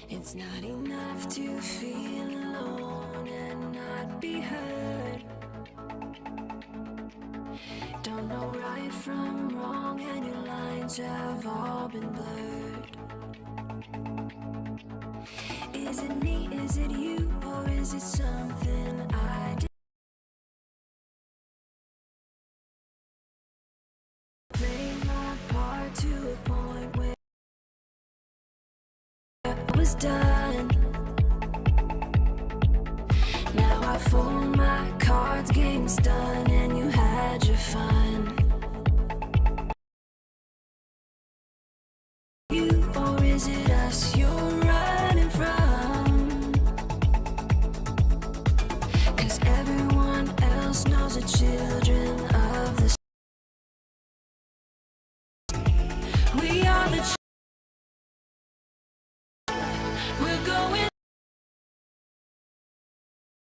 It's not enough to feel alone and not be heard. Don't know right from wrong, and your lines have all been blurred. Is it me, is it you, or is it something I did? Played my part to a point where I was done. Now I fold my cards, game's done, and you had your fun. You, or is it us you're running from? 'Cause everyone else knows the children of the we are the we're going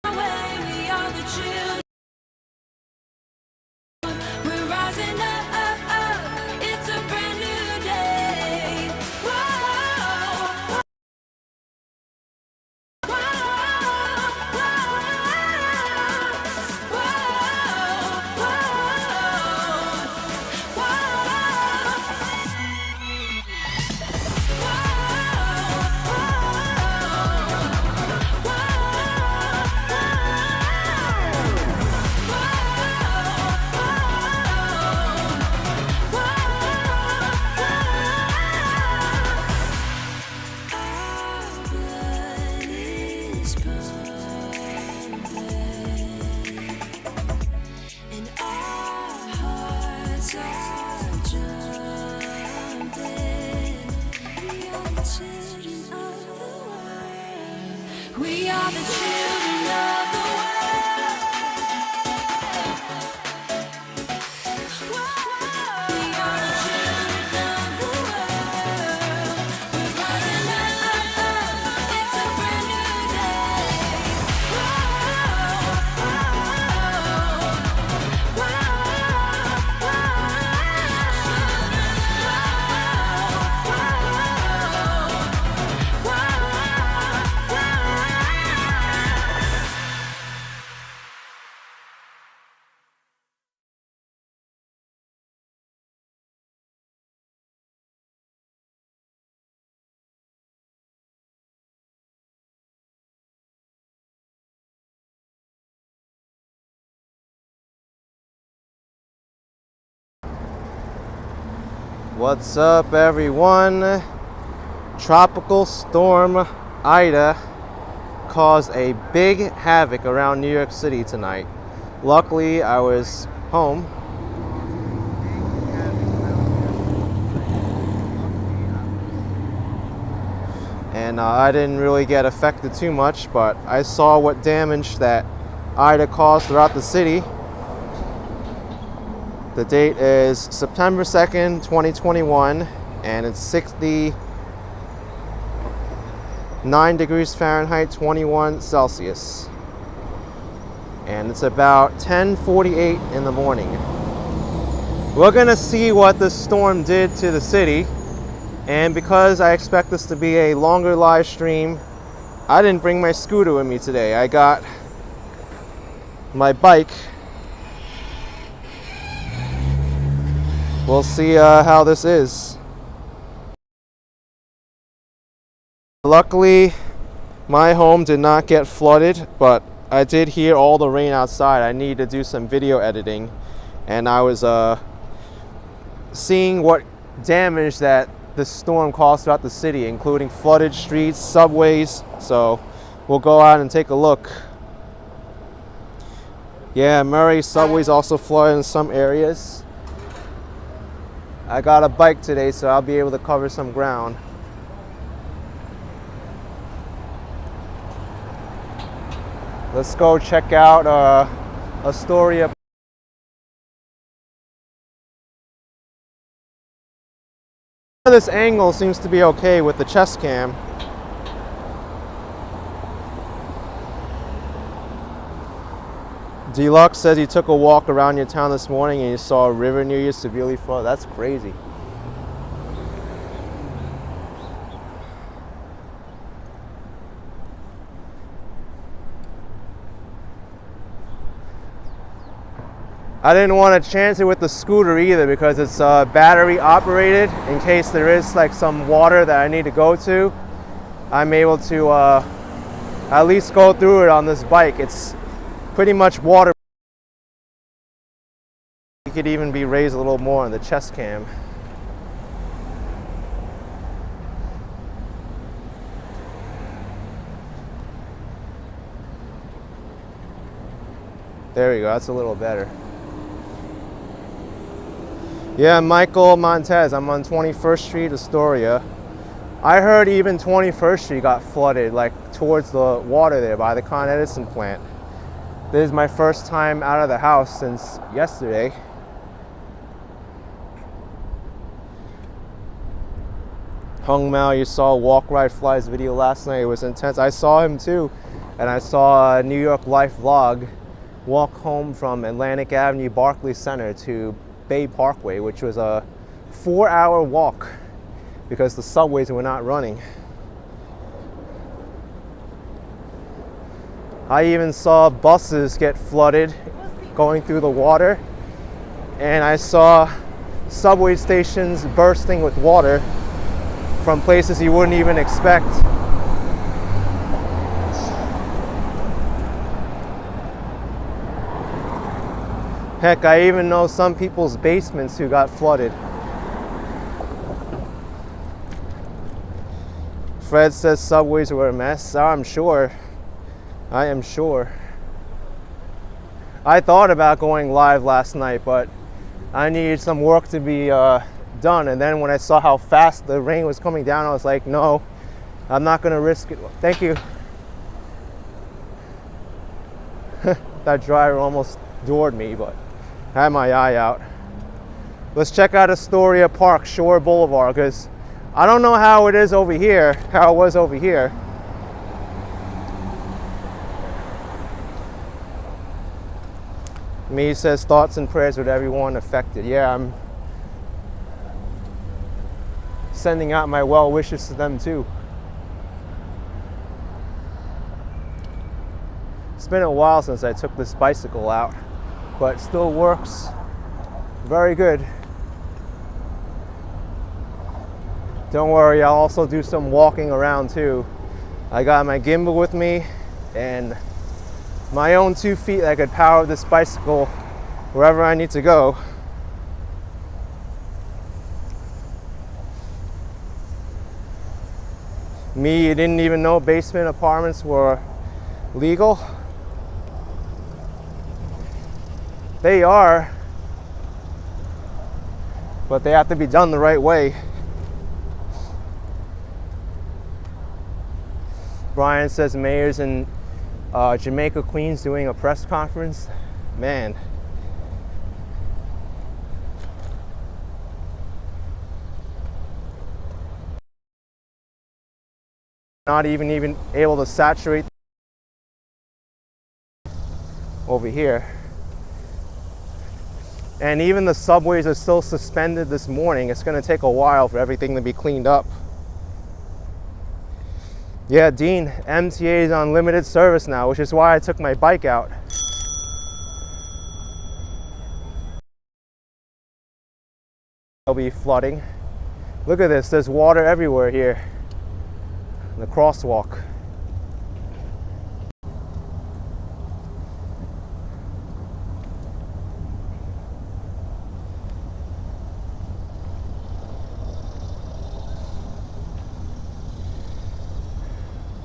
away. We are the children. We're rising up. It's a brand new day. Whoa, whoa, our blood is pumping, and our hearts are jumping. We are the children of the world. We are the children of the world. We are the children of the world. We're rising up. It's a brand new day. What's up, everyone? Tropical storm Ida caused a big havoc around New York City tonight. Luckily, I was home. And I didn't really get affected too much, but I saw what damage that Ida caused throughout the city. The date is September 2nd, 2021, and it's 69 degrees Fahrenheit, 21 Celsius. And it's about 10:48 in the morning. We're gonna see what the storm did to the city. And because I expect this to be a longer live stream, I didn't bring my scooter with me today. I got my bike. We'll see how this is. Luckily, my home did not get flooded, but I did hear all the rain outside. I need to do some video editing, and I was seeing what damage that the storm caused throughout the city, including flooded streets, subways. So we'll go out and take a look. Yeah, Murray subways also flooded in some areas. I got a bike today, so I'll be able to cover some ground. Let's go check out Astoria. This angle seems to be okay with the chest cam. Deluxe says he took a walk around your town this morning and he saw a river near you severely flooded. That's crazy. I didn't want to chance it with the scooter either because it's battery operated. In case there is like some water that I need to go to, I'm able to at least go through it on this bike. It's pretty much water. It could even be raised a little more on the chest cam. There we go, that's a little better. Yeah, Michael Montez, I'm on 21st Street, Astoria. I heard even 21st Street got flooded, like towards the water there by the Con Edison plant. This is my first time out of the house since yesterday. Hung Mao, you saw Walk Ride Fly's video last night. It was intense. I saw him too. And I saw a New York Life vlog walk home from Atlantic Avenue, Barclays Center to Bay Parkway, which was a 4-hour walk because the subways were not running. I even saw buses get flooded going through the water, and I saw subway stations bursting with water from places you wouldn't even expect. Heck, I even know some people's basements who got flooded. Fred says subways were a mess. I'm sure. I am sure. I thought about going live last night, but I needed some work to be done. And then when I saw how fast the rain was coming down, I was like, no, I'm not going to risk it. Thank you. That driver almost doored me, but I had my eye out. Let's check out Astoria Park, Shore Boulevard, because I don't know how it is over here, how it was over here. Me says thoughts and prayers with everyone affected. Yeah, I'm sending out my well wishes to them too. It's been a while since I took this bicycle out, but it still works very good. Don't worry, I'll also do some walking around too. I got my gimbal with me and my own 2 feet that could power this bicycle wherever I need to go. Me, you didn't even know basement apartments were legal. They are, but they have to be done the right way. Brian says mayor's in Jamaica, Queens doing a press conference. Man. Not even able to saturate over here. And even the subways are still suspended this morning. It's going to take a while for everything to be cleaned up. Yeah, Dean, MTA is on limited service now, which is why I took my bike out. There'll be flooding. Look at this, there's water everywhere here. The crosswalk.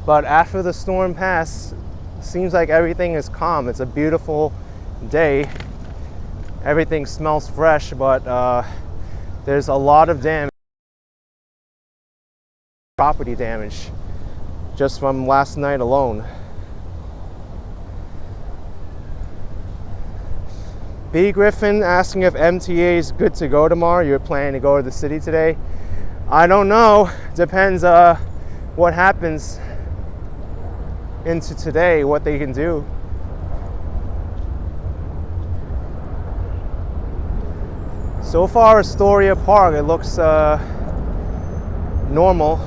But after the storm passed, seems like everything is calm. It's a beautiful day. Everything smells fresh, but there's a lot of damage, property damage, just from last night alone. B. Griffin asking if MTA is good to go tomorrow. You're planning to go to the city today? I don't know. Depends what happens into today, what they can do. So far, Astoria Park, it looks normal.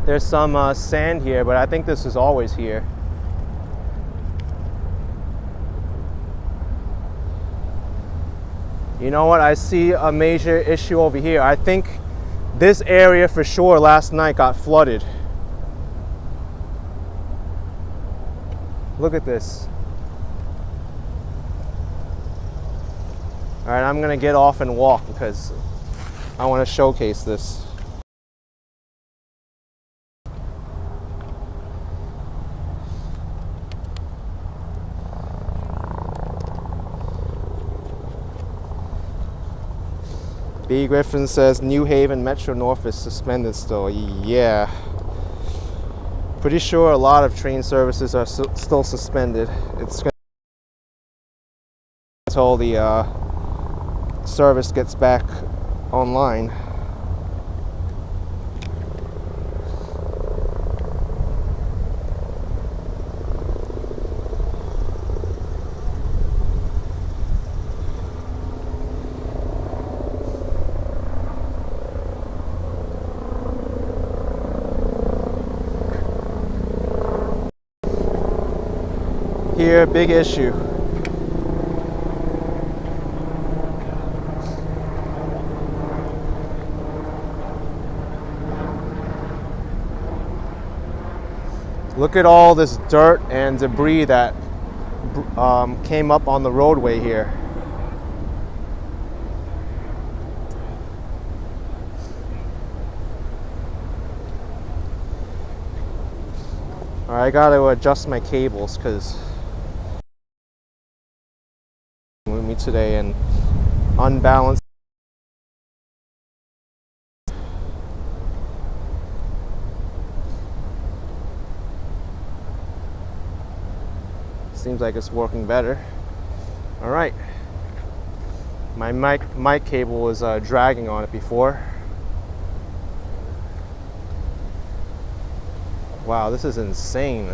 There's some sand here, but I think this is always here. You know what? I see a major issue over here. I think this area for sure last night got flooded. Look at this. All right, I'm gonna get off and walk because I want to showcase this. B. Griffin says New Haven Metro North is suspended still. Yeah. Pretty sure a lot of train services are still suspended. It's going until the service gets back online. Here, big issue. Look at all this dirt and debris that came up on the roadway here. All right, I gotta adjust my cables because with me today and unbalanced. Seems like it's working better. All right, my mic cable was dragging on it before. Wow, this is insane.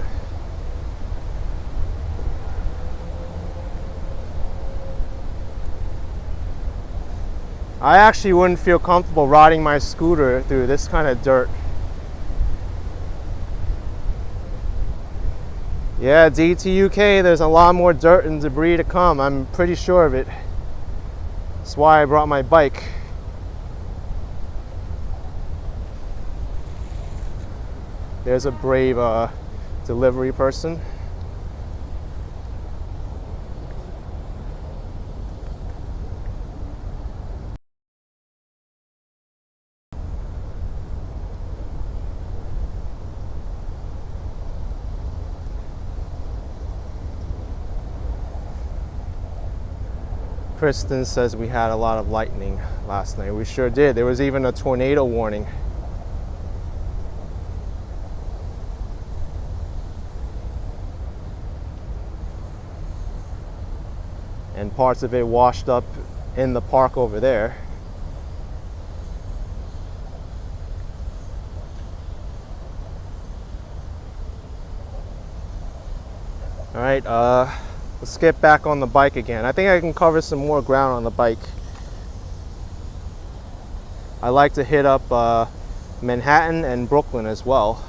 I actually wouldn't feel comfortable riding my scooter through this kind of dirt. Yeah, DTUK, there's a lot more dirt and debris to come. I'm pretty sure of it. That's why I brought my bike. There's a brave delivery person. Kristen says we had a lot of lightning last night. We sure did. There was even a tornado warning. And parts of it washed up in the park over there. All right, let's get back on the bike again. I think I can cover some more ground on the bike. I like to hit up Manhattan and Brooklyn as well.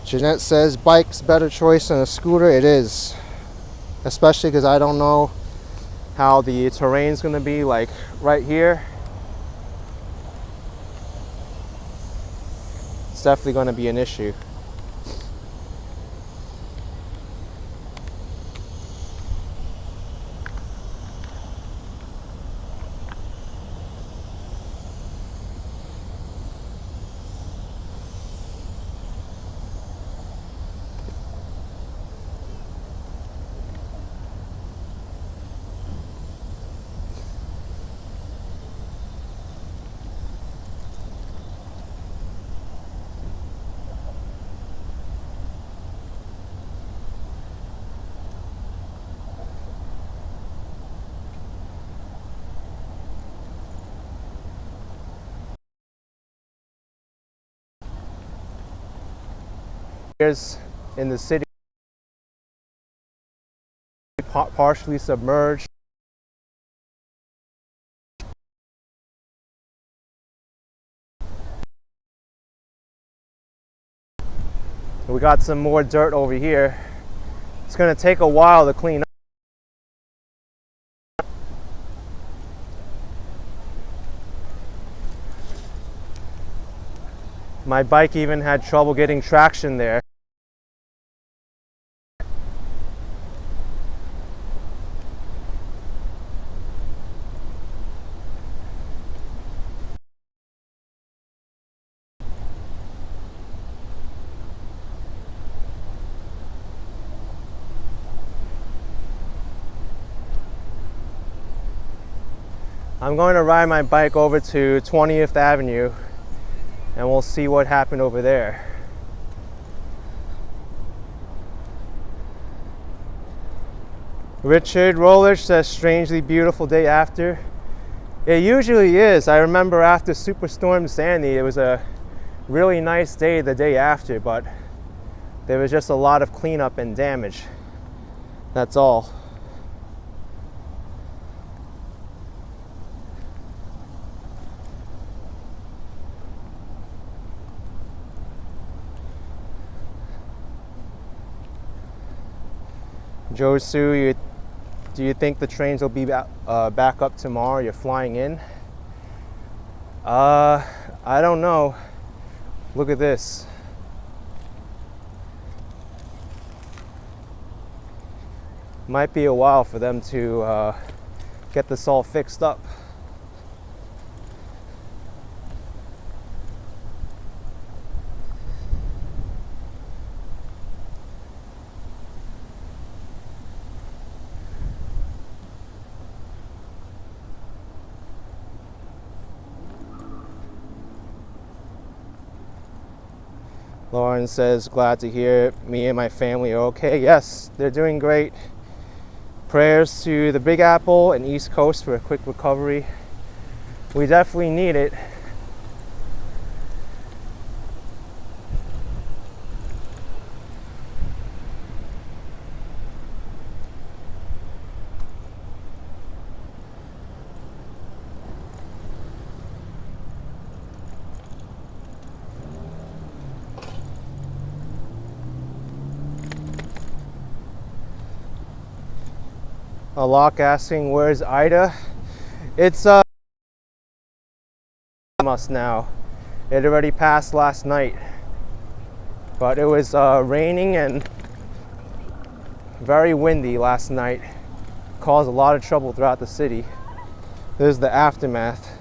Jeanette says bike's better choice than a scooter. It is, especially because I don't know how the terrain's gonna be like right here. It's definitely gonna be an issue. in the city, partially submerged. We got some more dirt over here. It's going to take a while to clean up. My bike even had trouble getting traction there. I'm going to ride my bike over to 20th Avenue and we'll see what happened over there. Richard Rolich says, strangely beautiful day after. It usually is. I remember after Superstorm Sandy, it was a really nice day the day after, but there was just a lot of cleanup and damage. That's all. Joe Sue, do you think the trains will be back up tomorrow? You're flying in? I don't know. Look at this. Might be a while for them to get this all fixed up. Lauren says, glad to hear me and my family are okay. Yes, they're doing great. Prayers to the Big Apple and East Coast for a quick recovery. We definitely need it. A lock asking, where's Ida? It's us now. It already passed last night, but it was raining and very windy last night. Caused a lot of trouble throughout the city. There's the aftermath.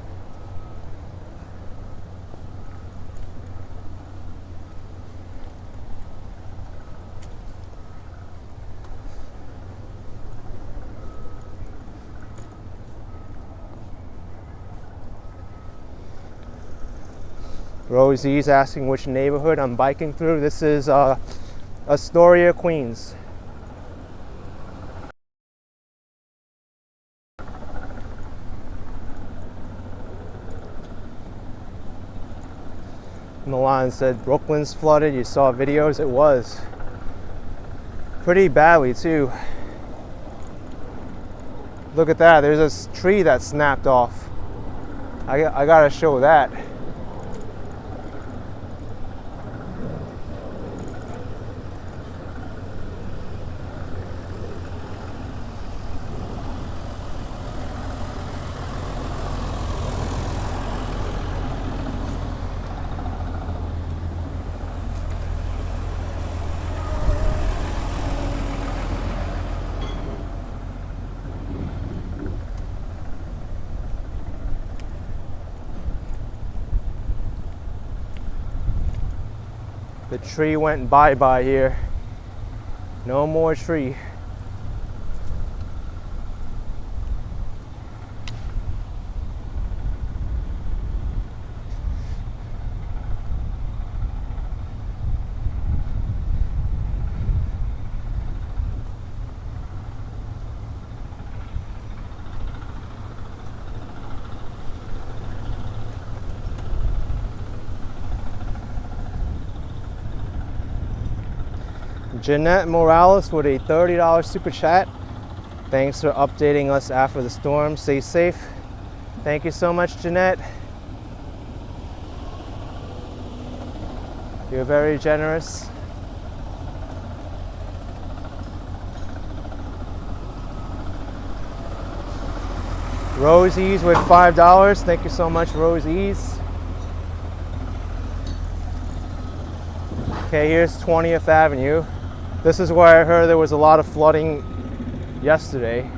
Rosie's asking which neighborhood I'm biking through. This is Astoria, Queens. Milan said Brooklyn's flooded. You saw videos? It was. Pretty badly too. Look at that. There's this tree that snapped off. I gotta show that. The tree went bye-bye here. No more tree. Jeanette Morales with a $30 super chat. Thanks for updating us after the storm. Stay safe. Thank you so much, Jeanette. You're very generous. Rosie's with $5. Thank you so much, Rosie's. Okay, here's 20th Avenue. This is where I heard there was a lot of flooding yesterday.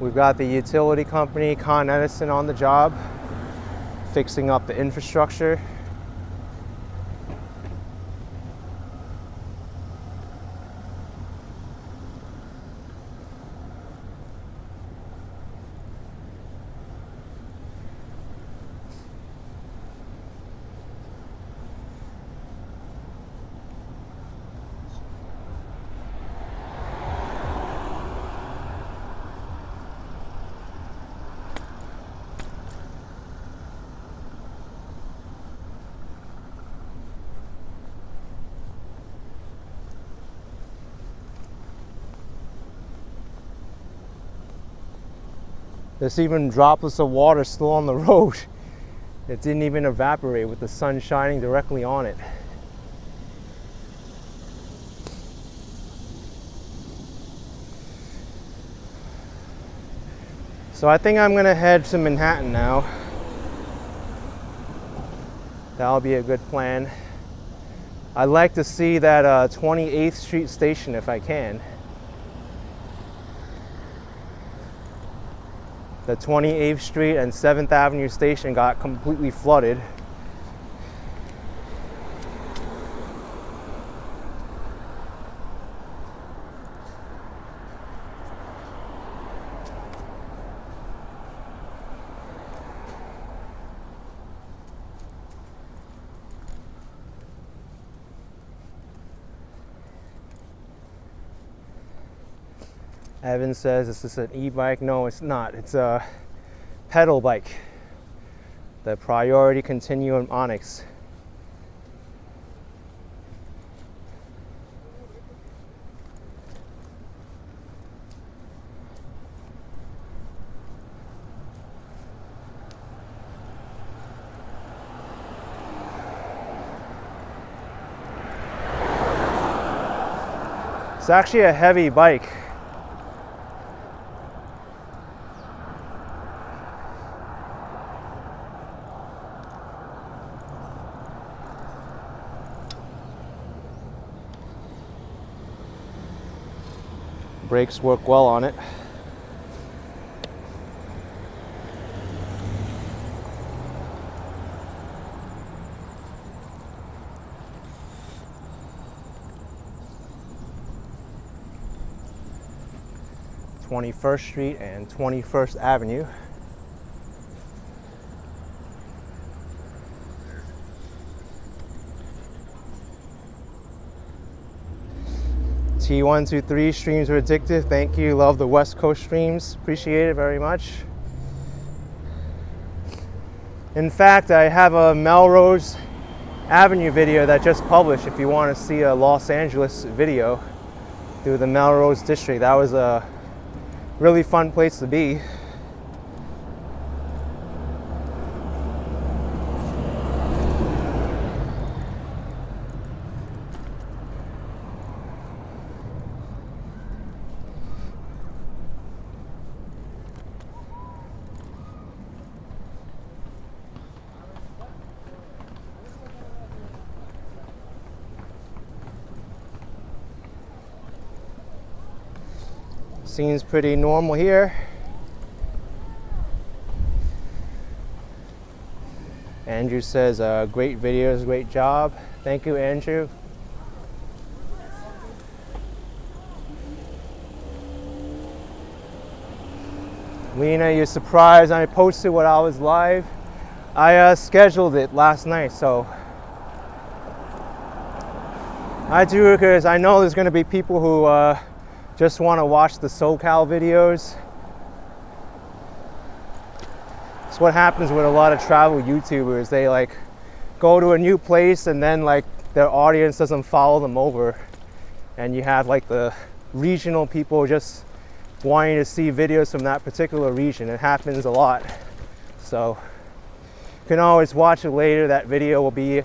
We've got the utility company, Con Edison, on the job, fixing up the infrastructure. There's even droplets of water still on the road. It didn't even evaporate with the sun shining directly on it. So I think I'm gonna head to Manhattan now. That'll be a good plan. I'd like to see that 28th Street station if I can. The 28th Street and 7th Avenue station got completely flooded. Evan says, is this an e-bike? No, it's not. It's a pedal bike. The Priority Continuum Onyx. It's actually a heavy bike. Brakes work well on it. (21st Street and 21st Avenue). T123 streams are addictive. Thank you. Love the West Coast streams. Appreciate it very much. In fact, I have a Melrose Avenue video that just published if you want to see a Los Angeles video through the Melrose district. That was a really fun place to be. Seems pretty normal here. Andrew says, great videos, great job. Thank you, Andrew. Lena, you're surprised I posted when I was live. I scheduled it last night, so I do, because I know there's going to be people who just want to watch the SoCal videos. That's what happens with a lot of travel YouTubers. They like go to a new place and then like their audience doesn't follow them over, and you have like the regional people just wanting to see videos from that particular region. It happens a lot. So you can always watch it later. That video will be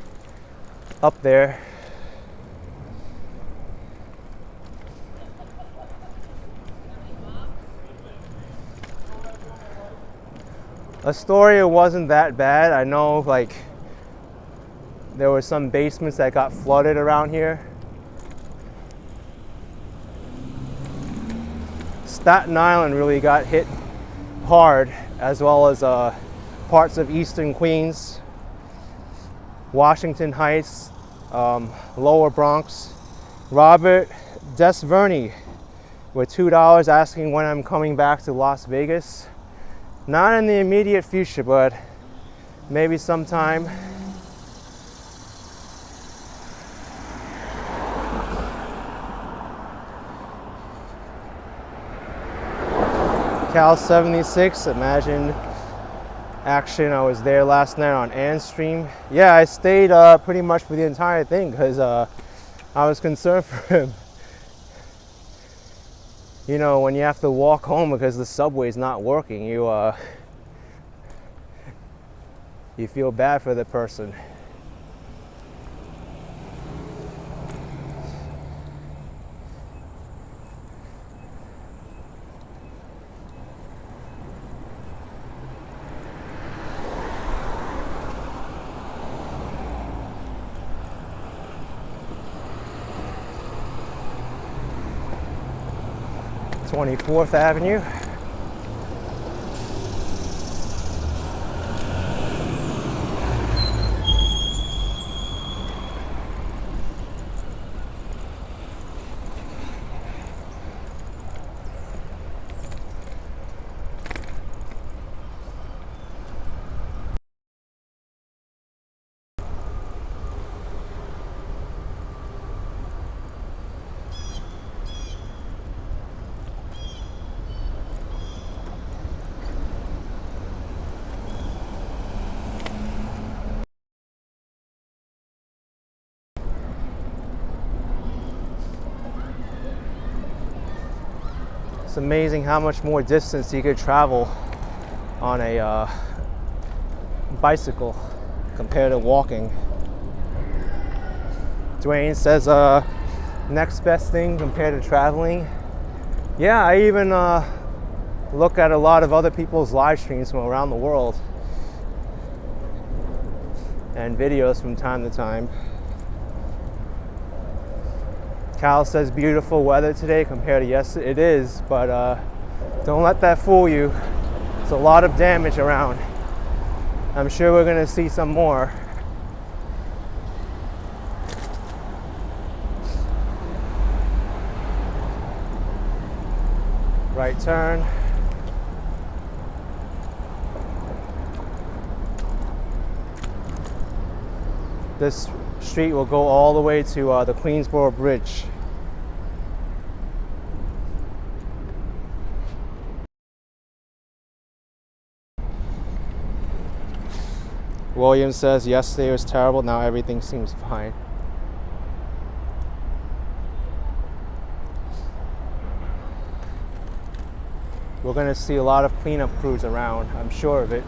up there. Astoria wasn't that bad. I know like there were some basements that got flooded around here. Staten Island really got hit hard, as well as parts of eastern Queens, Washington Heights, lower Bronx. Robert Desverney with $2 asking when I'm coming back to Las Vegas. Not in the immediate future, but maybe sometime. Cal 76, imagine action. I was there last night on Ann's stream. Yeah, I stayed pretty much for the entire thing because I was concerned for him. You know, when you have to walk home because the subway's not working, you feel bad for the person. Twenty-Fourth Avenue. It's amazing how much more distance you could travel on a bicycle compared to walking. Dwayne says next best thing compared to traveling. Yeah, I even look at a lot of other people's live streams from around the world and videos from time to time. Cal says beautiful weather today compared to yesterday. It is, but don't let that fool you. It's a lot of damage around. I'm sure we're gonna see some more. Right turn. This street will go all the way to the Queensboro Bridge. William says yesterday was terrible, now everything seems fine. We're going to see a lot of cleanup crews around, I'm sure of it.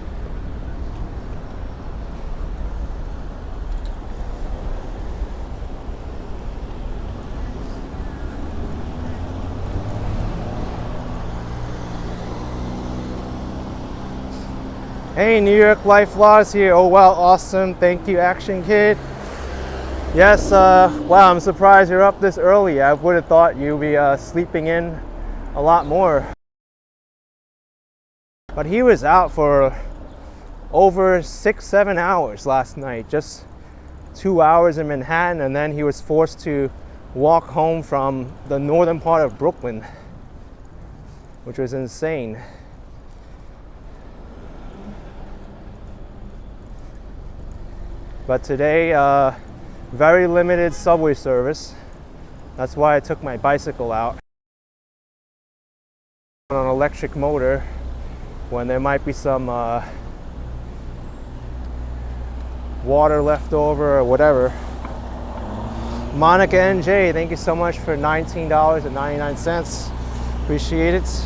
Hey, New York Life Laws here. Oh well, awesome. Thank you, Action Kid. Yes, wow, I'm surprised you're up this early. I would have thought you'd be sleeping in a lot more. But he was out for over 6-7 hours last night. Just 2 hours in Manhattan, and then he was forced to walk home from the northern part of Brooklyn, which was insane. But today, very limited subway service. That's why I took my bicycle out on an electric motor when there might be some water left over or whatever. Monica NJ, thank you so much for $19.99. Appreciate it.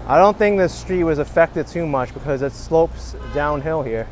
I don't think this street was affected too much because it slopes downhill here.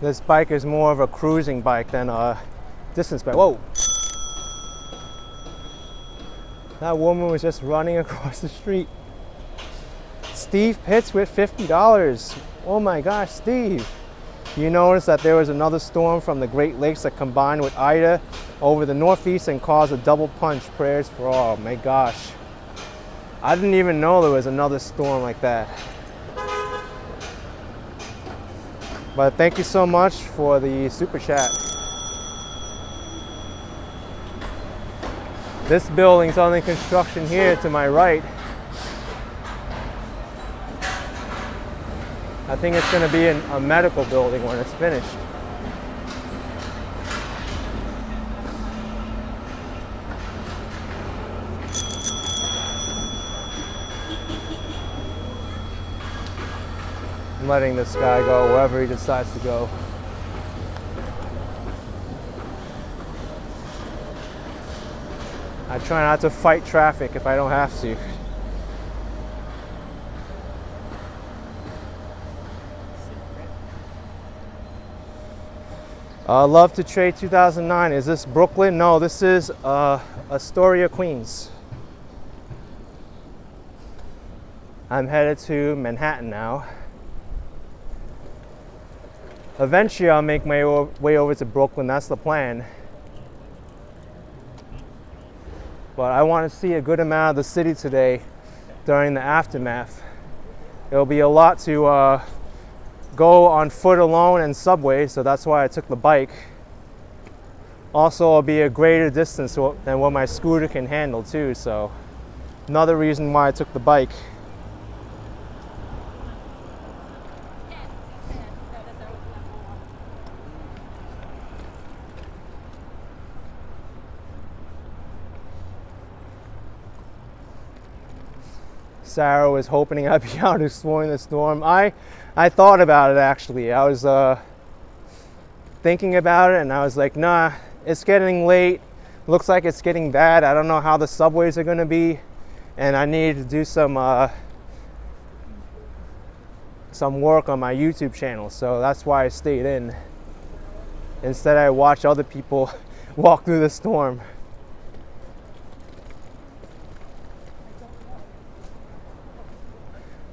This bike is more of a cruising bike than a distance bike. Whoa! That woman was just running across the street. Steve Pitts with $50. Oh my gosh, Steve. You notice that there was another storm from the Great Lakes that combined with Ida over the Northeast and caused a double punch. Prayers for all. Oh my gosh. I didn't even know there was another storm like that. But thank you so much for the super chat. This building's under construction here to my right. I think it's going to be a medical building when it's finished. I'm letting this guy go wherever he decides to go. I try not to fight traffic if I don't have to. Love to Trade 2009. Is this Brooklyn? No, this is Astoria, Queens. I'm headed to Manhattan now. Eventually I'll make my way over to Brooklyn, that's the plan. But I want to see a good amount of the city today during the aftermath. It'll be a lot to go on foot alone and subway, so that's why I took the bike. Also, it'll be a greater distance than what my scooter can handle too, so another reason why I took the bike. Sarah was hoping I'd be out exploring the storm. I thought about it actually. I was thinking about it and I was like, nah, it's getting late. Looks like it's getting bad. I don't know how the subways are gonna be. And I need to do some work on my YouTube channel. So that's why I stayed in. Instead I watched other people walk through the storm.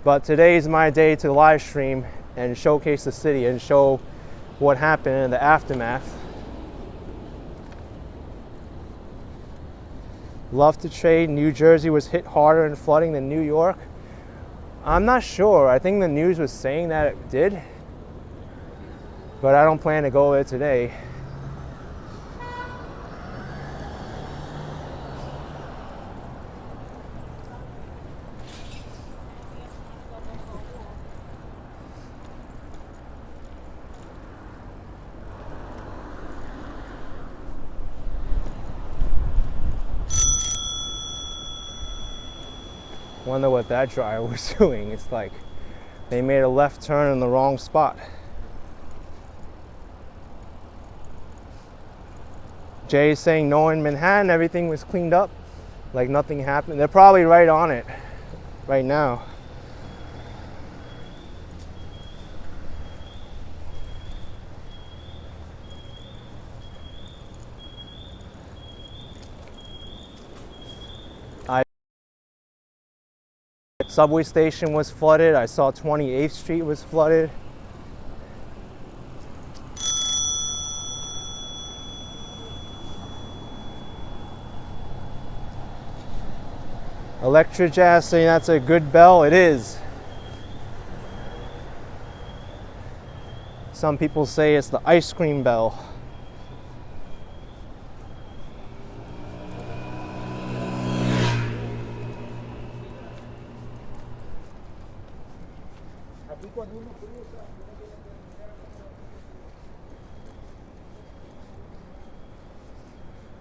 But today is my day to live stream and showcase the city and show what happened in the aftermath. Love to Trade. New Jersey was hit harder in flooding than New York. I'm not sure. I think the news was saying that it did. But I don't plan to go there today. Wonder what that driver was doing. It's like they made a left turn in the wrong spot. Jay is saying no, in Manhattan everything was cleaned up, like nothing happened. They're probably right on it right now. subway station was flooded. I saw 28th Street was flooded. Electric Jazz saying that's a good bell. It is. Some people say it's the ice cream bell.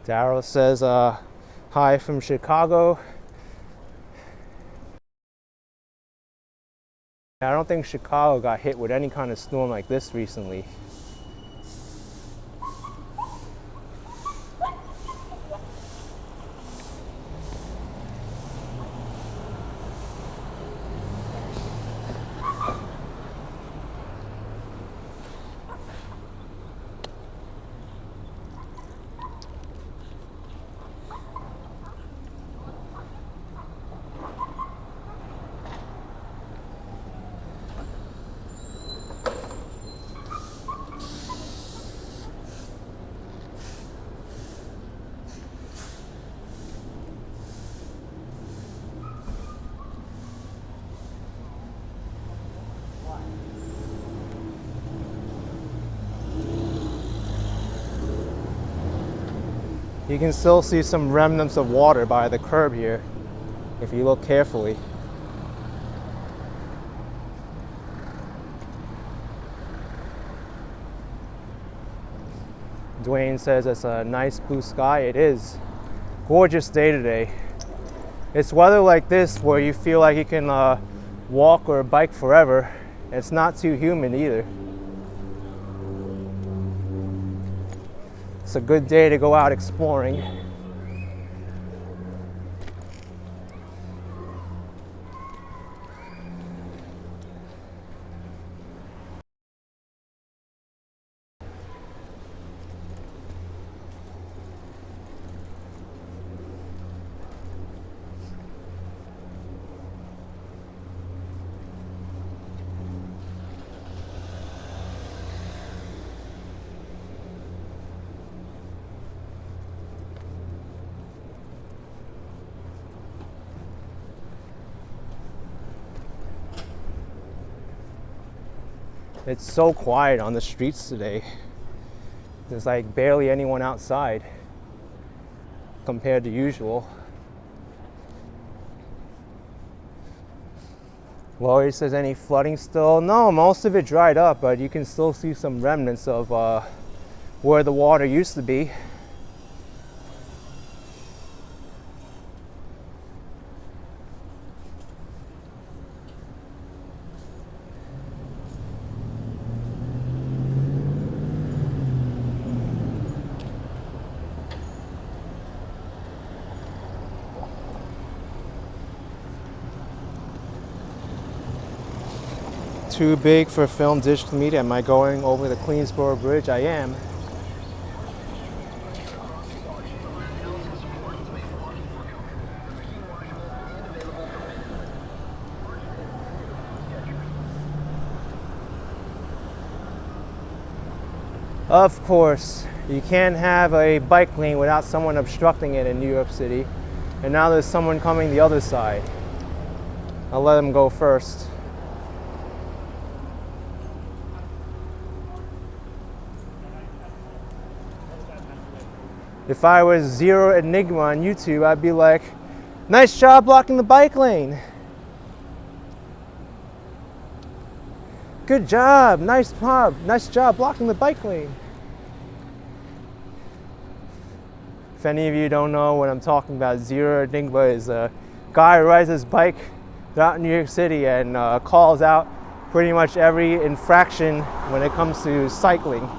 Daryl says hi from Chicago. I don't think Chicago got hit with any kind of storm like this recently. You can still see some remnants of water by the curb here, if you look carefully. Dwayne says it's a nice blue sky. It is. Gorgeous day today. It's weather like this where you feel like you can walk or bike forever. It's not too humid either. It's a good day to go out exploring. It's so quiet on the streets today. There's like barely anyone outside compared to usual. Lori says any flooding still? No, most of it dried up, but you can still see some remnants of where the water used to be. Too big for film digital media. Am I going over the Queensboro Bridge? I am. Of course, you can't have a bike lane without someone obstructing it in New York City. And now there's someone coming the other side. I'll let them go first. If I was Zero Enigma on YouTube, I'd be like, nice job blocking the bike lane. Good job, nice job blocking the bike lane. If any of you don't know what I'm talking about, Zero Enigma is a guy who rides his bike throughout New York City and calls out pretty much every infraction when it comes to cycling.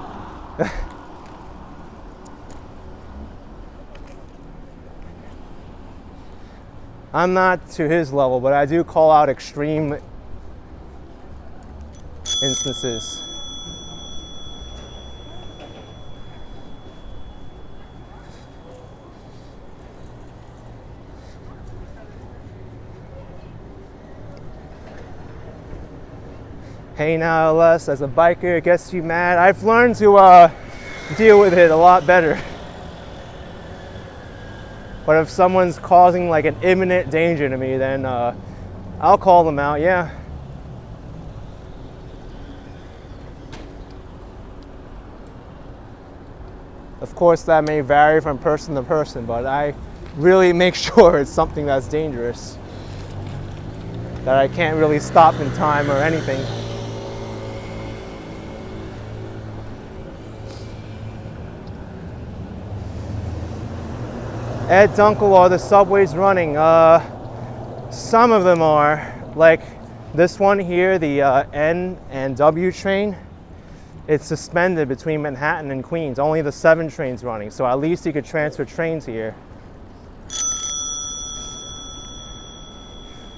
I'm not to his level, but I do call out extreme instances. Hey now, Les, as a biker, it gets you mad. I've learned to deal with it a lot better. But if someone's causing like an imminent danger to me, then I'll call them out, yeah. Of course, that may vary from person to person, but I really make sure it's something that's dangerous, that I can't really stop in time or anything. Ed Dunkel, are the subways running? Some of them are, like this one here, the N and W train. It's suspended between Manhattan and Queens. Only the 7 train's running, so at least you could transfer trains here.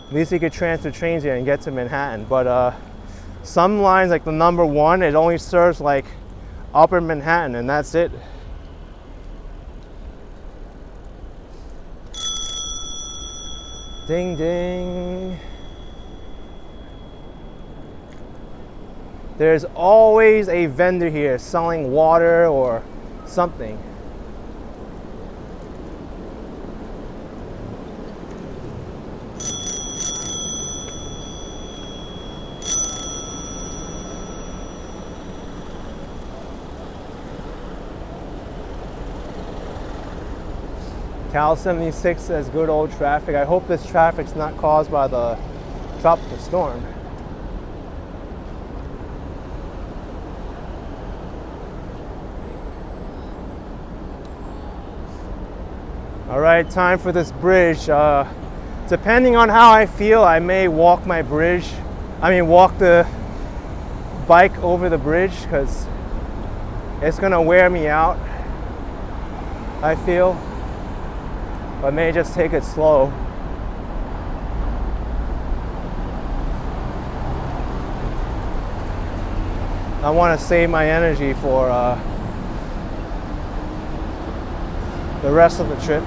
At least you could transfer trains here and get to Manhattan. But some lines, like the number 1, it only serves like Upper Manhattan, and that's it. Ding ding. There's always a vendor here selling water or something. Cal 76 says good old traffic. I hope this traffic's not caused by the tropical storm. All right, time for this bridge. Depending on how I feel, I may walk my bridge. Walk the bike over the bridge, because it's gonna wear me out, I feel. But may just take it slow. I want to save my energy for the rest of the trip.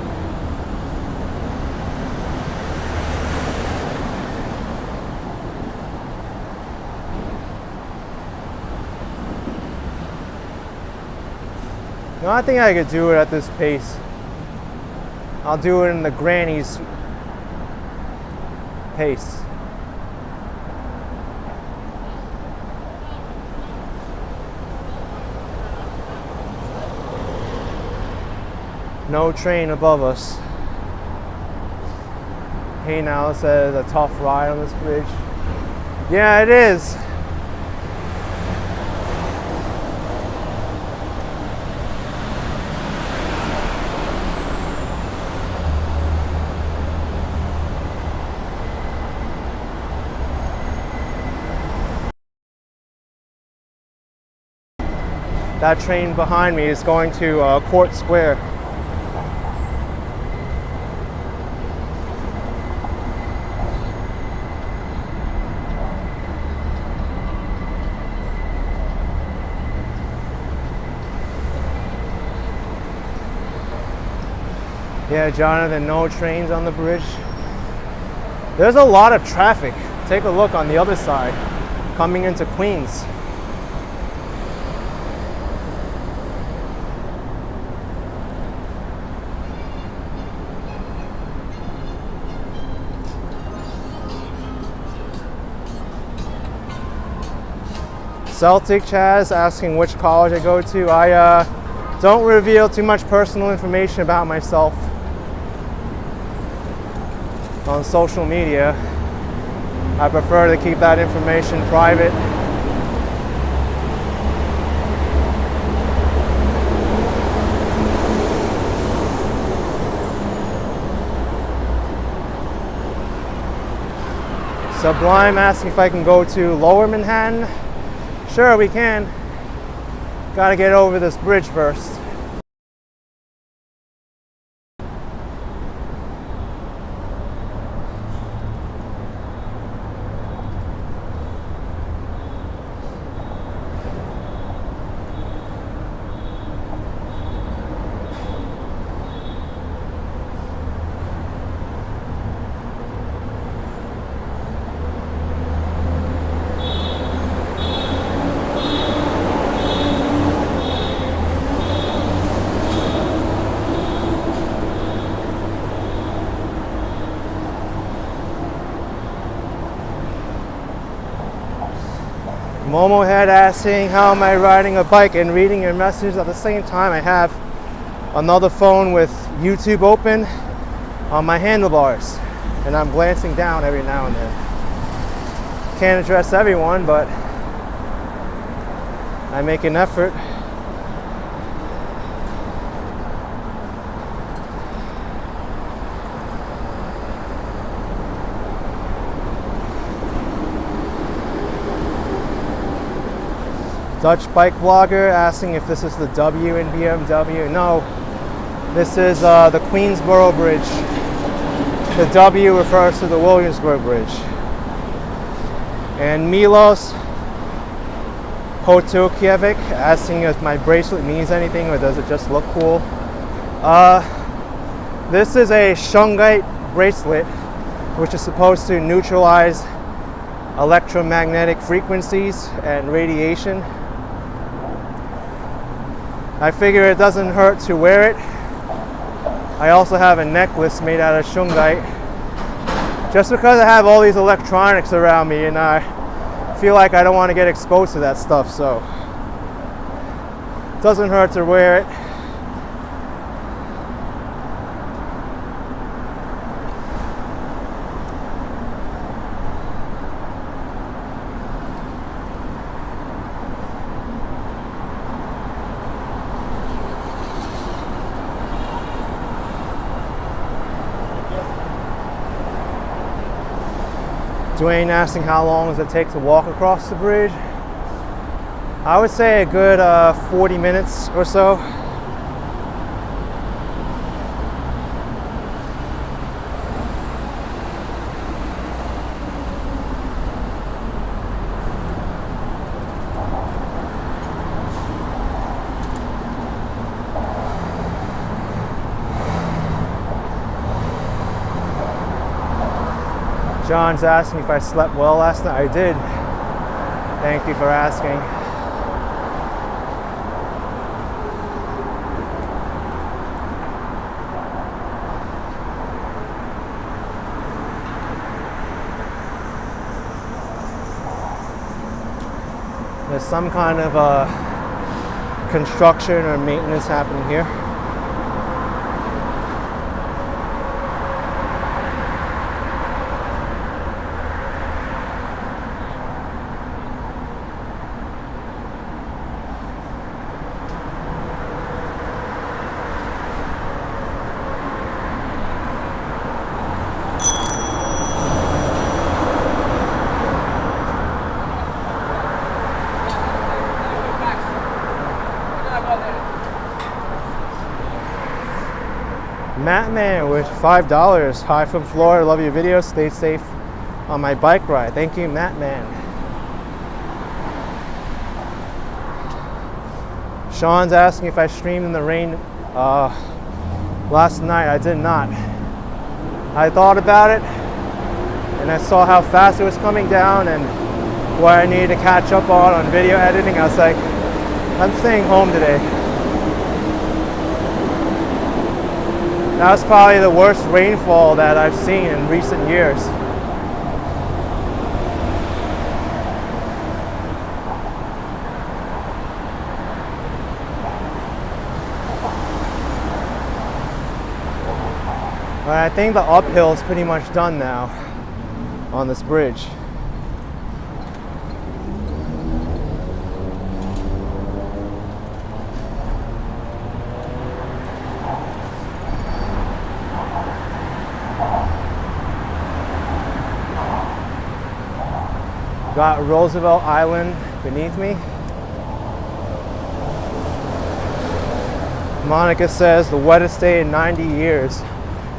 No, I think I could do it at this pace. I'll do it in the granny's pace. No train above us. Hey now, it says a tough ride on this bridge. Yeah, it is. That train behind me is going to Court Square. Yeah, Jonathan, no trains on the bridge. There's a lot of traffic. Take a look on the other side, coming into Queens. Celtic Chaz asking which college I go to. I don't reveal too much personal information about myself on social media. I prefer to keep that information private. Sublime asking if I can go to Lower Manhattan. Sure, we can. Gotta get over this bridge first. Momo Head asking, how am I riding a bike and reading your messages at the same time? I have another phone with YouTube open on my handlebars, and I'm glancing down every now and then. Can't address everyone, but I make an effort. Dutch bike blogger asking if this is the W in BMW. No, this is the Queensboro Bridge. The W refers to the Williamsburg Bridge. And Milos Potukievic asking if my bracelet means anything or does it just look cool. This is a shungite bracelet which is supposed to neutralize electromagnetic frequencies and radiation. I figure it doesn't hurt to wear it. I also have a necklace made out of shungite. Just because I have all these electronics around me and I feel like I don't want to get exposed to that stuff, so it doesn't hurt to wear it. Dwayne asking how long does it take to walk across the bridge. I would say a good 40 minutes or so. John's asking if I slept well last night. I did. Thank you for asking. There's some kind of construction or maintenance happening here. Mattman with $5. Hi from Florida. Love your videos. Stay safe on my bike ride. Thank you, Mattman. Sean's asking if I streamed in the rain last night. I did not. I thought about it and I saw how fast it was coming down and what I needed to catch up on video editing. I was like, I'm staying home today. That was probably the worst rainfall that I've seen in recent years. But I think the uphill is pretty much done now on this bridge. Got Roosevelt Island beneath me. Monica says the wettest day in 90 years.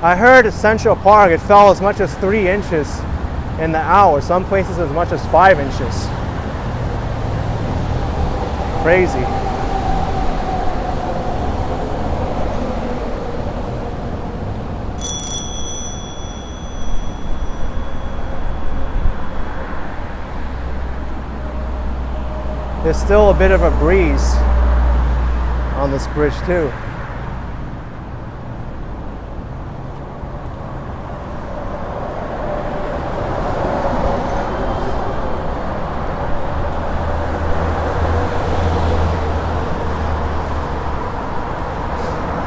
I heard at Central Park it fell as much as 3 inches in the hour. Some places as much as 5 inches. Crazy. There's still a bit of a breeze on this bridge too.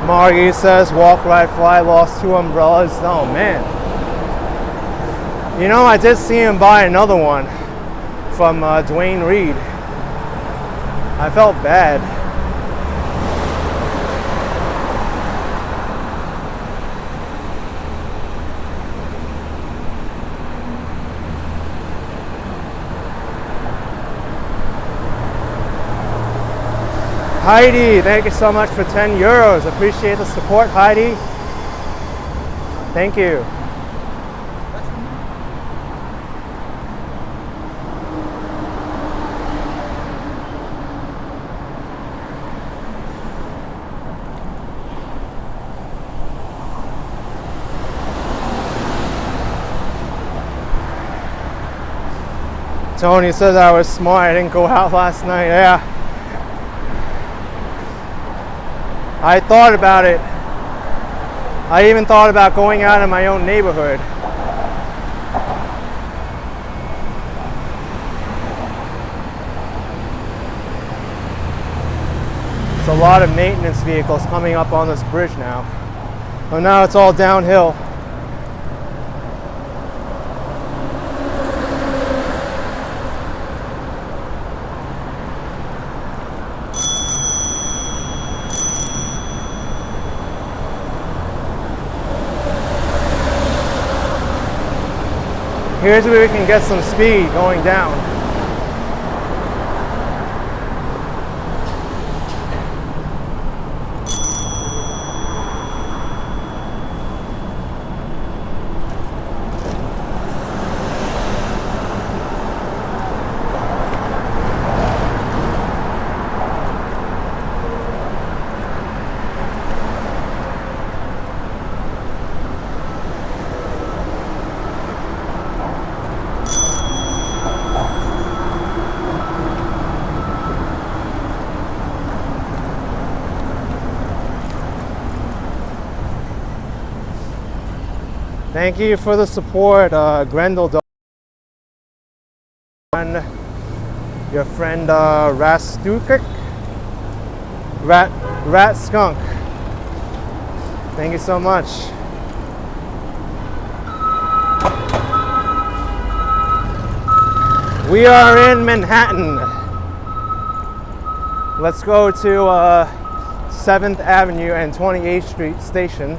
Margie says, walk, ride, fly, lost 2 umbrellas. Oh man. You know, I did see him buy another one from Dwayne Reed. I felt bad. Heidi, thank you so much for 10 euros. Appreciate the support, Heidi. Thank you. Tony says I was smart. I didn't go out last night. Yeah. I thought about it. I even thought about going out in my own neighborhood. There's a lot of maintenance vehicles coming up on this bridge now. So now it's all downhill. Here's where we can get some speed going down. Thank you for the support, Grendel. Your friend Rastukik, Rat Skunk. Thank you so much. We are in Manhattan. Let's go to 7th Avenue and 28th Street station.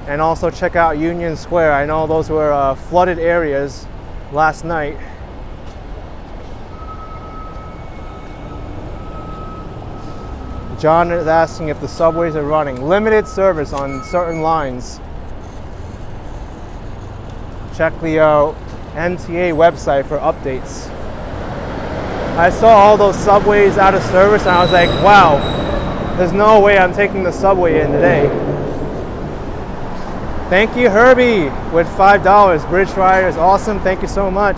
And also check out Union Square. I know those were flooded areas last night. John is asking if the subways are running. Limited service on certain lines. Check the MTA website for updates. I saw all those subways out of service and I was like, wow, there's no way I'm taking the subway in today. Thank you, Herbie, with $5. Bridge Rider is awesome. Thank you so much.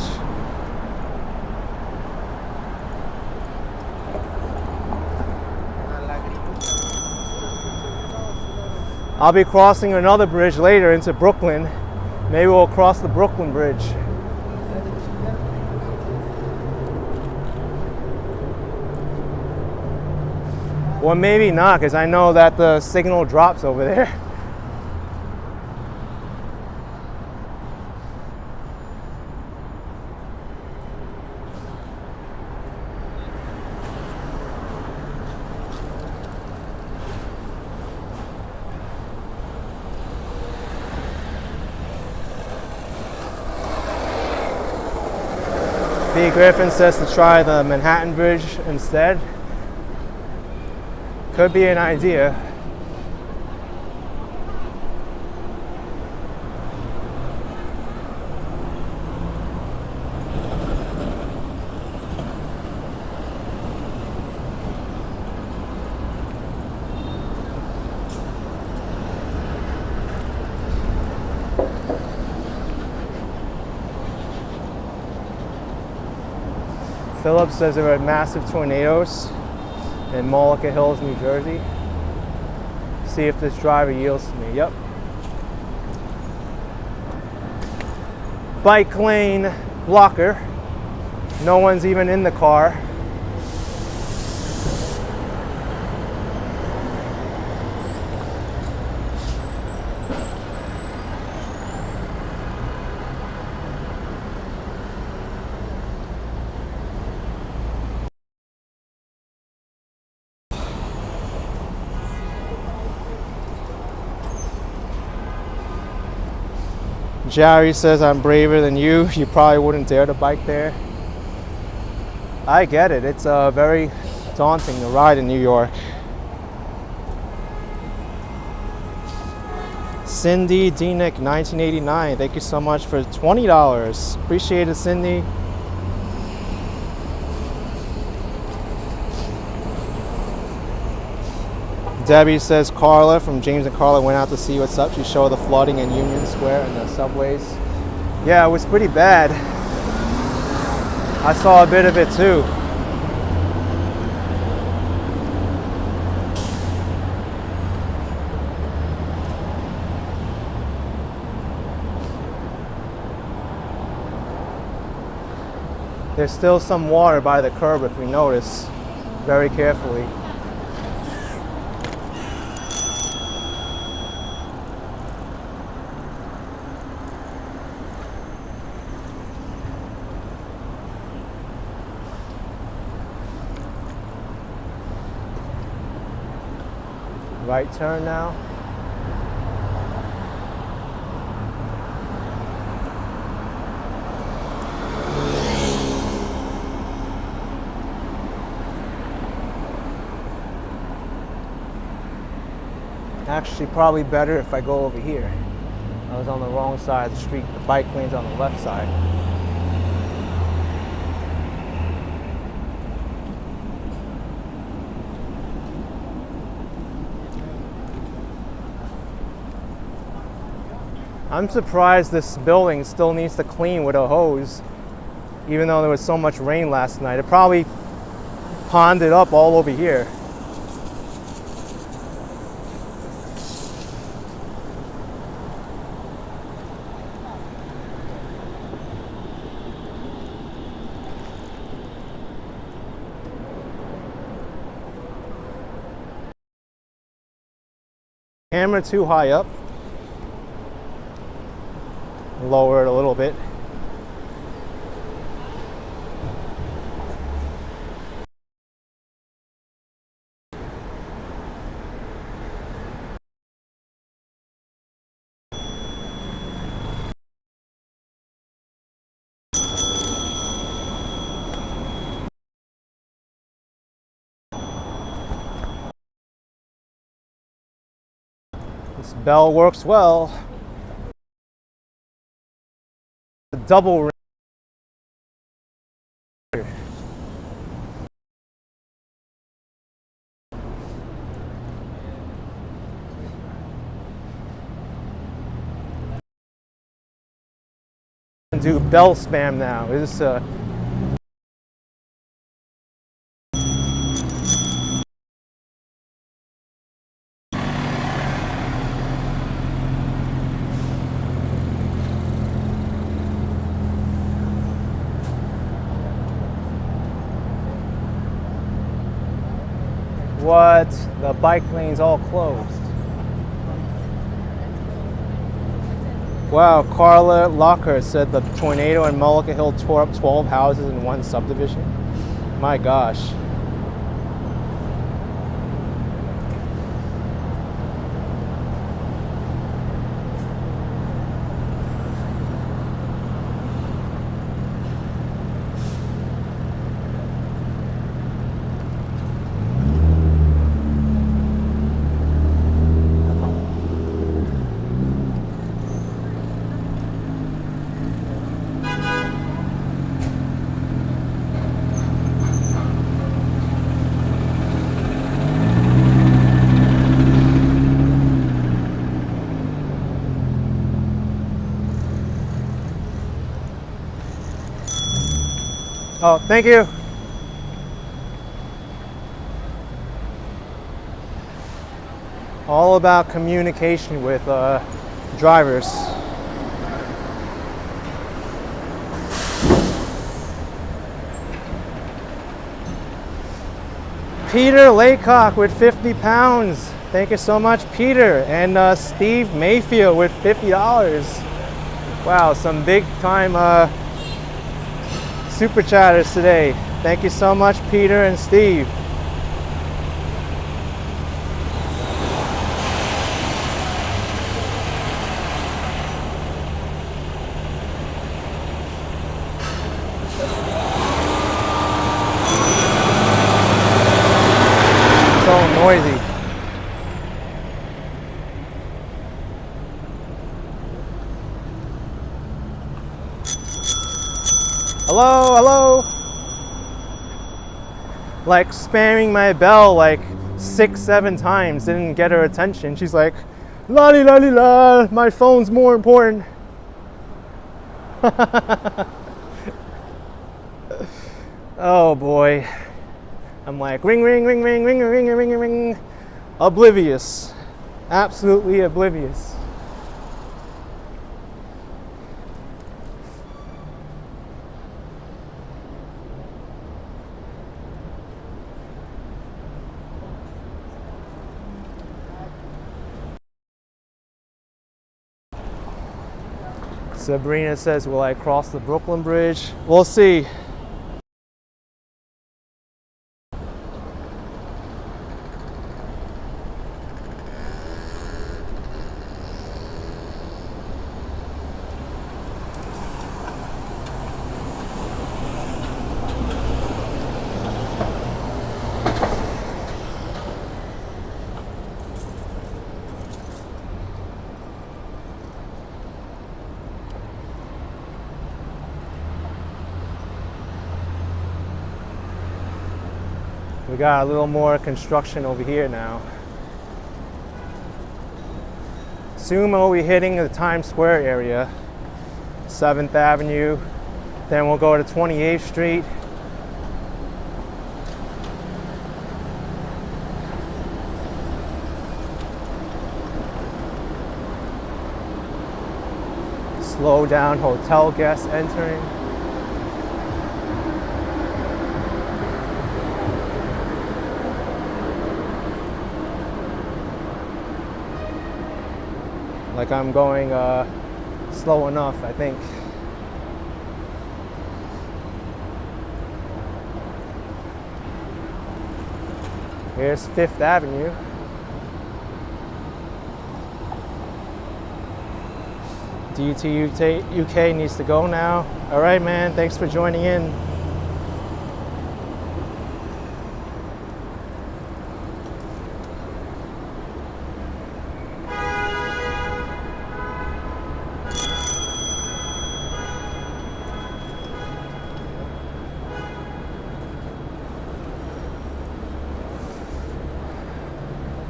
I'll be crossing another bridge later into Brooklyn. Maybe we'll cross the Brooklyn Bridge. Or maybe not, because I know that the signal drops over there. B. Griffin says to try the Manhattan Bridge instead. Could be an idea. Philip says there were massive tornadoes in Mullica Hills, New Jersey. See if this driver yields to me. Yep. Bike lane blocker. No one's even in the car. Jerry says I'm braver than you. You probably wouldn't dare to bike there. I get it. It's very daunting to ride in New York. Cindy Denick, 1989. Thank you so much for $20. Appreciate it, Cindy. Debbie says Carla from James and Carla went out to see what's up. She showed the flooding in Union Square and the subways. Yeah, it was pretty bad. I saw a bit of it too. There's still some water by the curb if we notice very carefully. Right turn now. Actually, probably better if I go over here. I was on the wrong side of the street. The bike lane's on the left side. I'm surprised this building still needs to clean with a hose, even though there was so much rain last night. It probably ponded up all over here. Camera too high up. Lower it a little bit. This bell works well. The double ring. Do bell spam now. Is this what? The bike lane's all closed. Wow, Carla Locker said the tornado in Mullica Hill tore up 12 houses in one subdivision. My gosh. Oh, thank you. All about communication with drivers. Peter Laycock with 50 pounds. Thank you so much, Peter. And Steve Mayfield with $50. Wow, some big time super chatters today. Thank you so much, Peter and Steve. little noisy. Hello, hello. Like spamming my bell like 6-7 times, didn't get her attention. She's like, la di la di la, my phone's more important. Oh boy. I'm like ring ring ring ring ring ring ring ring ring. Oblivious. Absolutely oblivious. Sabrina says, will I cross the Brooklyn Bridge? We'll see. We got a little more construction over here now. Soon we'll be hitting the Times Square area, 7th Avenue, then we'll go to 28th Street. Slow down hotel guests entering. Like I'm going slow enough, I think. Here's 5th Avenue. DT UK needs to go now. All right, man, thanks for joining in.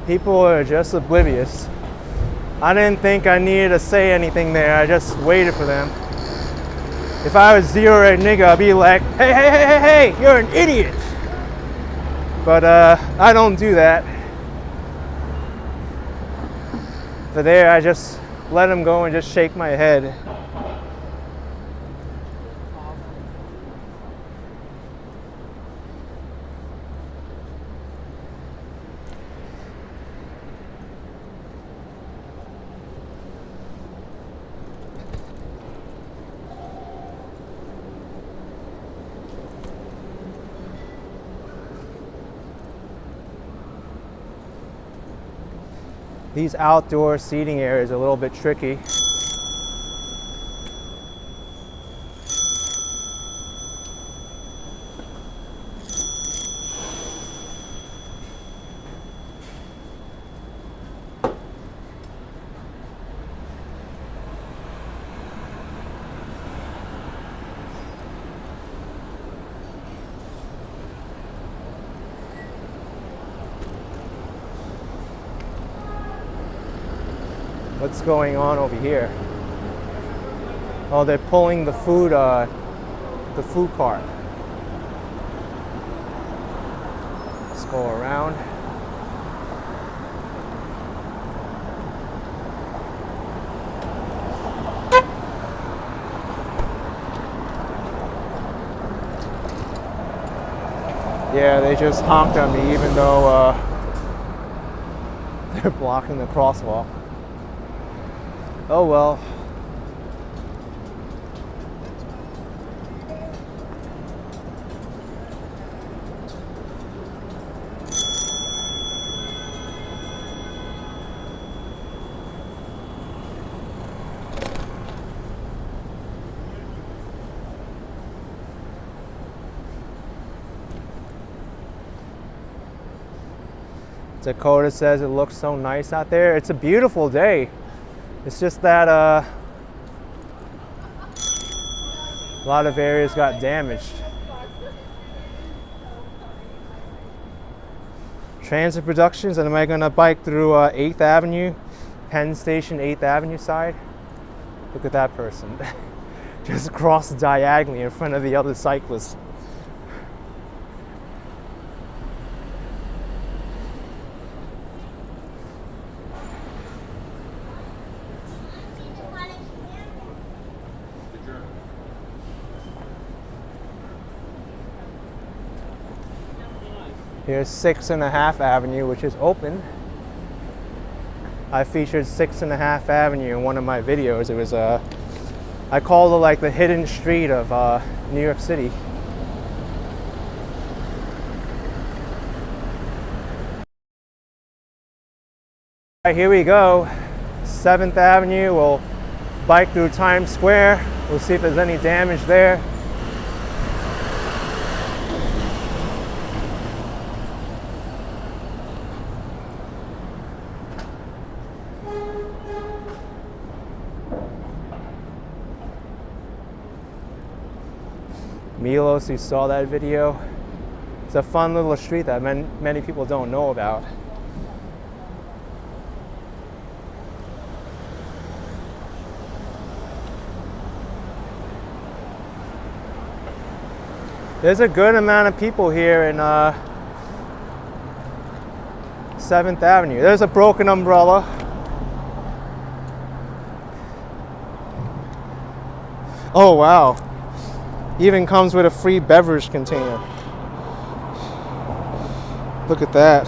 People are just oblivious. I didn't think I needed to say anything there. I just waited for them. If I was zero a nigga, I'd be like, hey, hey, hey, hey, hey, you're an idiot. But I don't do that. For there, I just let them go and just shake my head. These outdoor seating areas are a little bit tricky. What's going on over here? Oh, they're pulling the food cart. Let's go around. Yeah, they just honked at me even though they're blocking the crosswalk. Oh well. Dakota says it looks so nice out there. It's a beautiful day. It's just that a lot of areas got damaged. Transit Productions, and am I gonna bike through 8th Avenue, Penn Station, 8th Avenue side? Look at that person. Just crossed diagonally in front of the other cyclist. Here's 6.5 Avenue, which is open. I featured 6.5 Avenue in one of my videos. It was I called it like the hidden street of New York City. All right, here we go. 7th Avenue. We'll bike through Times Square. We'll see if there's any damage there. Milos, you saw that video. It's a fun little street that many people don't know about. There's a good amount of people here in 7th Avenue. There's a broken umbrella. Oh wow. Even comes with a free beverage container. Look at that.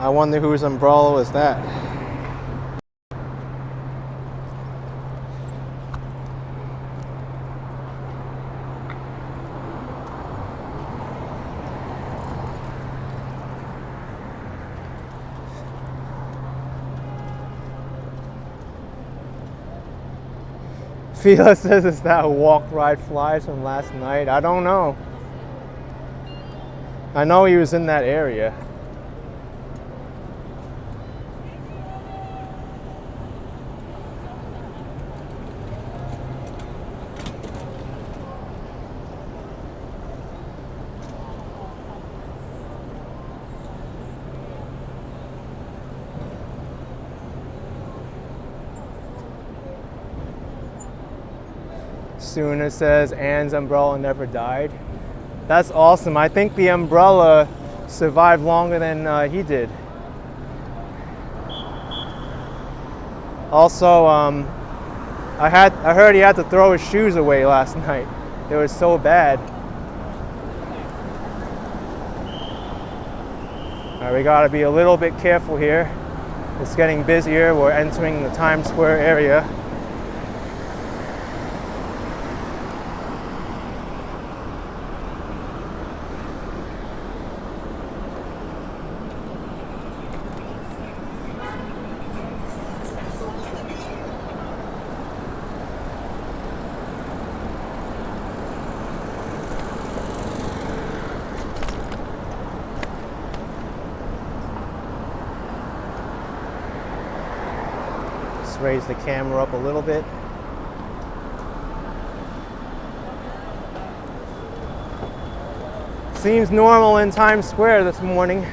I wonder whose umbrella is that. Fila says it's that walk, ride, flies from last night. I don't know. I know he was in that area. Suna says Anne's umbrella never died. That's awesome. I think the umbrella survived longer than he did. Also, I heard he had to throw his shoes away last night. They were so bad. All right, we gotta be a little bit careful here. It's getting busier. We're entering the Times Square area. Raise the camera up a little bit. Seems normal in Times Square this morning.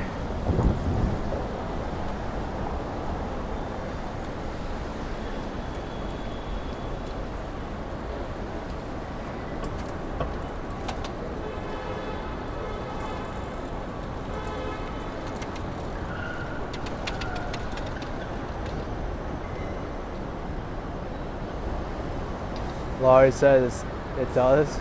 Laurie says it does.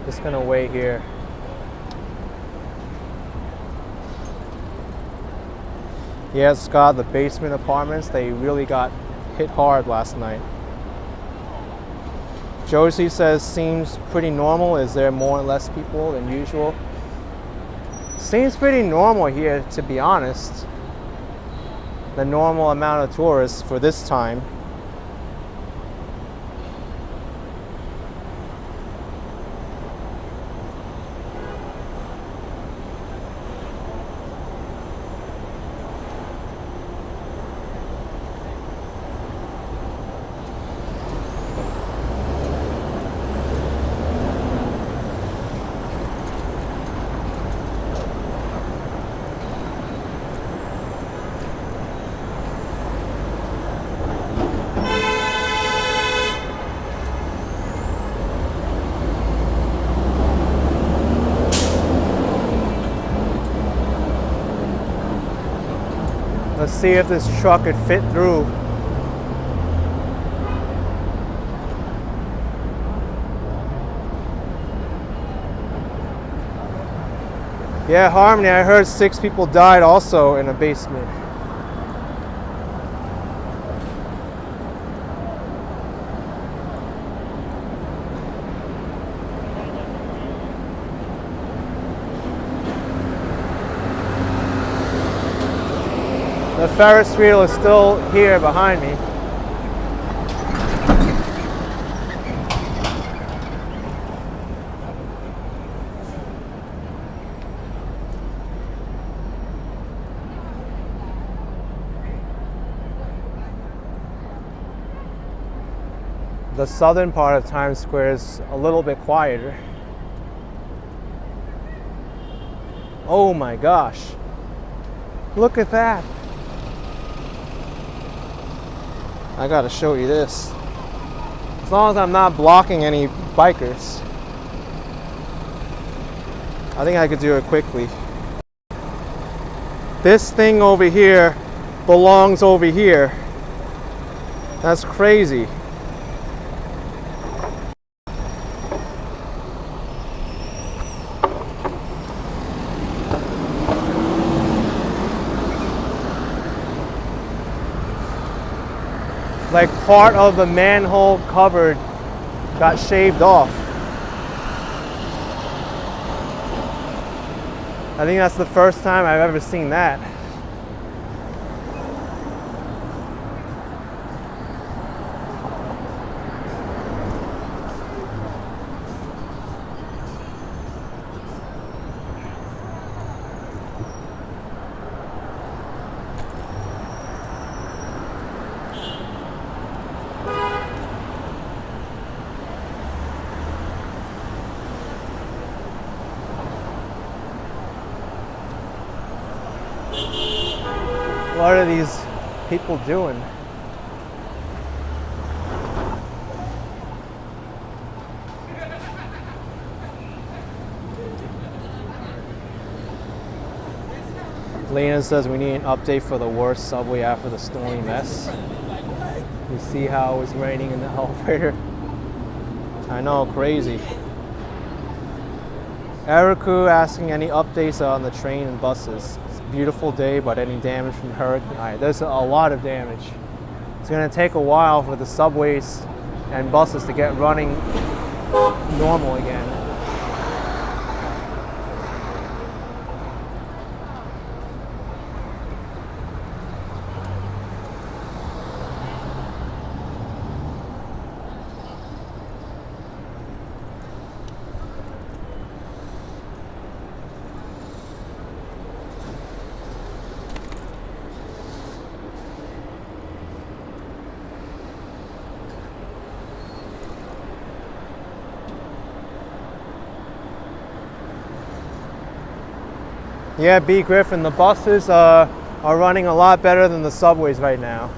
Just gonna wait here. Yeah, Scott, the basement apartments, they really got hit hard last night. Josie says seems pretty normal. Is there more or less people than usual? Seems pretty normal here, to be honest. The normal amount of tourists for this time. Let's see if this truck could fit through. Yeah, Harmony, I heard 6 people died also in a basement. The Ferris wheel is still here behind me. The southern part of Times Square is a little bit quieter. Oh my gosh. Look at that. I gotta show you this. As long as I'm not blocking any bikers, I think I could do it quickly. This thing over here belongs over here. That's crazy. Like part of the manhole cover got shaved off. I think that's the first time I've ever seen that. What are these people doing? Lena says we need an update for the worst subway after the stormy mess. You see how it was raining in the elevator? I know, crazy. Eriku asking any updates on the train and buses. It's a beautiful day, but any damage from the hurricane? All right, there's a lot of damage. It's going to take a while for the subways and buses to get running normal again. Yeah, B. Griffin, the buses are running a lot better than the subways right now.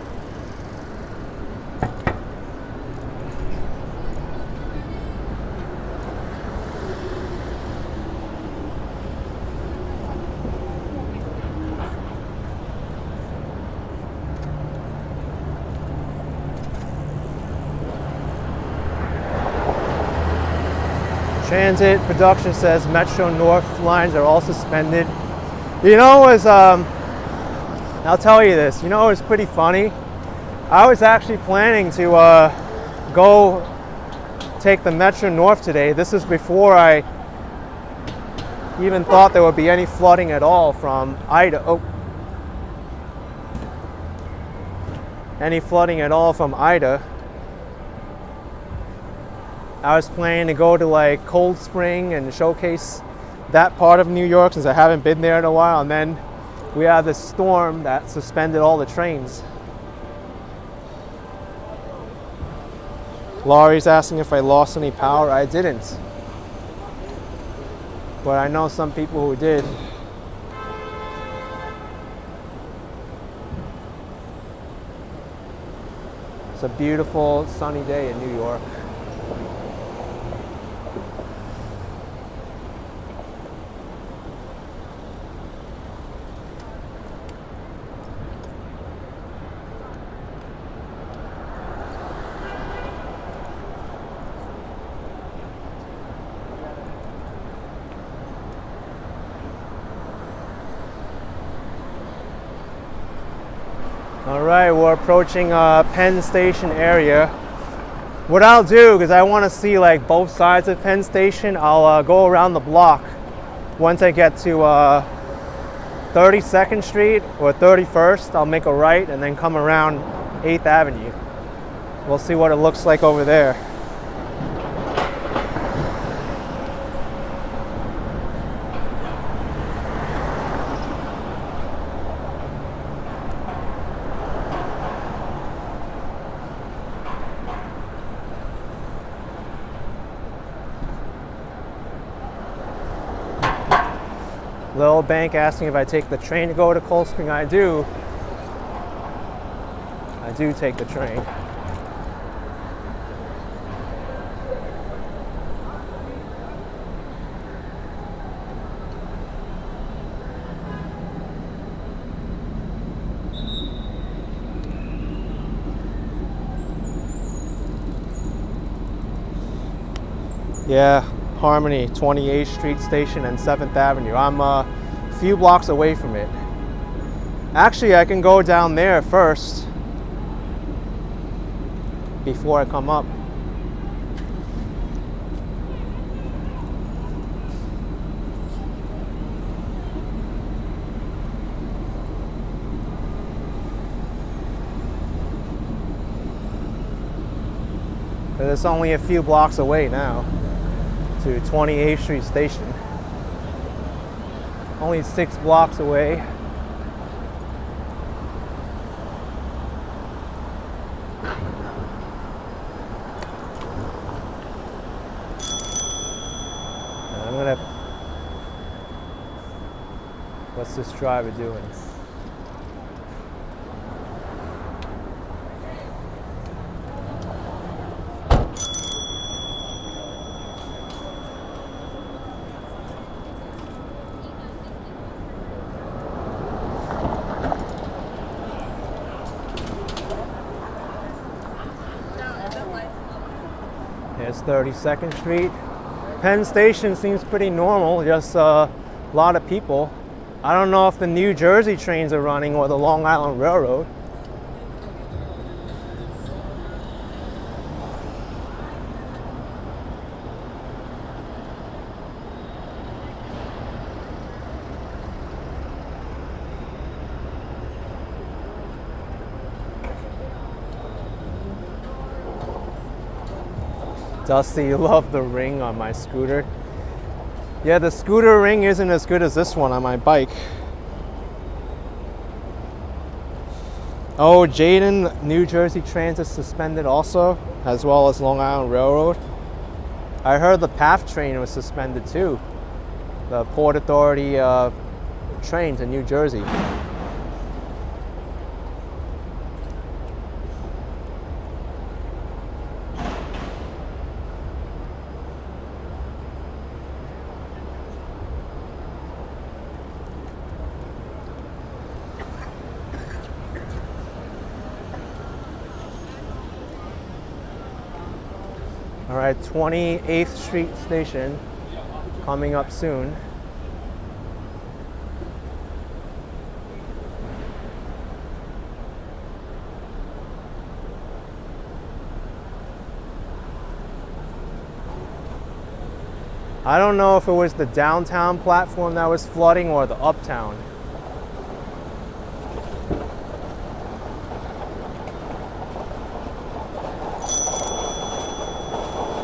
Transit production says Metro North lines are all suspended. You know, I'll tell you this, you know, it was pretty funny. I was actually planning to go take the Metro North today. This is before I even thought there would be any flooding at all from Ida. Oh. Any flooding at all from Ida. I was planning to go to like Cold Spring and showcase that part of New York since I haven't been there in a while, and then we had this storm that suspended all the trains. Laurie's asking if I lost any power. I didn't. But I know some people who did. It's a beautiful sunny day in New York. All right, we're approaching Penn Station area. What I'll do, because I want to see like both sides of Penn Station, I'll go around the block. Once I get to 32nd Street or 31st, I'll make a right and then come around 8th Avenue. We'll see what it looks like over there. Little Bank asking if I take the train to go to Cold Spring. I do. I do take the train. Yeah, Harmony, 28th Street Station and 7th Avenue. I'm a few blocks away from it. Actually, I can go down there first before I come up. But it's only a few blocks away now to 28th Street Station. Only 6 blocks away. What's this driver doing? Here's 32nd Street. Penn Station seems pretty normal, just a lot of people. I don't know if the New Jersey trains are running or the Long Island Railroad. Dusty, you love the ring on my scooter. Yeah, the scooter ring isn't as good as this one on my bike. Oh, Jaden, New Jersey Transit suspended also, as well as Long Island Railroad. I heard the PATH train was suspended too. The Port Authority trains in New Jersey. All right, 28th Street Station coming up soon. I don't know if it was the downtown platform that was flooding or the uptown.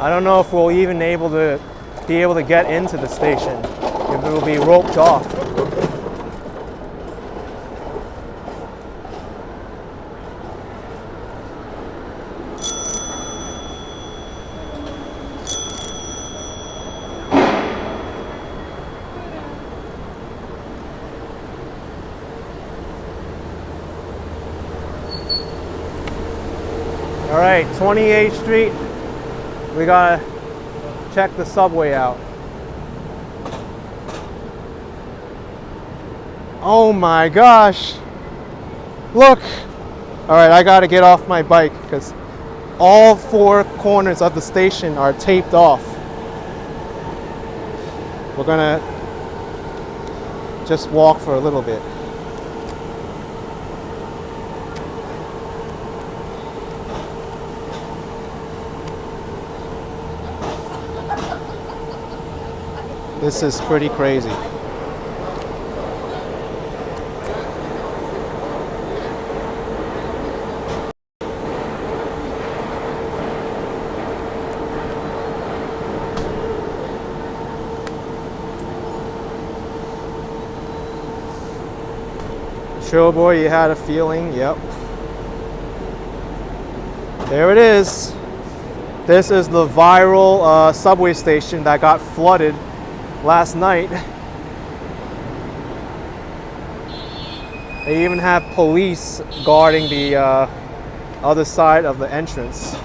I don't know if we'll even be able to get into the station, if it will be roped off. All right, 28th Street. We gotta check the subway out. Oh my gosh. Look. All right, I gotta get off my bike because all four corners of the station are taped off. We're gonna just walk for a little bit. This is pretty crazy. Show boy, you had a feeling. Yep. There it is. This is the viral subway station that got flooded last night. They even have police guarding the other side of the entrance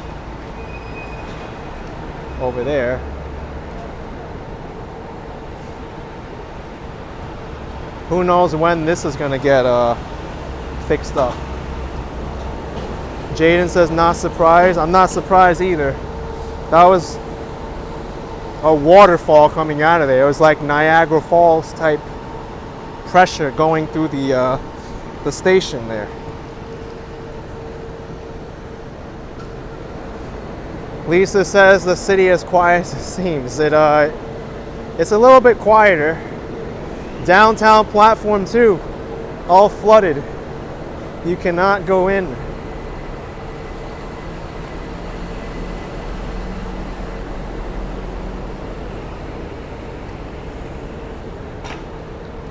over there. Who knows when this is gonna get fixed up. Jaden says not surprised. I'm not surprised either. That was a waterfall coming out of there. It was like Niagara Falls type pressure going through the station there. Lisa says the city is quiet as it seems. It's a little bit quieter. Downtown platform too, all flooded. You cannot go in.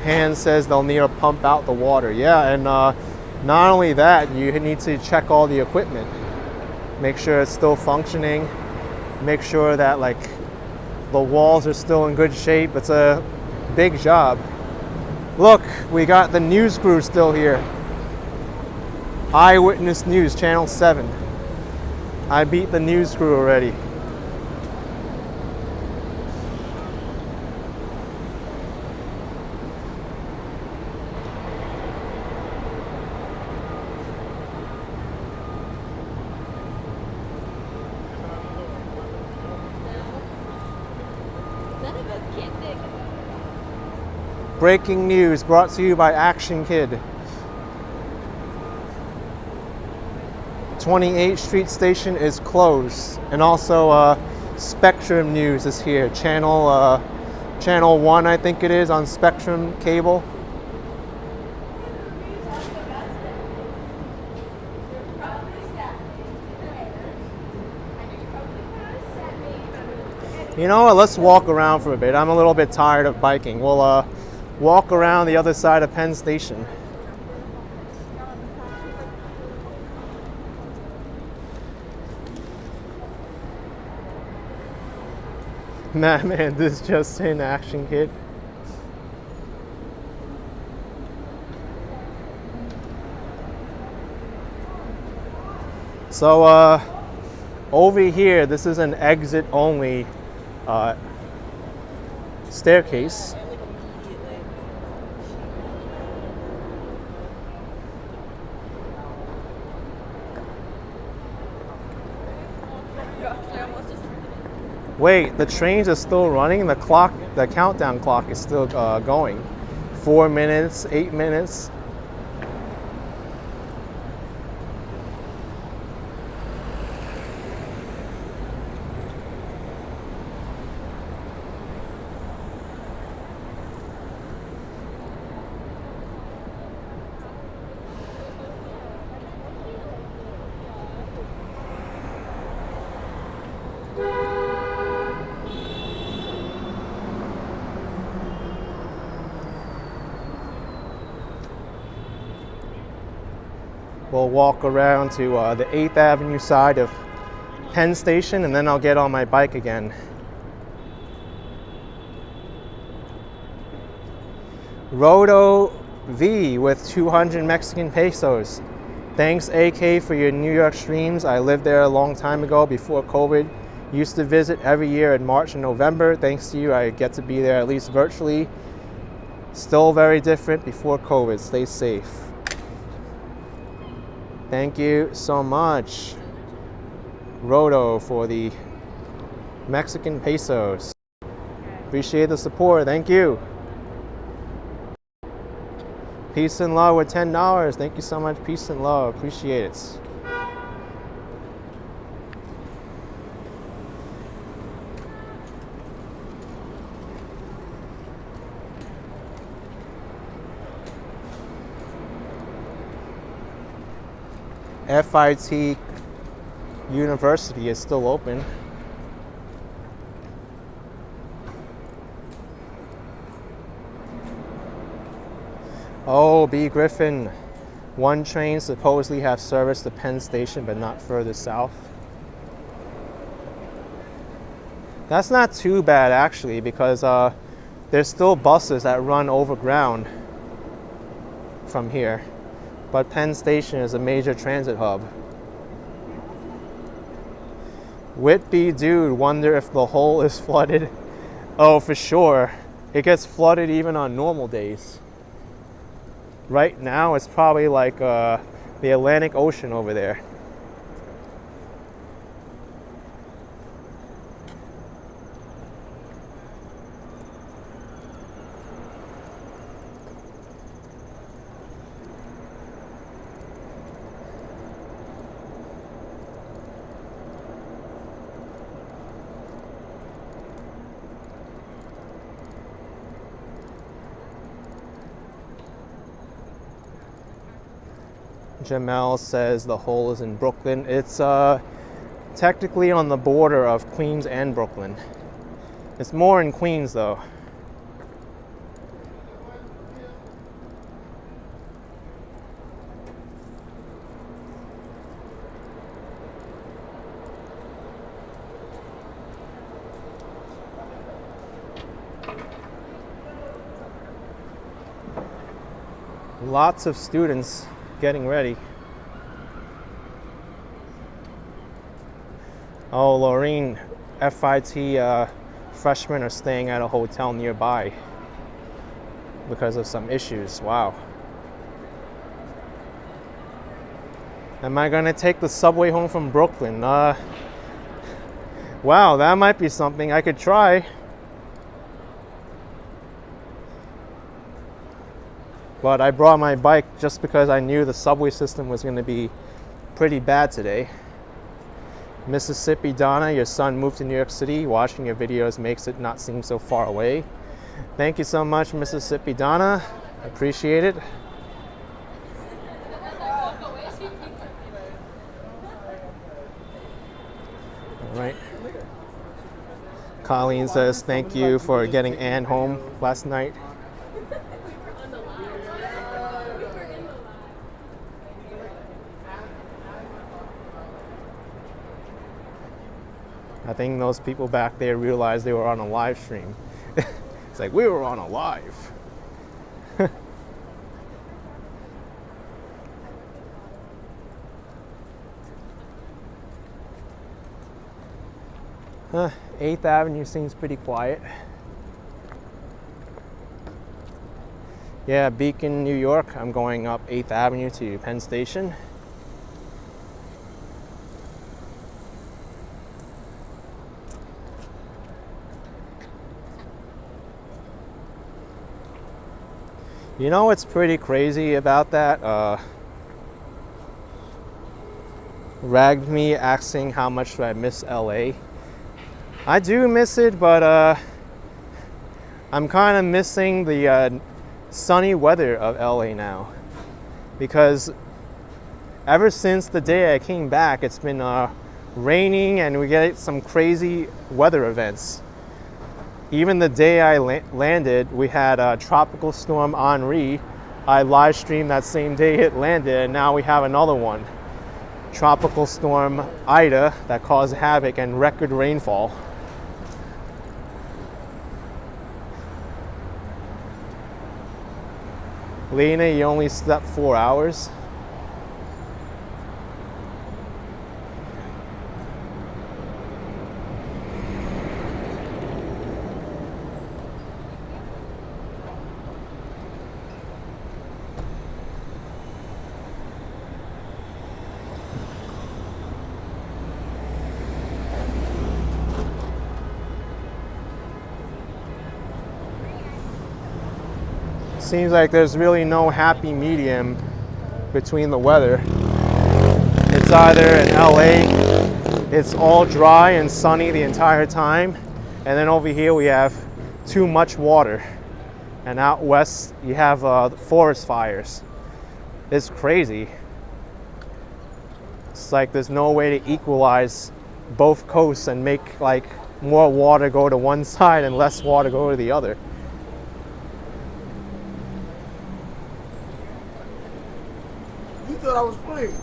Han says they'll need to pump out the water. Yeah, and not only that, you need to check all the equipment. Make sure it's still functioning. Make sure that like the walls are still in good shape. It's a big job. Look, we got the news crew still here. Eyewitness News, Channel 7. I beat the news crew already. None of us can't dig. Breaking news brought to you by Action Kid. 28th Street Station is closed, and also Spectrum News is here. Channel 1, I think it is, on Spectrum cable. You know what, let's walk around for a bit. I'm a little bit tired of biking. We'll walk around the other side of Penn Station. Man, this is just in Action Kid. So over here, this is an exit only staircase. Wait, the trains are still running? The clock, the countdown clock is still going. 4 minutes, 8 minutes. We'll walk around to the 8th Avenue side of Penn Station, and then I'll get on my bike again. Roto V with 200 Mexican pesos. Thanks, AK, for your New York streams. I lived there a long time ago before COVID. Used to visit every year in March and November. Thanks to you, I get to be there at least virtually. Still very different before COVID. Stay safe. Thank you so much, Roto, for the Mexican pesos. Appreciate the support. Thank you. Peace and love with $10. Thank you so much. Peace and love. Appreciate it. FIT University is still open. Oh, B. Griffin. One train supposedly have service to Penn Station, but not further south. That's not too bad, actually, because there's still buses that run overground from here. But Penn Station is a major transit hub. Whitby dude, wonder if the hole is flooded. Oh, for sure. It gets flooded even on normal days. Right now, it's probably like the Atlantic Ocean over there. Jamel says the hole is in Brooklyn. It's technically on the border of Queens and Brooklyn. It's more in Queens though. Lots of students getting ready. Oh, Laureen, FIT freshmen are staying at a hotel nearby because of some issues. Wow. Am I gonna take the subway home from Brooklyn? Wow, that might be something I could try. But I brought my bike just because I knew the subway system was going to be pretty bad today. Mississippi Donna, your son moved to New York City. Watching your videos makes it not seem so far away. Thank you so much, Mississippi Donna. Appreciate it. All right. Colleen says thank you for getting Ann home last night. I think those people back there realized they were on a live stream. It's like, we were on a live. 8th Avenue seems pretty quiet. Yeah, Beacon, New York. I'm going up 8th Avenue to Penn Station. You know what's pretty crazy about that? Ragged me asking how much do I miss LA. I do miss it, but I'm kind of missing the sunny weather of LA now, because ever since the day I came back, it's been raining and we get some crazy weather events. Even the day I landed, we had Tropical Storm Henri I live streamed that same day it landed, and now we have another one. Tropical storm Ida that caused havoc and record rainfall. Lena, you only slept 4 hours? Seems like there's really no happy medium between the weather. It's either in LA, it's all dry and sunny the entire time, and then over here we have too much water. And out west, you have forest fires. It's crazy. It's like there's no way to equalize both coasts and make like more water go to one side and less water go to the other. You thought I was playing.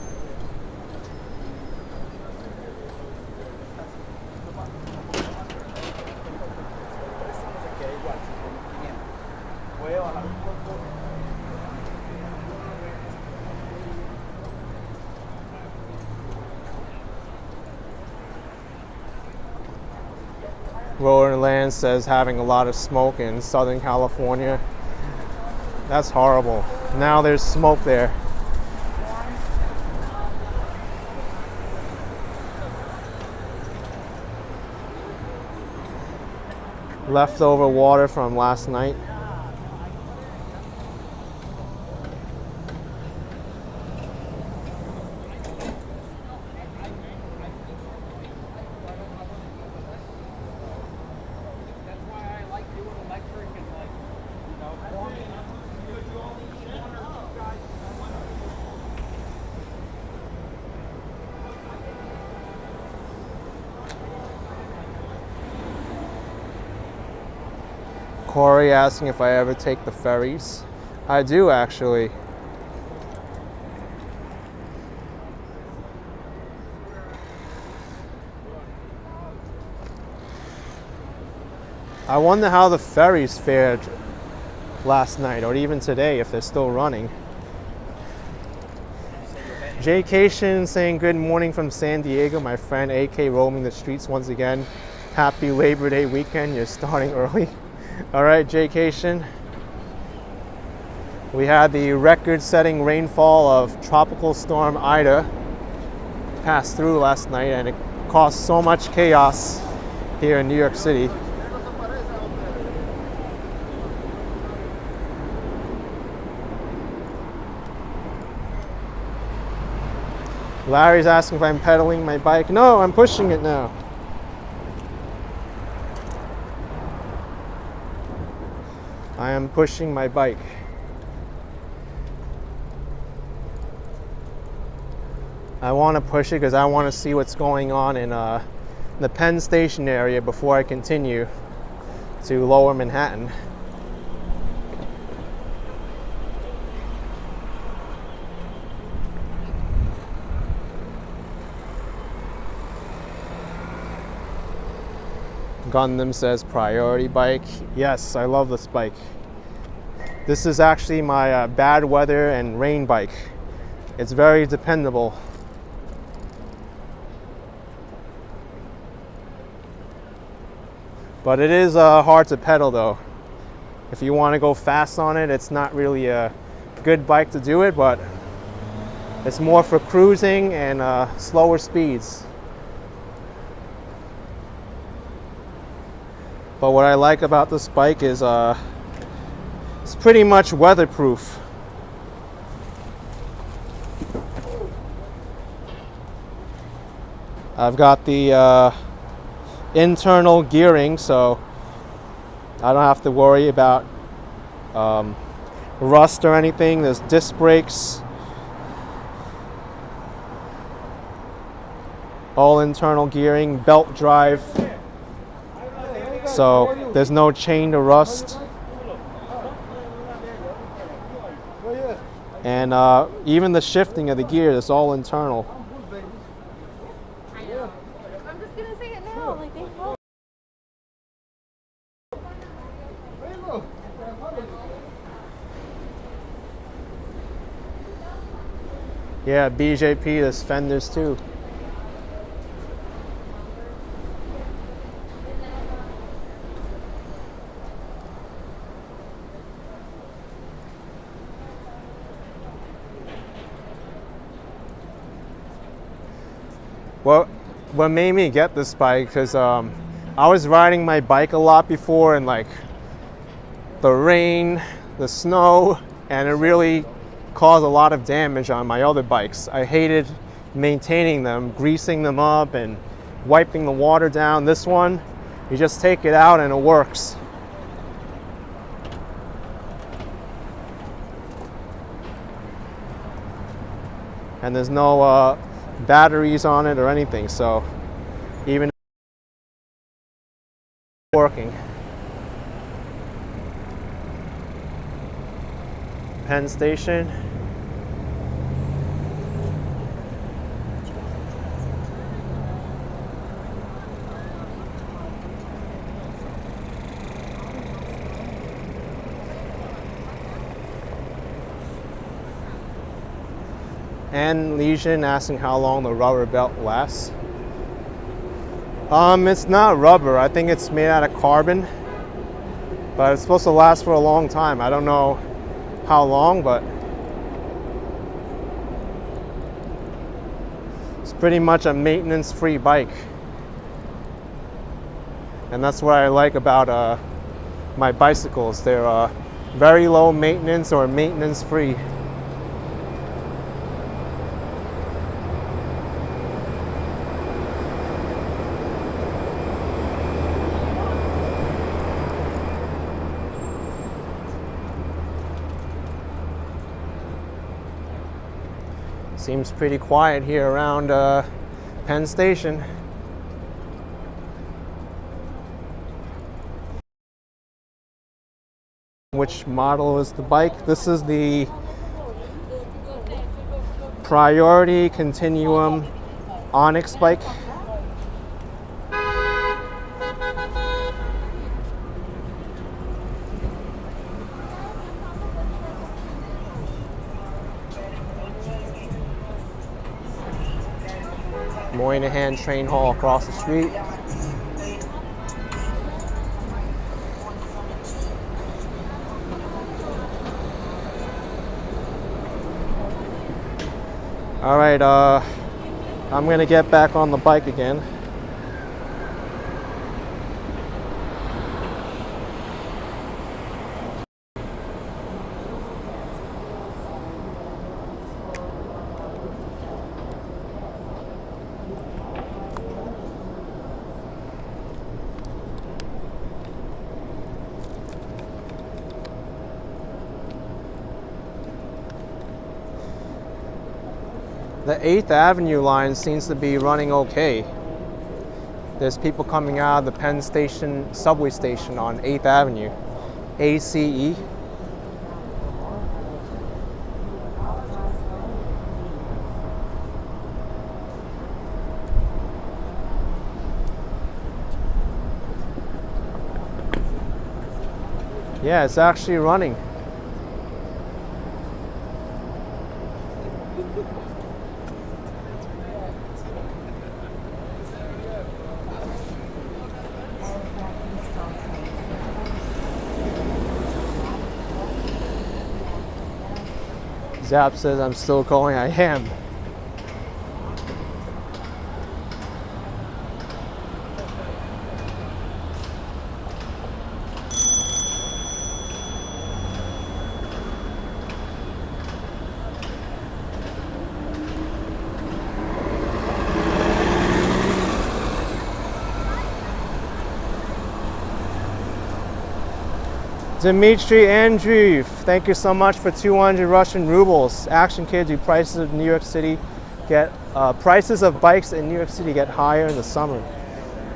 Roland Land says having a lot of smoke in Southern California. That's horrible. Now there's smoke there. Leftover water from last night. Corey asking if I ever take the ferries. I do actually. I wonder how the ferries fared last night or even today if they're still running. Jaycation saying good morning from San Diego. My friend AK roaming the streets once again. Happy Labor Day weekend. You're starting early. All right, Jaycation. We had the record-setting rainfall of Tropical Storm Ida pass through last night, and it caused so much chaos here in New York City. Larry's asking if I'm pedaling my bike. No, I'm pushing it now. I am pushing my bike. I want to push it because I want to see what's going on in the Penn Station area before I continue to Lower Manhattan. Gundam says priority bike. Yes, I love this bike. This is actually my bad weather and rain bike. It's very dependable. But it is hard to pedal though. If you want to go fast on it, it's not really a good bike to do it, but it's more for cruising and slower speeds. But what I like about this bike is it's pretty much weatherproof. I've got the internal gearing, so I don't have to worry about rust or anything. There's disc brakes. All internal gearing, belt drive. So there's no chain to rust. And even the shifting of the gear is all internal. I know. I'm just gonna say it now. Like they help. Yeah, BJP, there's fenders too. Well, what made me get this bike, because I was riding my bike a lot before in like the rain, the snow, and it really caused a lot of damage on my other bikes. I hated maintaining them, greasing them up and wiping the water down. This one, you just take it out and it works. And there's no batteries on it or anything, so even working. Penn Station. And Legion asking how long the rubber belt lasts. It's not rubber. I think it's made out of carbon, but it's supposed to last for a long time. I don't know how long, but it's pretty much a maintenance-free bike. And that's what I like about my bicycles. They're very low maintenance or maintenance-free. Seems pretty quiet here around Penn Station. Which model is the bike? This is the Priority Continuum Onyx bike. Moynihan Train Hall across the street. All right, I'm gonna get back on the bike again. The 8th Avenue line seems to be running okay. There's people coming out of the Penn Station subway station on 8th Avenue, ACE. Yeah, it's actually running. Zap says I'm still going. I am. Dmitry Andrew, thank you so much for 200 Russian rubles. Action Kids, prices of New York City get prices of bikes in New York City get higher in the summer.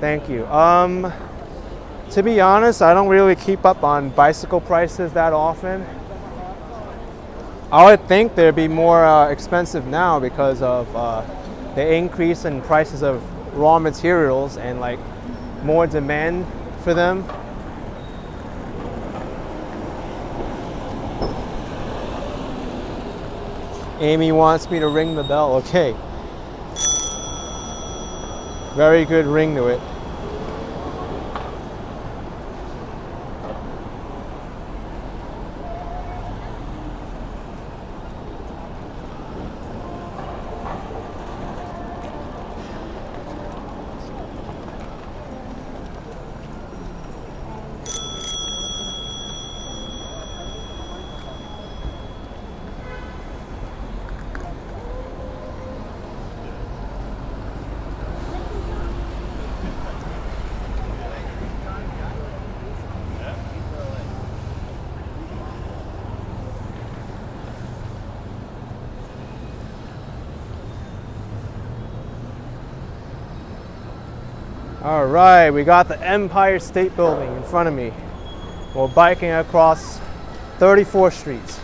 Thank you. To be honest, I don't really keep up on bicycle prices that often. I would think they'd be more expensive now because of the increase in prices of raw materials and like more demand for them. Amy wants me to ring the bell. Okay. Very good ring to it. All right, we got the Empire State Building in front of me. We're biking across 34th Street.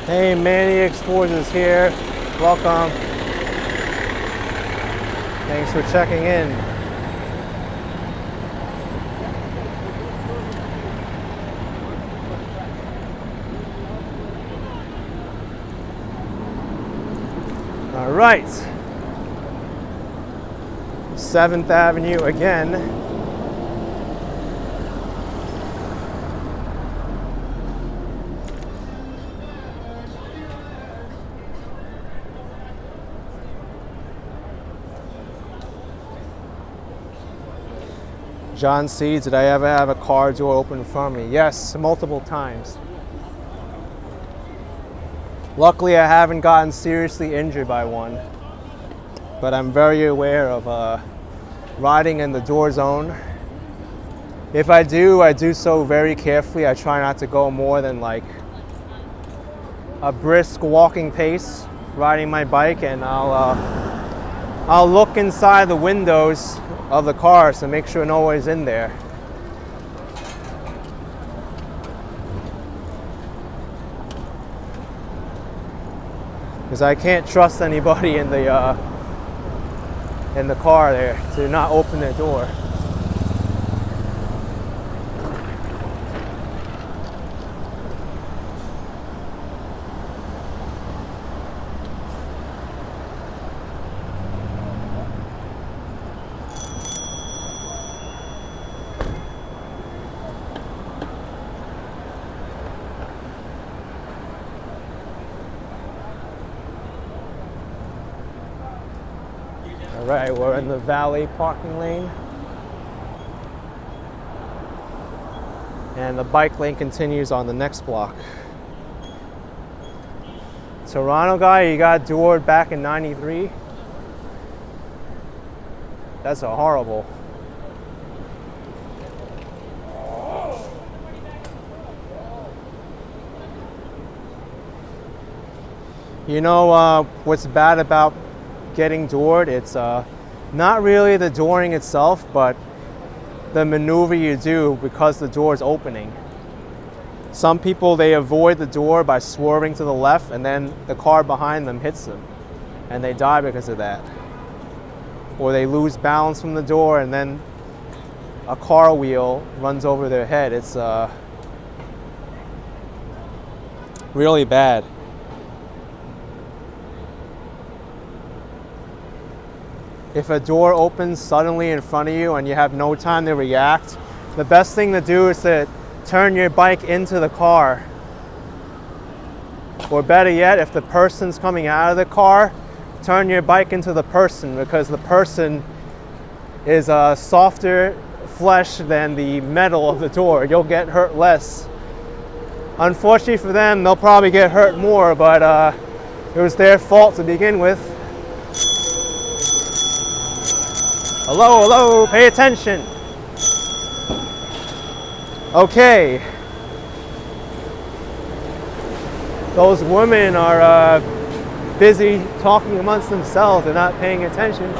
Hey, Manny Explorers is here. Welcome. Thanks for checking in. All right. 7th Avenue again. John C, did I ever have a car door open in front of me? Yes, multiple times. Luckily, I haven't gotten seriously injured by one, but I'm very aware of riding in the door zone. If I do so very carefully. I try not to go more than like a brisk walking pace riding my bike, and I'll look inside the windows of the car to make sure no one's in there. Because I can't trust anybody in the car there to not open their door. All right, we're in the valet parking lane. And the bike lane continues on the next block. Toronto guy, you got doored back in '93. That's a horrible. You know what's bad about getting doored? It's not really the dooring itself, but the maneuver you do because the door is opening. Some people, they avoid the door by swerving to the left, and then the car behind them hits them and they die because of that. Or they lose balance from the door and then a car wheel runs over their head. It's really bad. If a door opens suddenly in front of you and you have no time to react, the best thing to do is to turn your bike into the car Or better yet, if the person's coming out of the car, turn your bike into the person, because the person is a softer flesh than the metal of the door. You'll get hurt less. Unfortunately for them, they'll probably get hurt more, but it was their fault to begin with. Hello, hello, pay attention. Okay. Those women are busy talking amongst themselves. They're not paying attention.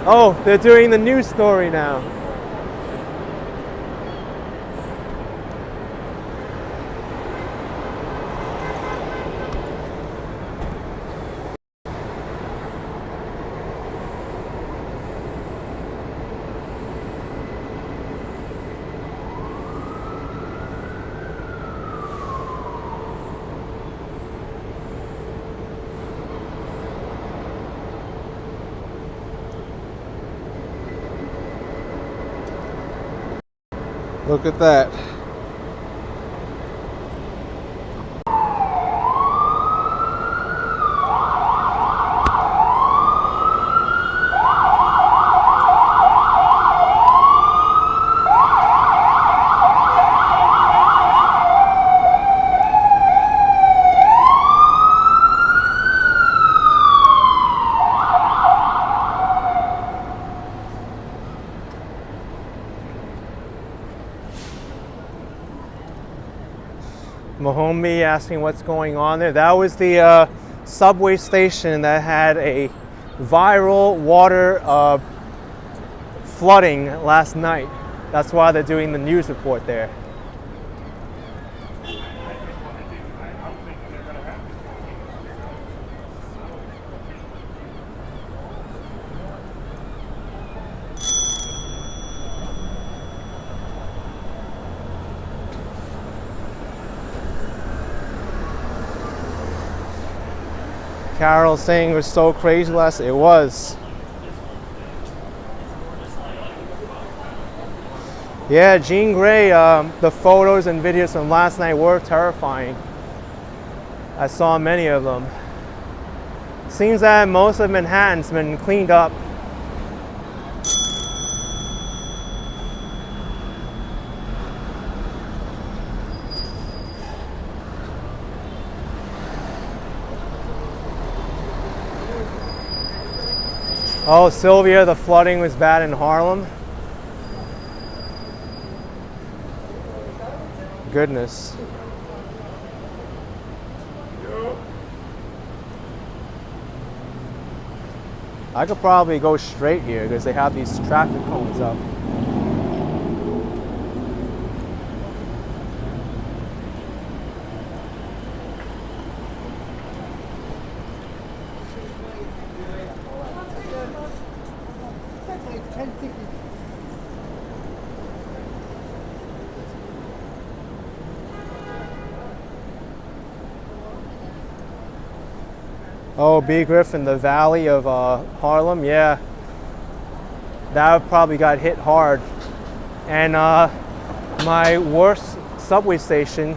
Oh, they're doing the news story now. Look at that. Mahomey asking what's going on there. That was the subway station that had a viral water flooding last night. That's why they're doing the news report there. Carol saying it was so crazy last night. It was. Yeah, Jean Grey, the photos and videos from last night were terrifying. I saw many of them. Seems that most of Manhattan's been cleaned up. Oh, Sylvia, the flooding was bad in Harlem. Goodness. I could probably go straight here because they have these traffic cones up. Oh, B. Griffin, the valley of Harlem, yeah. That probably got hit hard. And my worst subway station,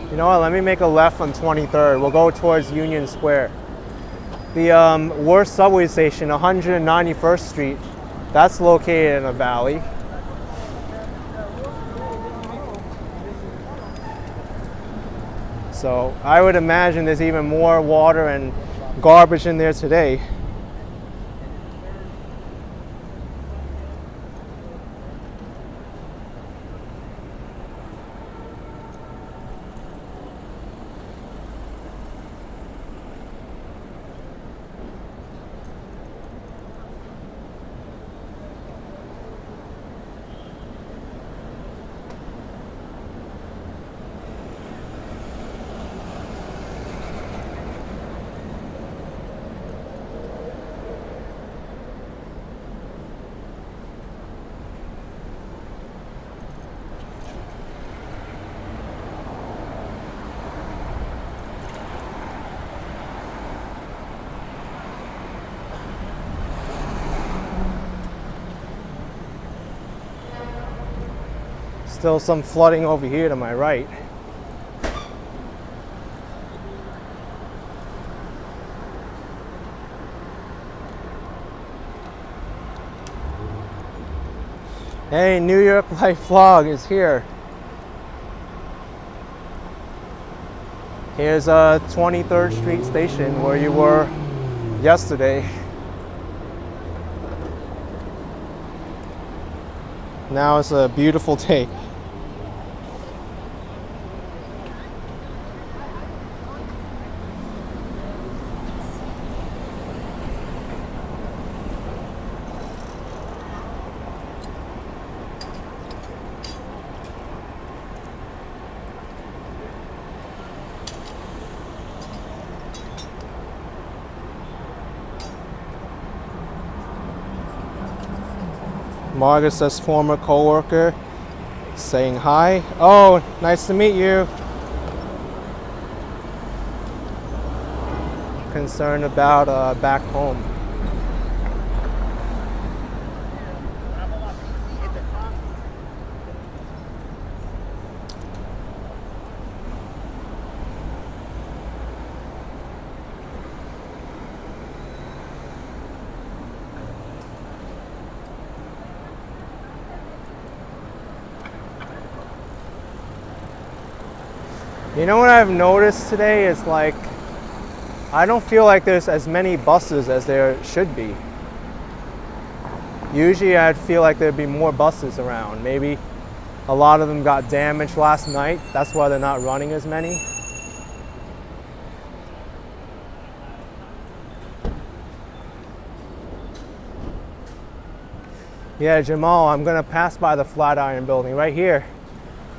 you know what, let me make a left on 23rd. We'll go towards Union Square. The worst subway station, 191st Street, that's located in a valley. So I would imagine there's even more water and garbage in there today. Still some flooding over here to my right. Hey, New York Life Vlog is here. Here's 23rd Street Station where you were yesterday. Now it's a beautiful day. Marcus's former co-worker saying hi. Oh, nice to meet you. Concerned about back home. You know what I've noticed today is like, I don't feel like there's as many buses as there should be. Usually I'd feel like there'd be more buses around. Maybe a lot of them got damaged last night. That's why they're not running as many. Yeah, Jamal, I'm gonna pass by the Flatiron building right here.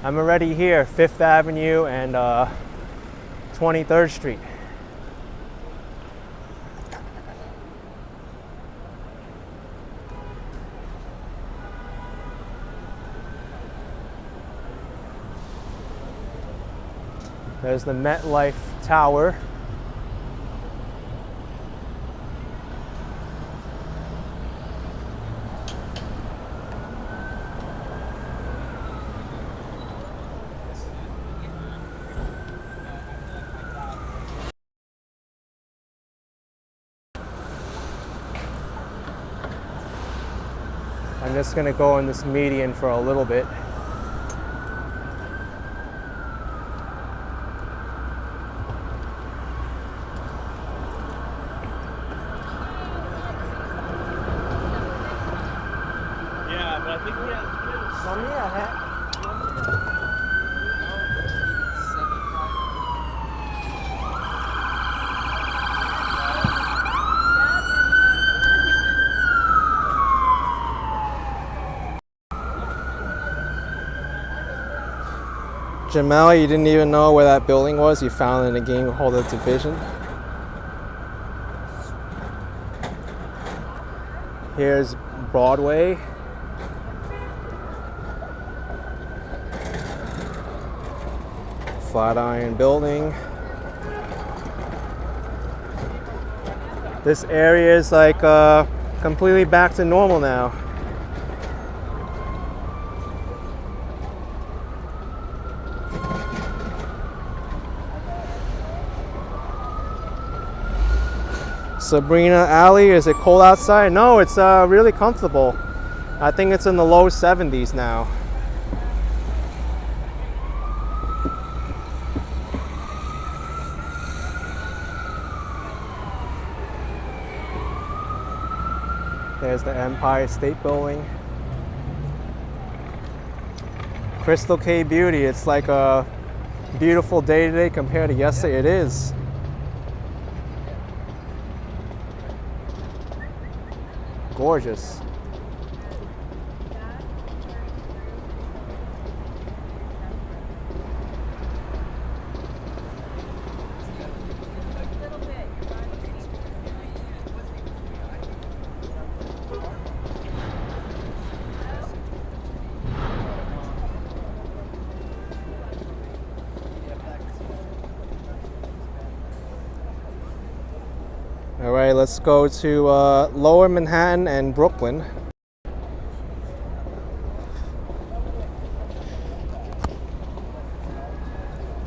I'm already here, 5th Avenue and 23rd Street. There's the MetLife Tower. I'm just gonna go in this median for a little bit. Yeah, but I think we have Jamal, you didn't even know where that building was? You found it in a game called The Division? Here's Broadway. Flatiron building. This area is like completely back to normal now. Sabrina Alley, is it cold outside? No, it's really comfortable. I think it's in the low 70s now. There's the Empire State Building. Crystal Cay Beauty, it's like a beautiful day today compared to yesterday. It is. Gorgeous. All right, let's go to Lower Manhattan and Brooklyn.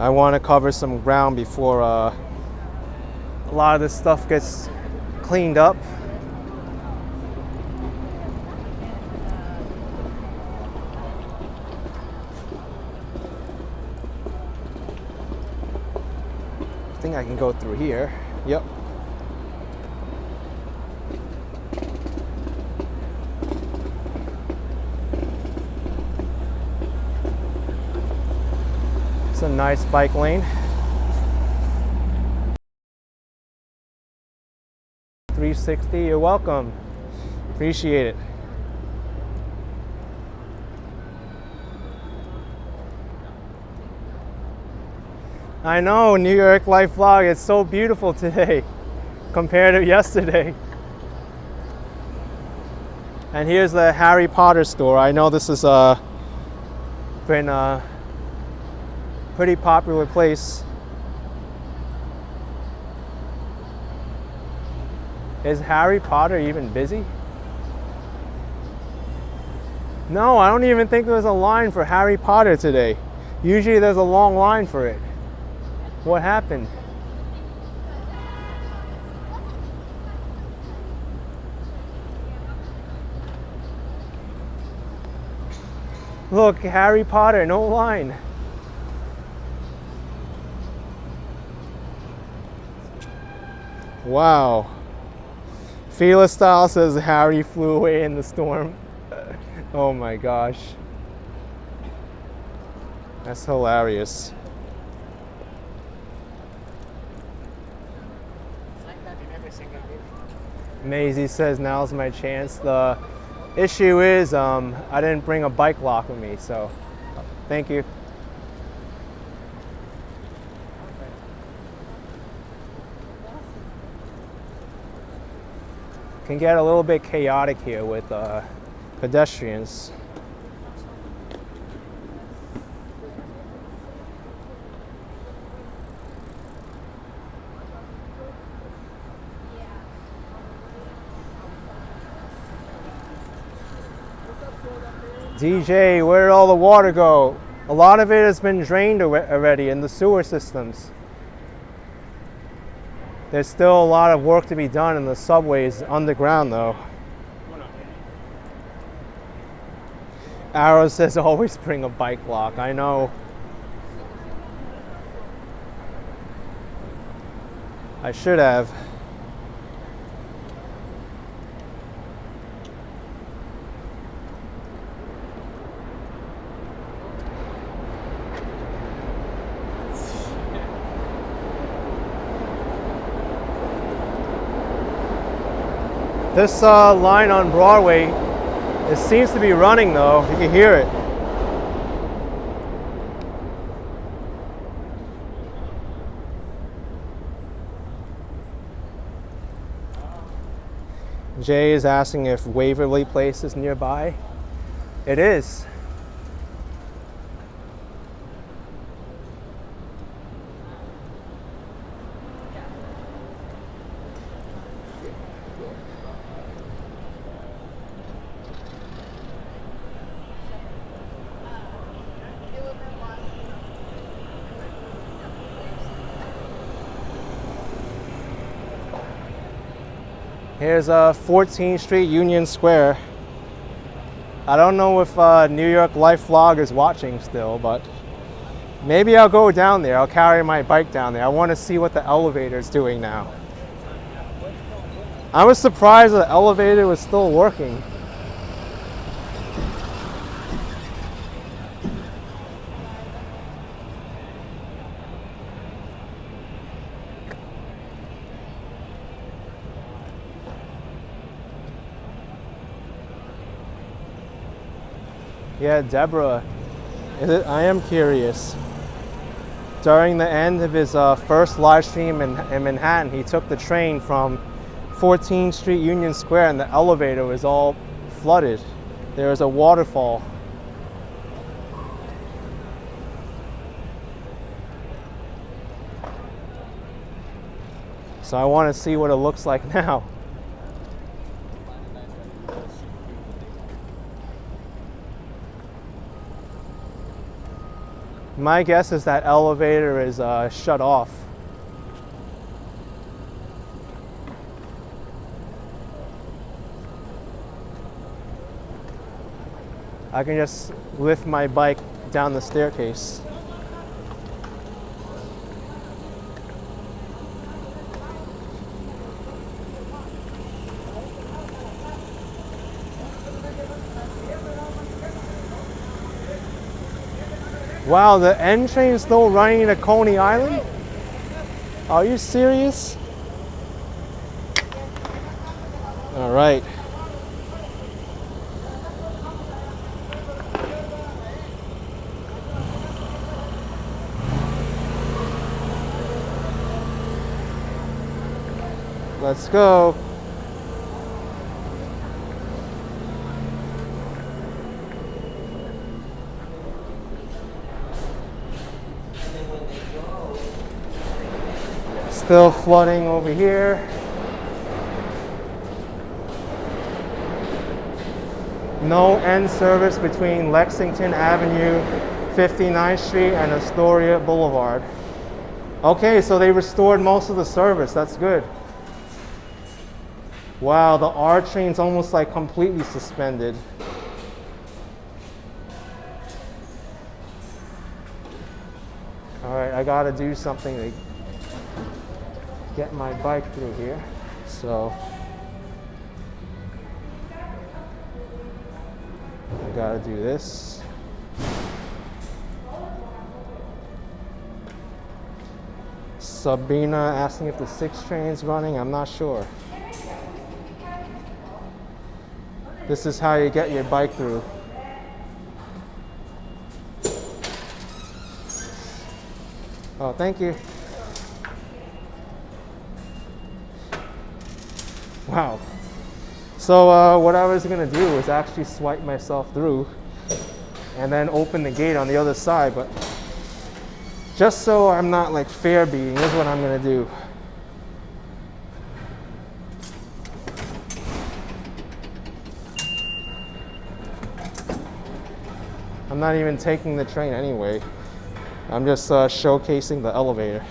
I want to cover some ground before a lot of this stuff gets cleaned up. I think I can go through here. Yep. It's a nice bike lane. 360, you're welcome. Appreciate it. I know, New York Life Vlog, it's so beautiful today compared to yesterday. And here's the Harry Potter store. I know this has been a pretty popular place. Is Harry Potter even busy? No, I don't even think there's a line for Harry Potter today. Usually there's a long line for it. What happened? Look, Harry Potter, no line. Wow. Fila Style says Harry flew away in the storm. Oh my gosh. That's hilarious. Maisie says now's my chance. The issue is I didn't bring a bike lock with me, so thank you. Can get a little bit chaotic here with pedestrians. DJ, where did all the water go? A lot of it has been drained already in the sewer systems. There's still a lot of work to be done in the subways underground though. Arrow says always bring a bike lock. I know. I should have. This line on Broadway, it seems to be running though. You can hear it. Jay is asking if Waverly Place is nearby. It is. Here's 14th Street, Union Square. I don't know if New York Life Vlog is watching still, but maybe I'll go down there. I'll carry my bike down there. I want to see what the elevator is doing now. I was surprised the elevator was still working. Yeah, Deborah, I am curious. During the end of his first live stream in Manhattan, he took the train from 14th Street Union Square and the elevator was all flooded. There was a waterfall. So I want to see what it looks like now. My guess is that elevator is shut off. I can just lift my bike down the staircase. Wow, the N train is still running to Coney Island? Are you serious? All right. Let's go. Still flooding over here. No end service between Lexington Avenue, 59th Street, and Astoria Boulevard. Okay, so they restored most of the service. That's good. Wow, the R train's almost like completely suspended. All right, I gotta do something to get my bike through here. So I gotta do this. Sabrina asking if the 6 train's running. I'm not sure. This is how you get your bike through. Oh, thank you. Wow. So what I was gonna do was actually swipe myself through and then open the gate on the other side, but just so I'm not like fair beating, is what I'm gonna do. I'm not even taking the train anyway. I'm just showcasing the elevator.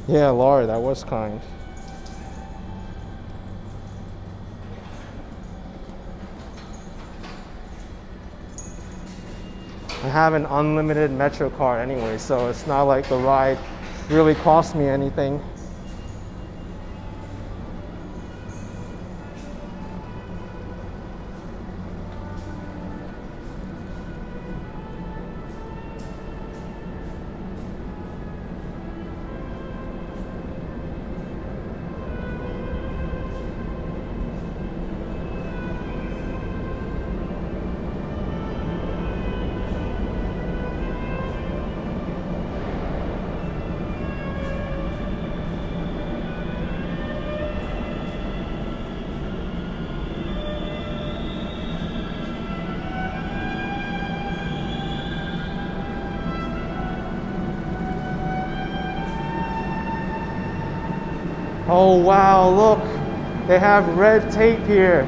Yeah, Laura, that was kind. I have an unlimited Metro card anyway, so it's not like the ride really cost me anything. Oh wow, look, they have red tape here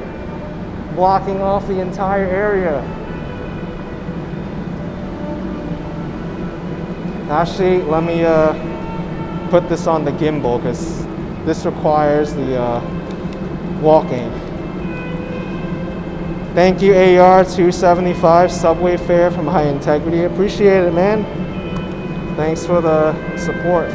blocking off the entire area. Actually, let me put this on the gimbal because this requires the walking. Thank you, AR 275 subway fare from High Integrity. Appreciate it, man. Thanks for the support.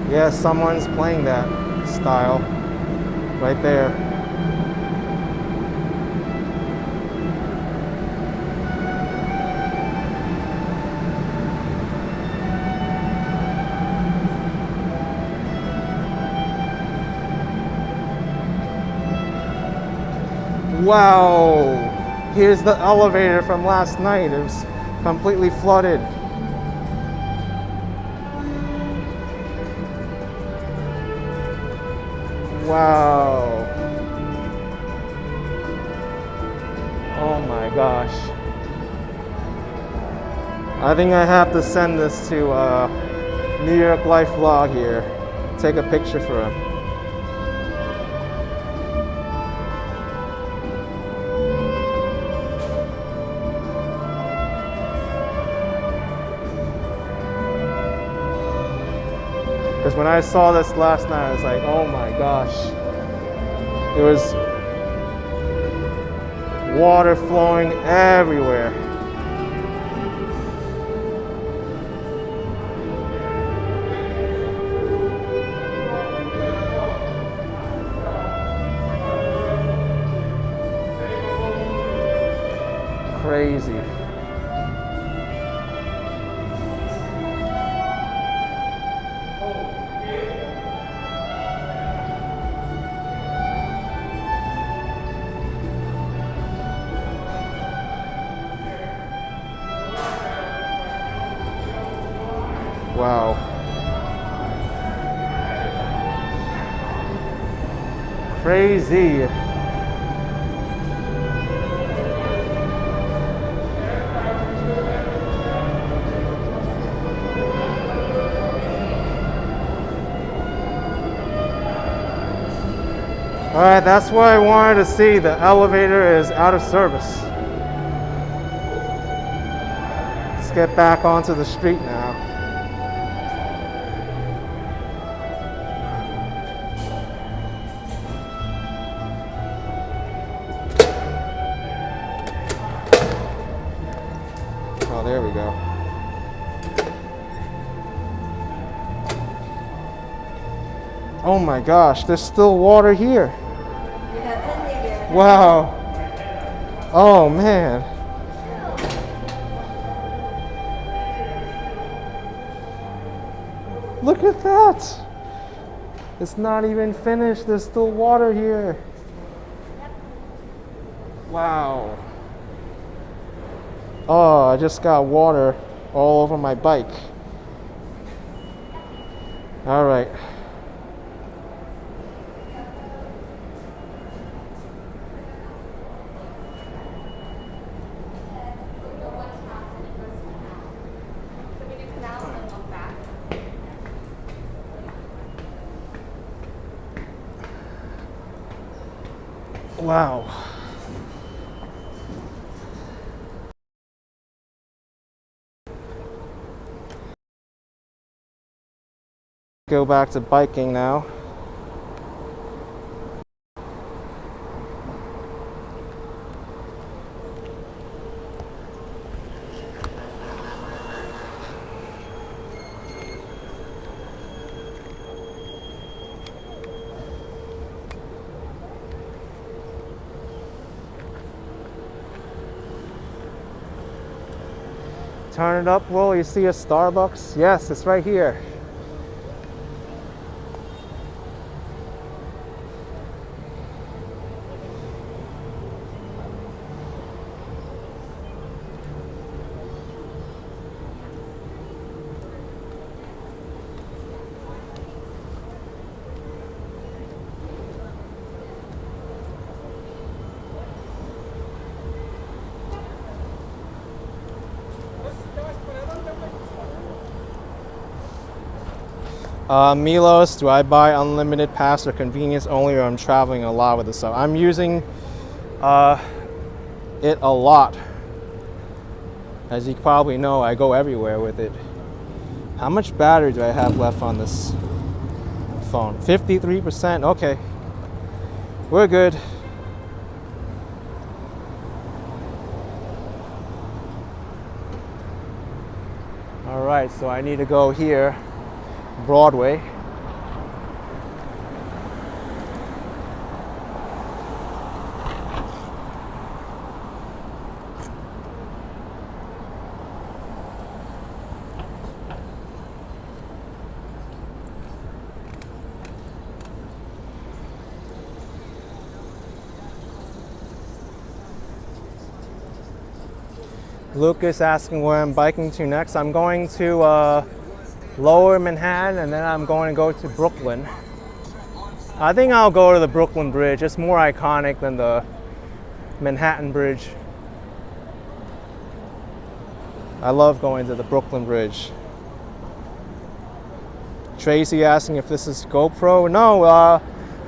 Yeah, someone's playing that style right there. Wow, Here's the elevator from last night. It was completely flooded. Wow. Oh my gosh. I think I have to send this to New York Life vlog here. Take a picture for him. Because when I saw this last night, I was like, oh my gosh. There was water flowing everywhere. Crazy. Wow. Crazy. All right, that's what I wanted to see. The elevator is out of service. Let's get back onto the street now. Oh, there we go. Oh my gosh, there's still water here. Wow. Oh man. Look at that. It's not even finished. There's still water here. Wow. Oh, I just got water all over my bike. All right. Wow. Go back to biking now. Turn it up, Will. You see a Starbucks? Yes, it's right here. Milos, do I buy unlimited pass or convenience only, or I'm traveling a lot with this stuff? I'm using it a lot. As you probably know, I go everywhere with it. How much battery do I have left on this phone? 53%, okay. We're good. All right, so I need to go here. Broadway. Lucas asking where I'm biking to next. I'm going to Lower Manhattan, and then I'm going to go to Brooklyn. I think I'll go to the Brooklyn Bridge. It's more iconic than the Manhattan Bridge. I love going to the Brooklyn Bridge. Tracy asking if this is GoPro. No,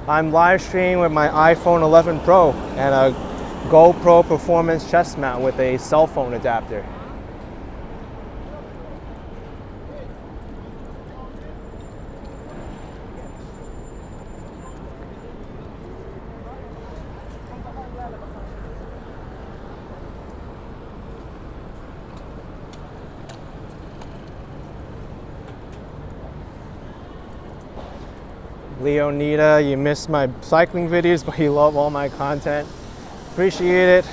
I'm live streaming with my iPhone 11 Pro and a GoPro Performance chest mount with a cell phone adapter. Leonida, you missed my cycling videos, but you love all my content. Appreciate it.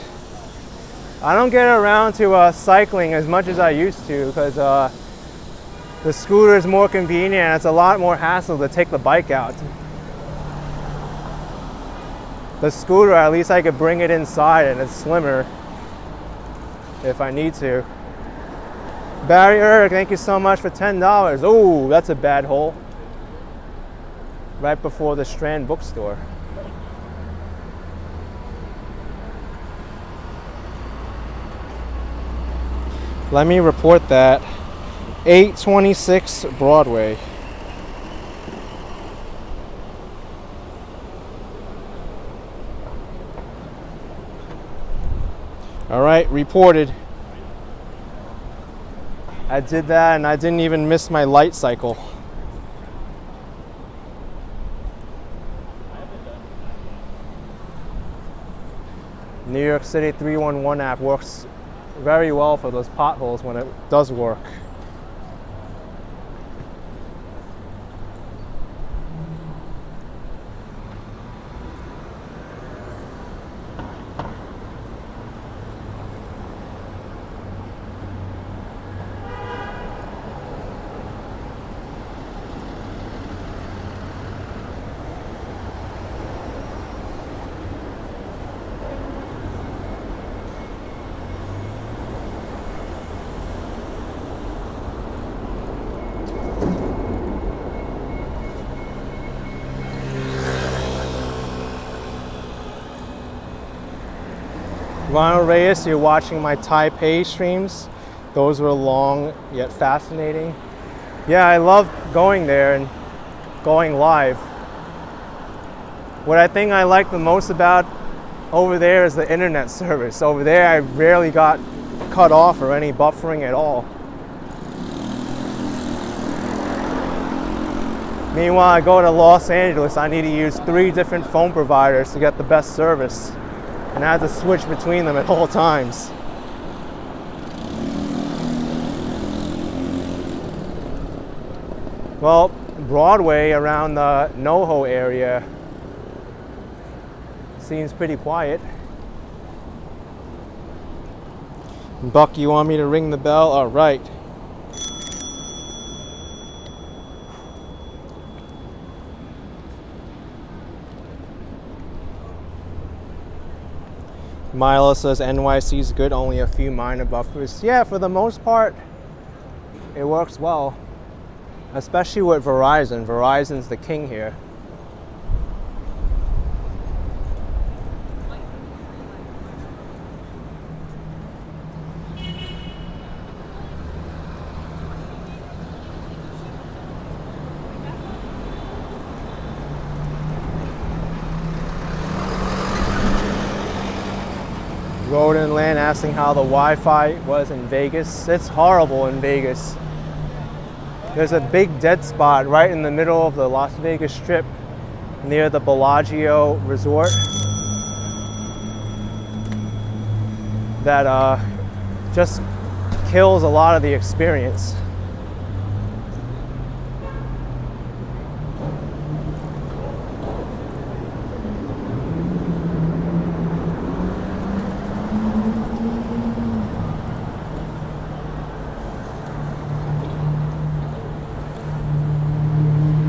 I don't get around to cycling as much as I used to because the scooter is more convenient and it's a lot more hassle to take the bike out. The scooter, at least I could bring it inside and it's slimmer if I need to. Barry Erg, thank you so much for $10. Oh, that's a bad hole. Right before the Strand bookstore. Let me report that. 826 Broadway. All right, reported. I did that and I didn't even miss my light cycle. New York City 311 app works very well for those potholes when it does work. Ronald Reyes, you're watching my Taipei streams. Those were long yet fascinating. Yeah, I love going there and going live. What I think I like the most about over there is the internet service. Over there, I rarely got cut off or any buffering at all. Meanwhile, I go to Los Angeles, I need to use 3 different phone providers to get the best service. And I have to switch between them at all times. Well, Broadway around the NoHo area seems pretty quiet. Buck, you want me to ring the bell? All right. Milo says NYC is good, only a few minor buffers. Yeah, for the most part, it works well. Especially with Verizon. Verizon's the king here. Roden Land asking how the Wi-Fi was in Vegas. It's horrible in Vegas. There's a big dead spot right in the middle of the Las Vegas Strip near the Bellagio Resort that just kills a lot of the experience.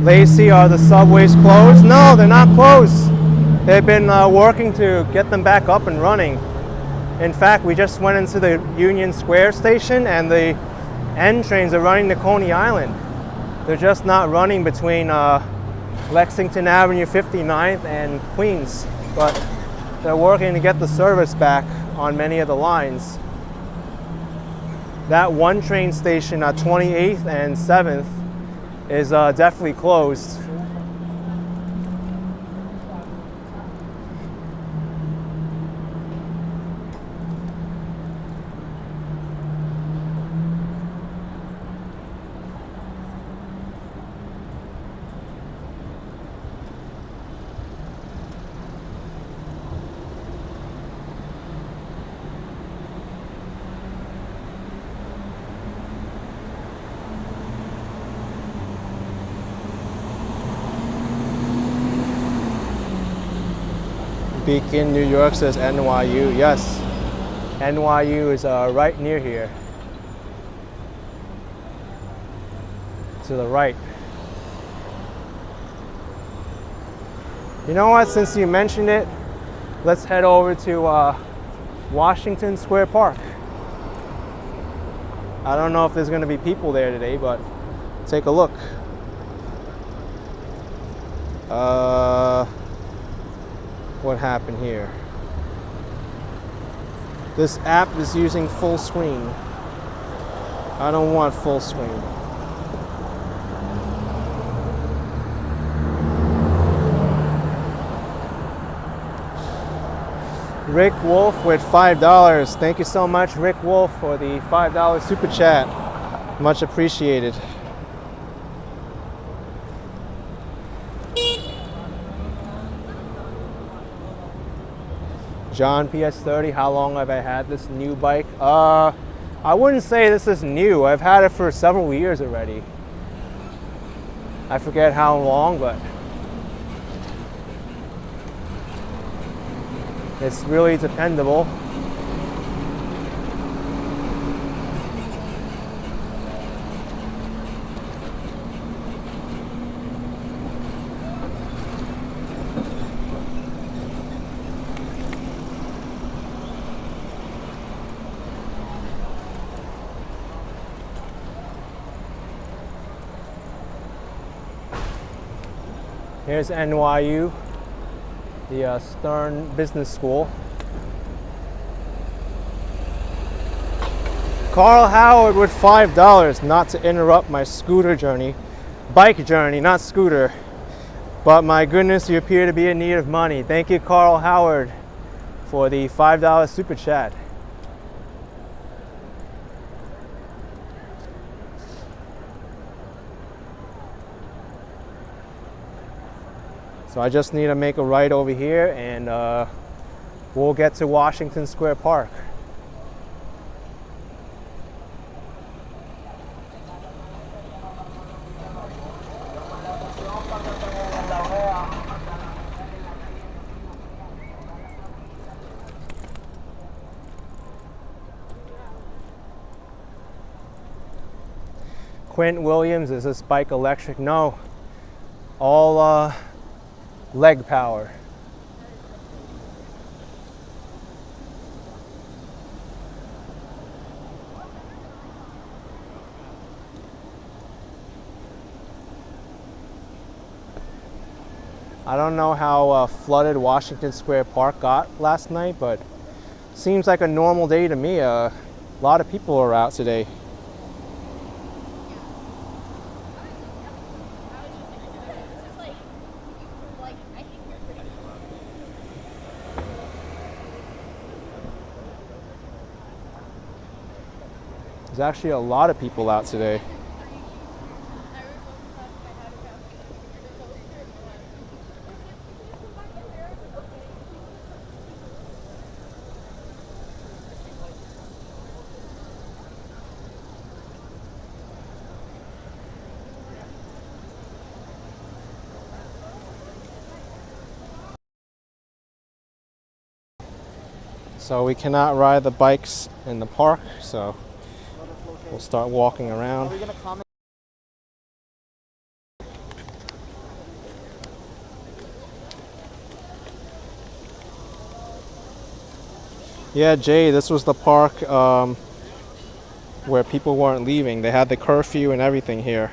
Lacey, are the subways closed? No, they're not closed. They've been working to get them back up and running. In fact, we just went into the Union Square station and the N trains are running to Coney Island. They're just not running between Lexington Avenue 59th and Queens, but they're working to get the service back on many of the lines. That one train station at 28th and 7th is definitely closed. Beacon, New York says NYU. Yes, NYU is right near here. To the right. You know what, since you mentioned it, let's head over to Washington Square Park. I don't know if there's going to be people there today, but take a look. What happened here? This app is using full screen. I don't want full screen. Rick Wolf with $5. Thank you so much, Rick Wolf, for the $5 super chat. Much appreciated. John PS30, how long have I had this new bike? I wouldn't say this is new. I've had it for several years already. I forget how long, but it's really dependable. Here's NYU, the Stern Business School. Carl Howard with $5, not to interrupt my scooter journey, bike journey, not scooter. But my goodness, you appear to be in need of money. Thank you, Carl Howard, for the $5 super chat. So I just need to make a right over here and we'll get to Washington Square Park. Quint Williams, is this bike electric? No, all leg power. I don't know how flooded Washington Square Park got last night, but seems like a normal day to me. A lot of people are out today. There's actually a lot of people out today. So we cannot ride the bikes in the park, so we'll start walking around. Yeah, Jay, this was the park where people weren't leaving. They had the curfew and everything here.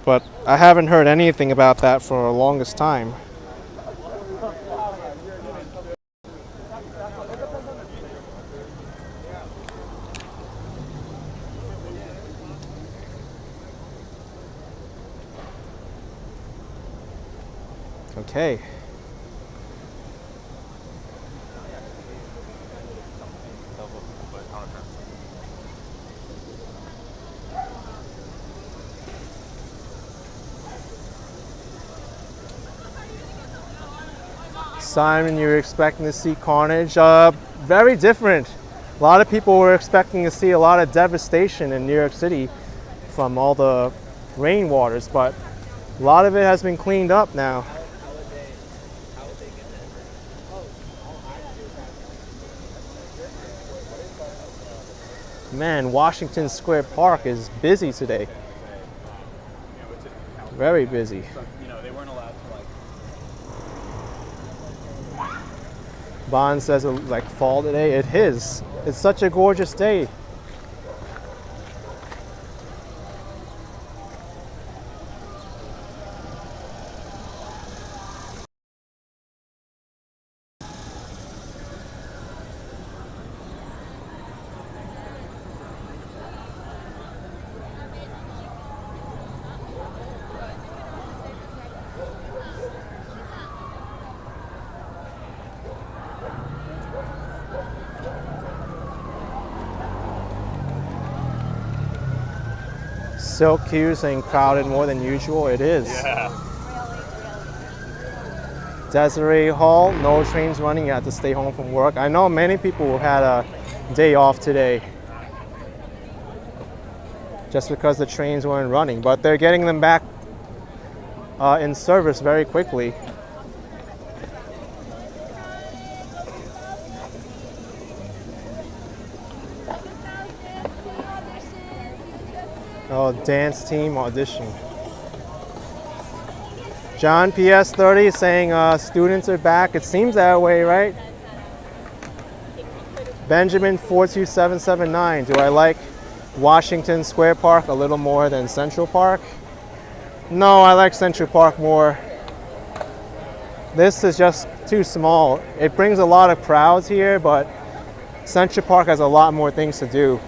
But I haven't heard anything about that for the longest time. Okay. Simon, you were expecting to see carnage. Very different. A lot of people were expecting to see a lot of devastation in New York City from all the rainwaters, but a lot of it has been cleaned up now. Man, Washington Square Park is busy today. Very busy. You know, they weren't allowed to like. Bond says it like fall today. It is. It's such a gorgeous day. Silk queue saying crowded more than usual. It is. Yeah. Desiree Hall, no trains running. You have to stay home from work. I know many people had a day off today just because the trains weren't running, but they're getting them back in service very quickly. Oh, dance team audition. John PS30 saying students are back. It seems that way, right? Benjamin 42779. Do I like Washington Square Park a little more than Central Park? No, I like Central Park more. This is just too small. It brings a lot of crowds here, but Central Park has a lot more things to do.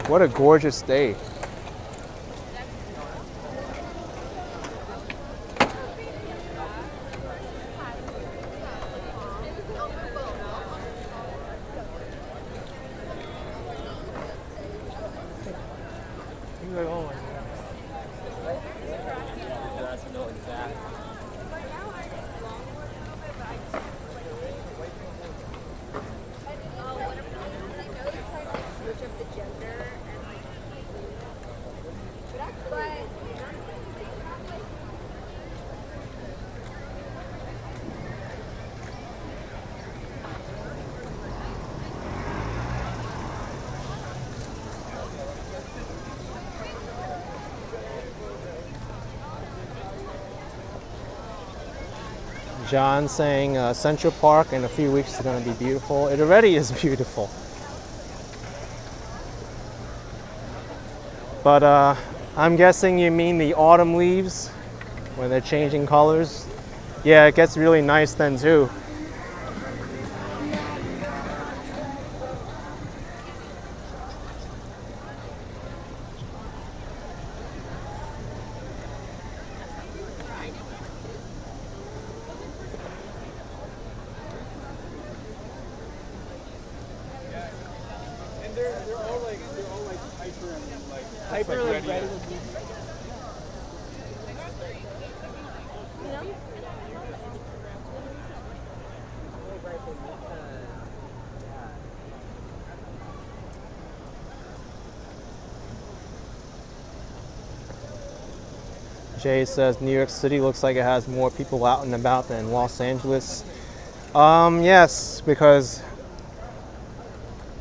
What a gorgeous day. John saying Central Park in a few weeks is going to be beautiful. It already is beautiful. But I'm guessing you mean the autumn leaves when they're changing colors. Yeah, it gets really nice then too. Hyper like ready. Jay says New York City looks like it has more people out and about than Los Angeles. Yes, because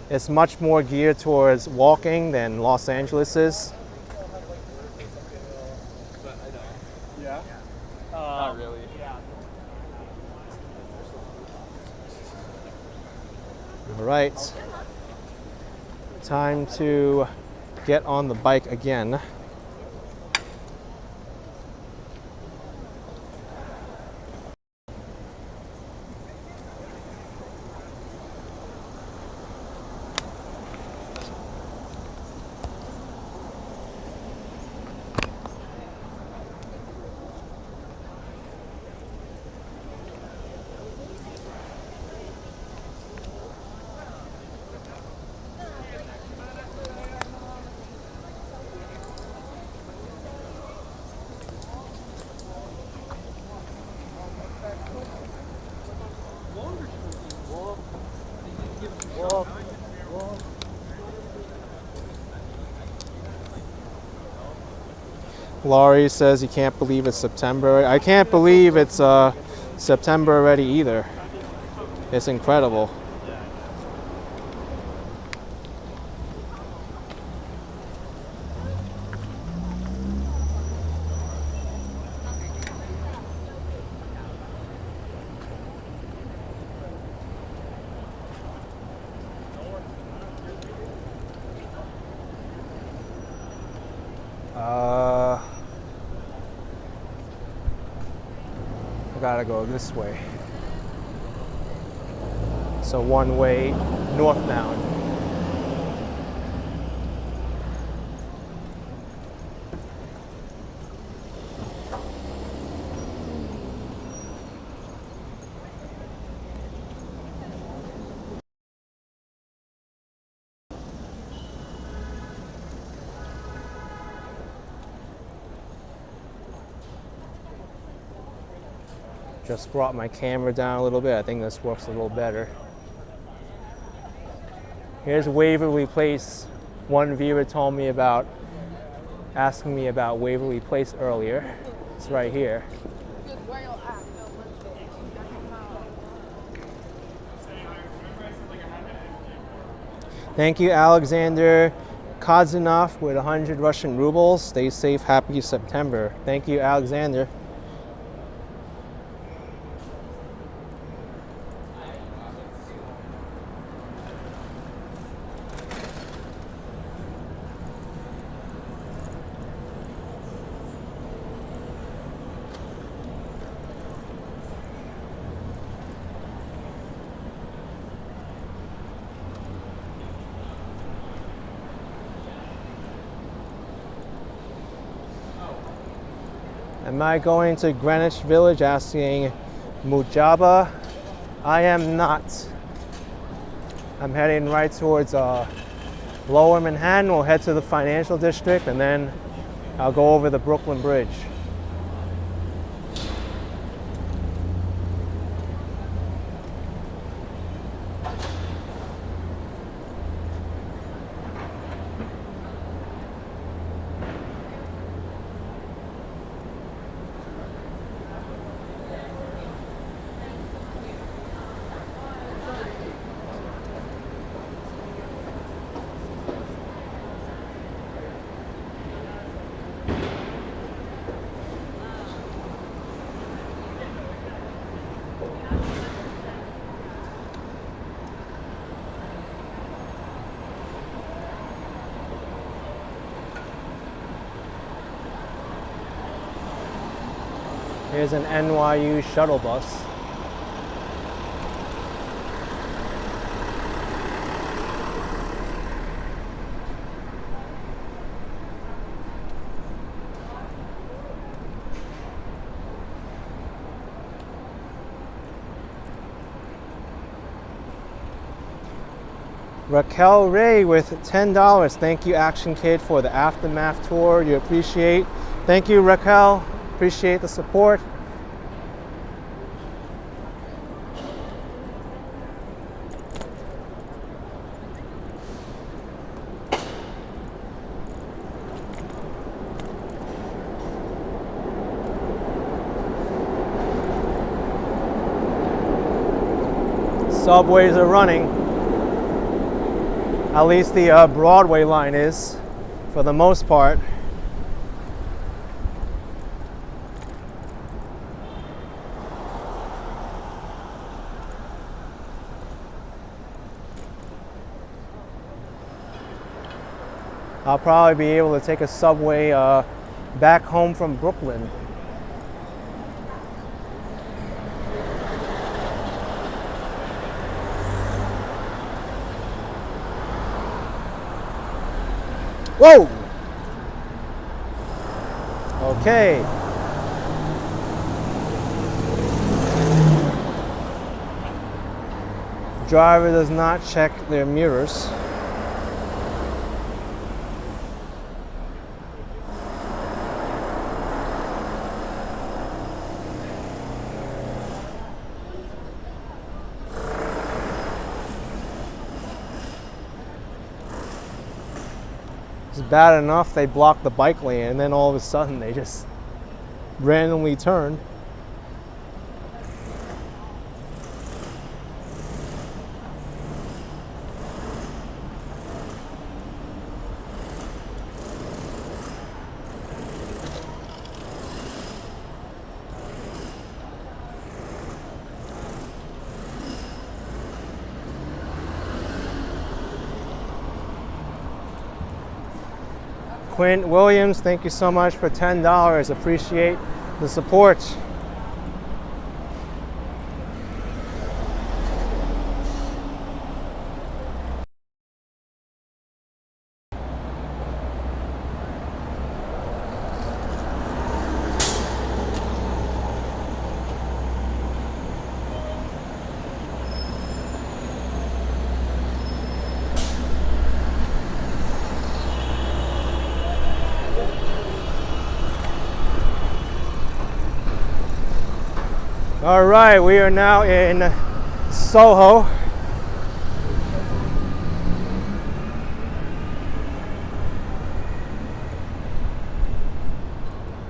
it's much more geared towards walking than Los Angeles is. Yeah. Not really. Yeah. All right. Time to get on the bike again. Laurie says he can't believe it's September. I can't believe it's September already either. It's incredible. I gotta go this way. So one way northbound. Just brought my camera down a little bit. I think this works a little better. Here's Waverly Place. One viewer told me about, asking me about Waverly Place earlier. It's right here. Thank you, Alexander Kazanov with 100 Russian rubles. Stay safe. Happy September. Thank you, Alexander. Am I going to Greenwich Village? Asking Mujaba. I am not. I'm heading right towards Lower Manhattan. We'll head to the financial district and then I'll go over the Brooklyn Bridge. Here's an NYU shuttle bus. Raquel Ray with $10. Thank you, Action Kid, for the Aftermath tour. You appreciate. Thank you, Raquel. Appreciate the support. Subways are running. At least the Broadway line is, for the most part. I'll probably be able to take a subway back home from Brooklyn. Whoa! Okay. Driver does not check their mirrors. It's bad enough they block the bike lane and then all of a sudden they just randomly turn. Quint Williams, thank you so much for $10. Appreciate the support. All right, we are now in Soho.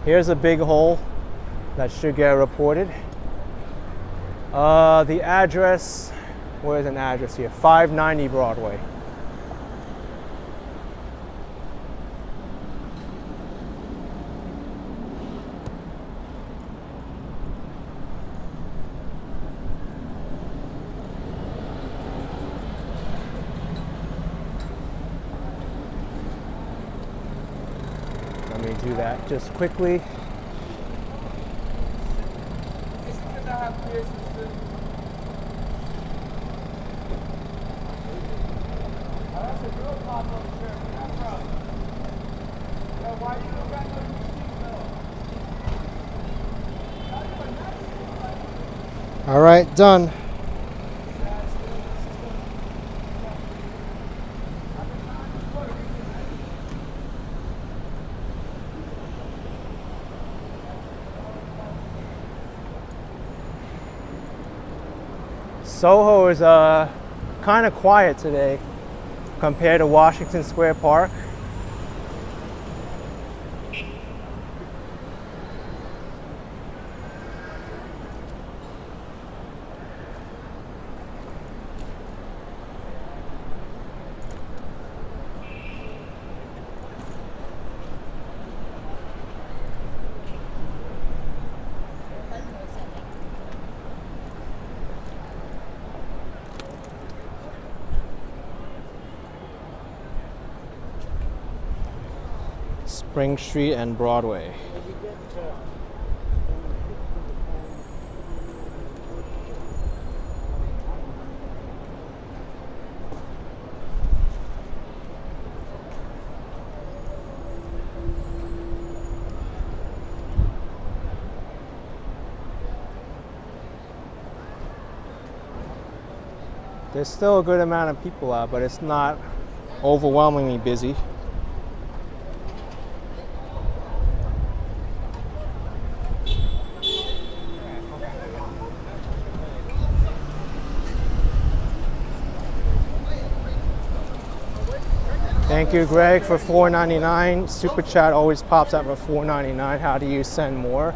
Here's a big hole that should get reported. The address, where's an address here? 590 Broadway. Let me do that just quickly. All right, done. Soho is kind of quiet today compared to Washington Square Park. Spring Street and Broadway. There's still a good amount of people out, but it's not overwhelmingly busy. Thank you, Greg, for $4.99. Super chat always pops up for $4.99. How do you send more?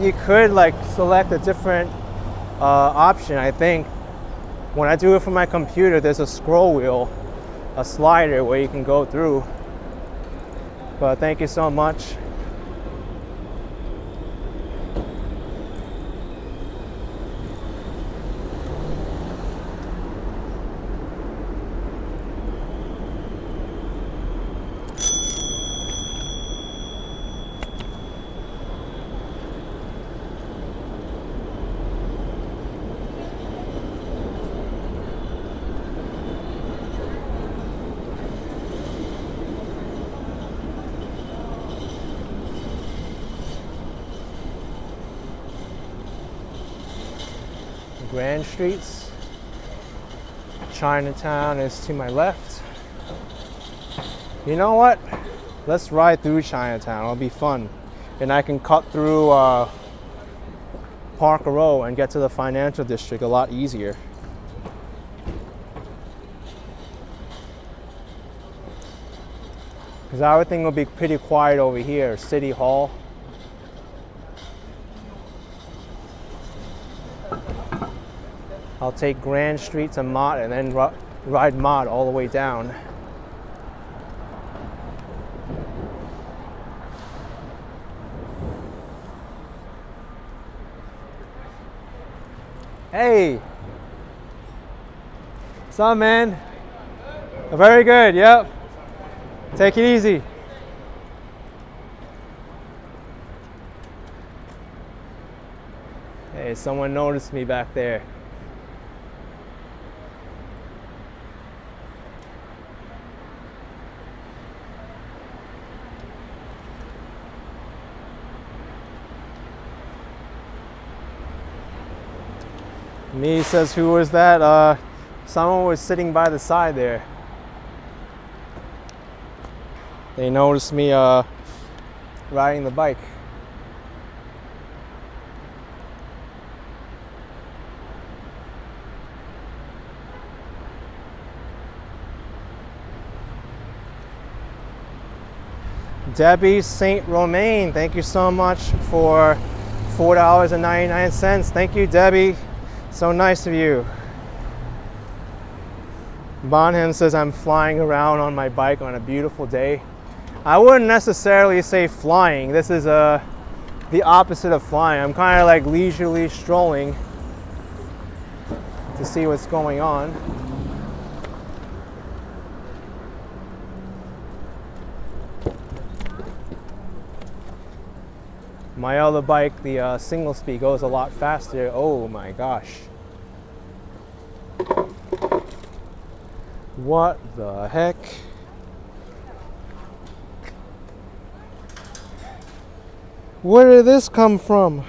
You could like select a different option. I think when I do it from my computer, there's a scroll wheel, a slider where you can go through. But thank you so much. Grand Streets. Chinatown is to my left. You know what? Let's ride through Chinatown. It'll be fun. And I can cut through Park Row and get to the financial district a lot easier. Because I would think it'll be pretty quiet over here, City Hall. I'll take Grand Street to Mott and then ride Mott all the way down. Hey! What's up, man? Very good, yep. Take it easy. Hey, someone noticed me back there. Me says, who was that? Someone was sitting by the side there. They noticed me riding the bike. Debbie St. Romaine, thank you so much for $4.99. Thank you, Debbie. So nice of you. Bonham says I'm flying around on my bike on a beautiful day. I wouldn't necessarily say flying. This is the opposite of flying. I'm kind of like leisurely strolling to see what's going on. My other bike, the single speed, goes a lot faster. Oh my gosh. What the heck? Where did this come from?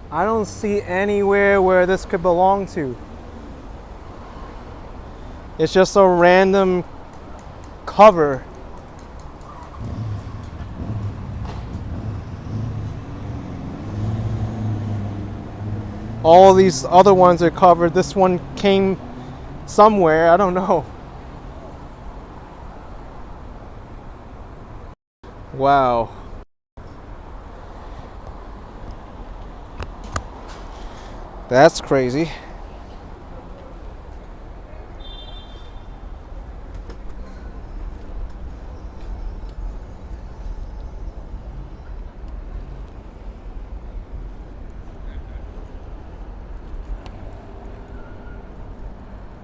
I don't see anywhere where this could belong to. It's just a random cover. All these other ones are covered. This one came somewhere, I don't know. Wow. That's crazy.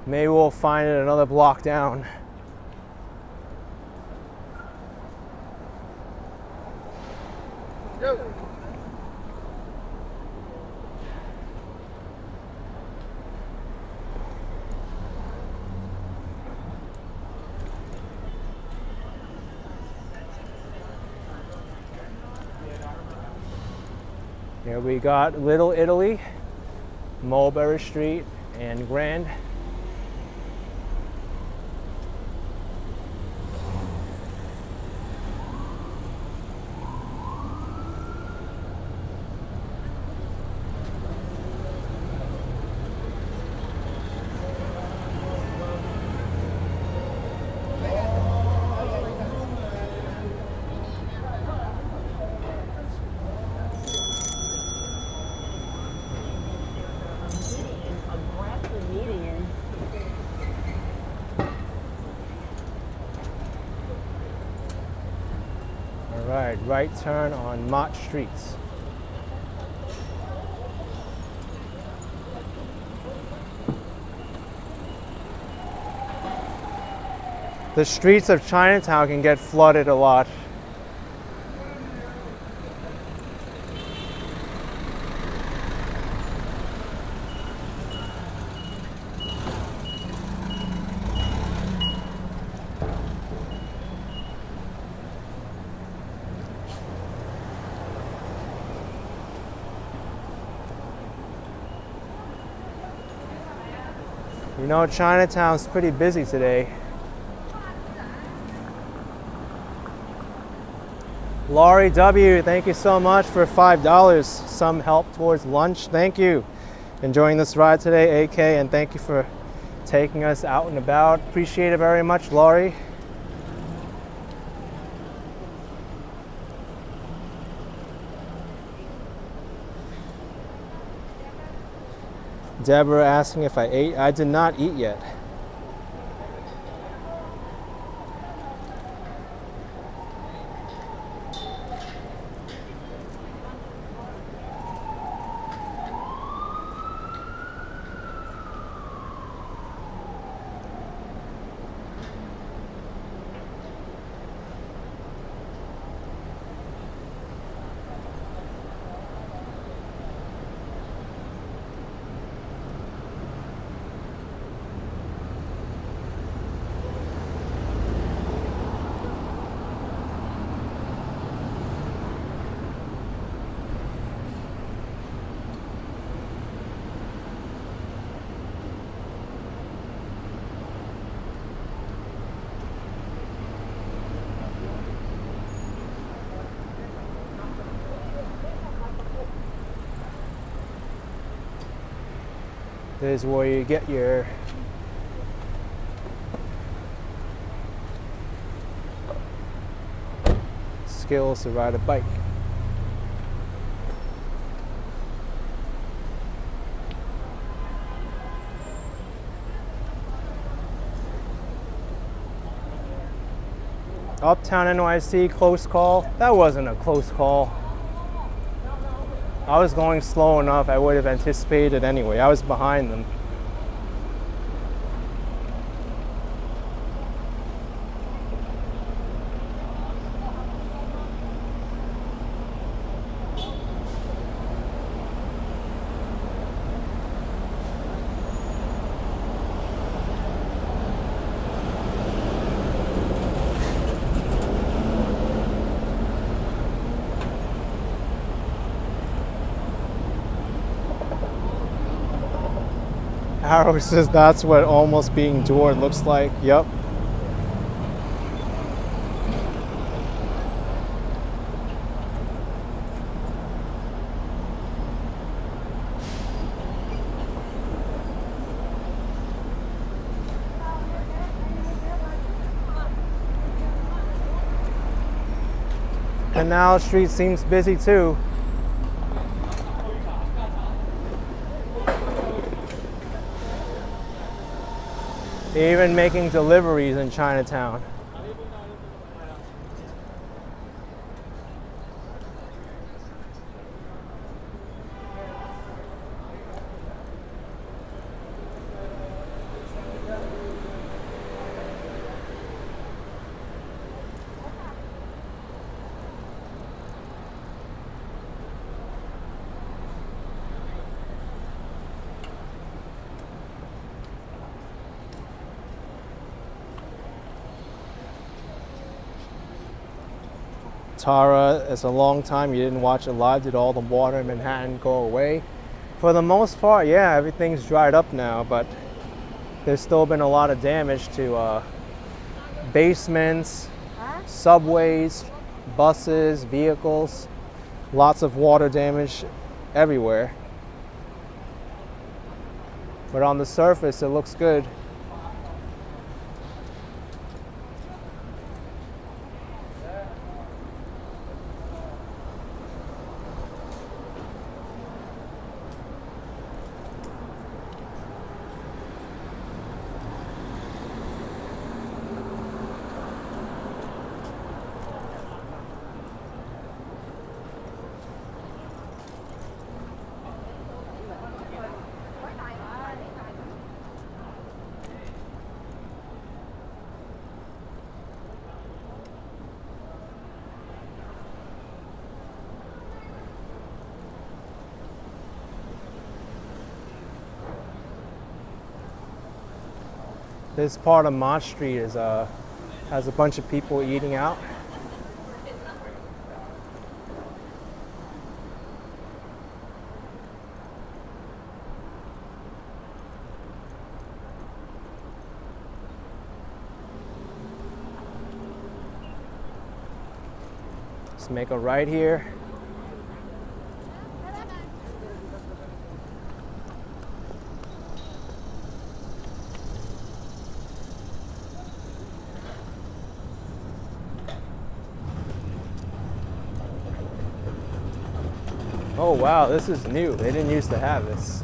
Maybe we'll find it another block down. Yo. Here we got Little Italy, Mulberry Street, and Grand. Right turn on Mott Streets. The streets of Chinatown can get flooded a lot. You know, Chinatown's pretty busy today. Laurie W., thank you so much for $5. Some help towards lunch. Thank you. Enjoying this ride today, AK, and thank you for taking us out and about. Appreciate it very much, Laurie. Deborah asking if I ate. I did not eat yet. This is where you get your skills to ride a bike. Uptown NYC, close call. That wasn't a close call. I was going slow enough, I would have anticipated anyway. I was behind them. Arrow says that's what almost being endured looks like. Yep. Canal Street seems busy too. Even making deliveries in Chinatown. Tara, it's a long time you didn't watch it live. Did all the water in Manhattan go away? For the most part, yeah, everything's dried up now, but there's still been a lot of damage to basements, subways, buses, vehicles. Lots of water damage everywhere. But on the surface, it looks good. This part of Mott Street is has a bunch of people eating out. make a right here. Oh wow, this is new. They didn't used to have this.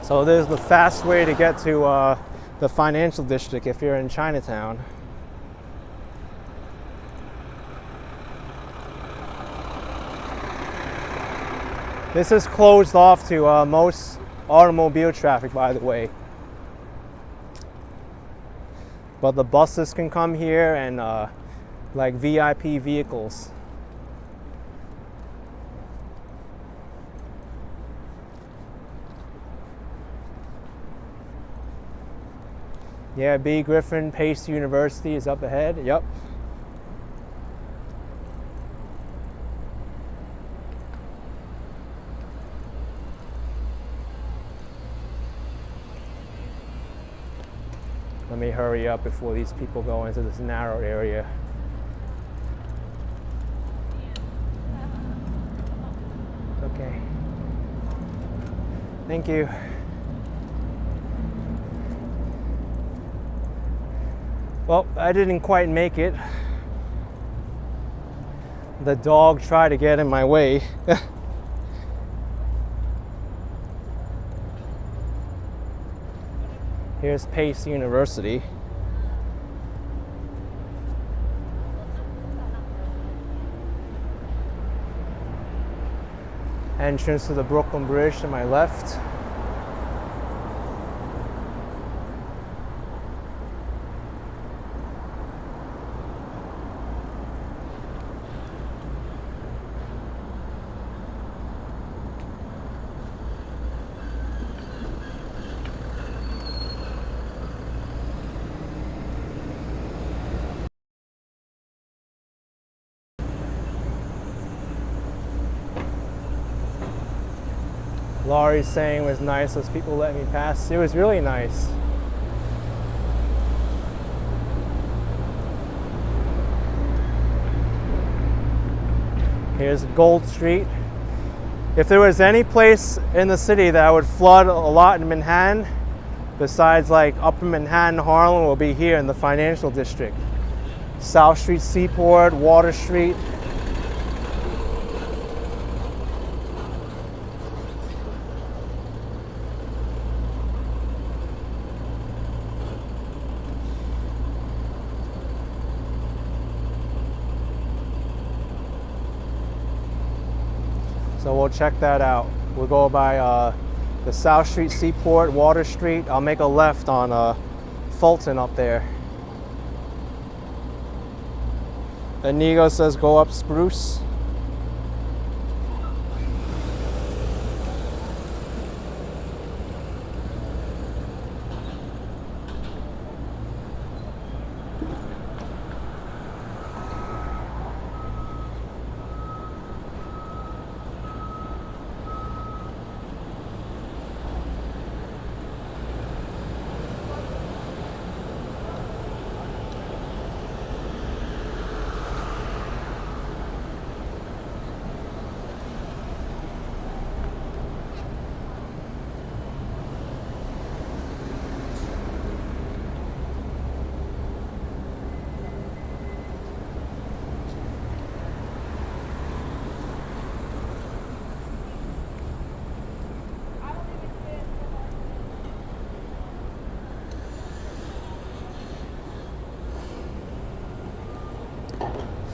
So there's the fast way to get to the financial district if you're in Chinatown. This is closed off to most automobile traffic, by the way. But the buses can come here and like VIP vehicles. Yeah, B. Griffin Pace University is up ahead. Yep. Let me hurry up before these people go into this narrow area. Okay. Thank you. Well, I didn't quite make it. The dog tried to get in my way. Here's Pace University. Entrance to the Brooklyn Bridge to my left. Laurie's saying it was nice as people let me pass. It was really nice. Here's Gold Street. If there was any place in the city that would flood a lot in Manhattan, besides like Upper Manhattan, Harlem, will be here in the financial district. South Street, Seaport, Water Street. So we'll check that out. We'll go by the South Street, Seaport, Water Street. I'll make a left on Fulton up there. Inigo says go up Spruce.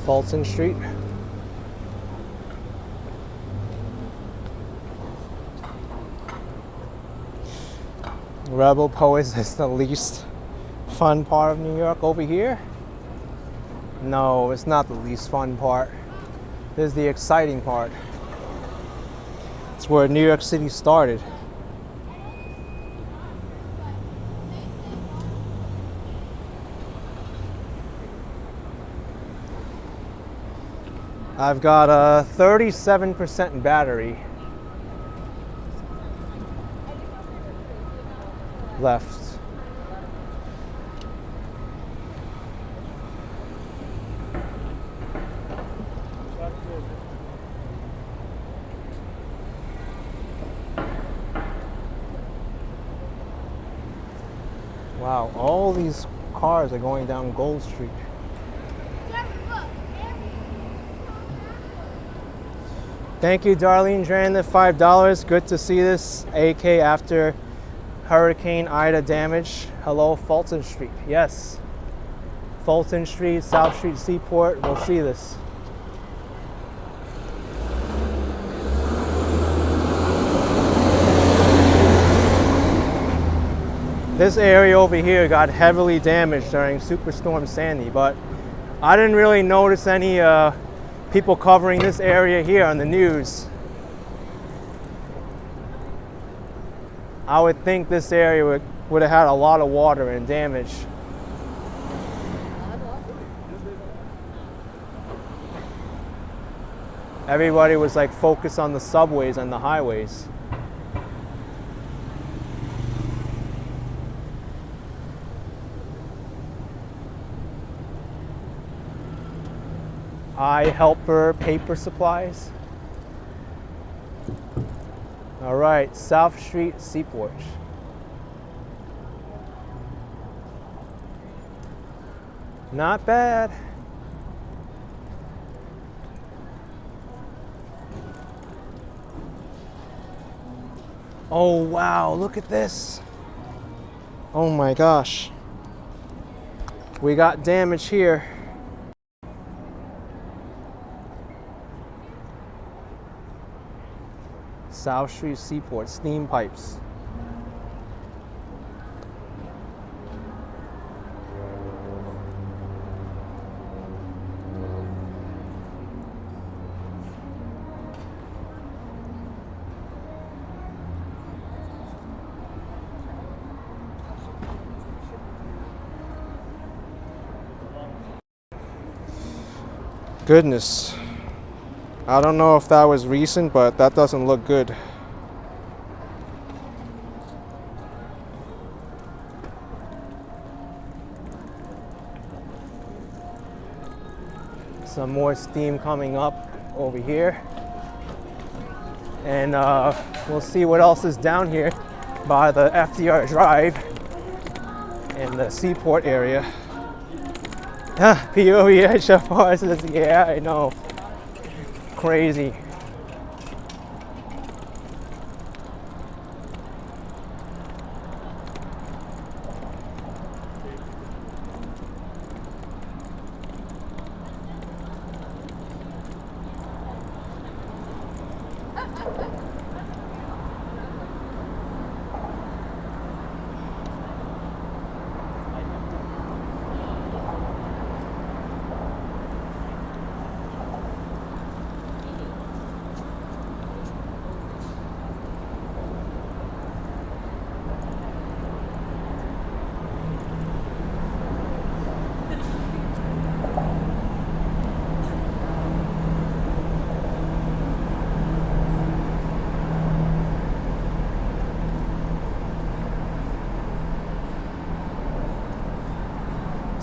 Fulton Street. Rebel Poets is the least fun part of New York over here. No, it's not the least fun part. This is the exciting part. It's where New York City started. I've got a 37% battery left. Wow, all these cars are going down Gold Street. Thank you, Darlene Dran, the $5. Good to see this. AK after Hurricane Ida damage. Hello, Fulton Street. Yes. Fulton Street, South Street, Seaport. We'll see this. This area over here got heavily damaged during Superstorm Sandy, but I didn't really notice any people covering this area here on the news. I would think this area would have had a lot of water and damage. Everybody was like focused on the subways and the highways. I Helper Paper Supplies. All right, South Street, Seaport. Not bad. Oh wow, look at this. Oh my gosh. We got damage here. South Street, Seaport, steam pipes. Goodness. I don't know if that was recent, but that doesn't look good. Some more steam coming up over here. And we'll see what else is down here by the FDR Drive in the Seaport area. POV HFR says, yeah, I know. Crazy.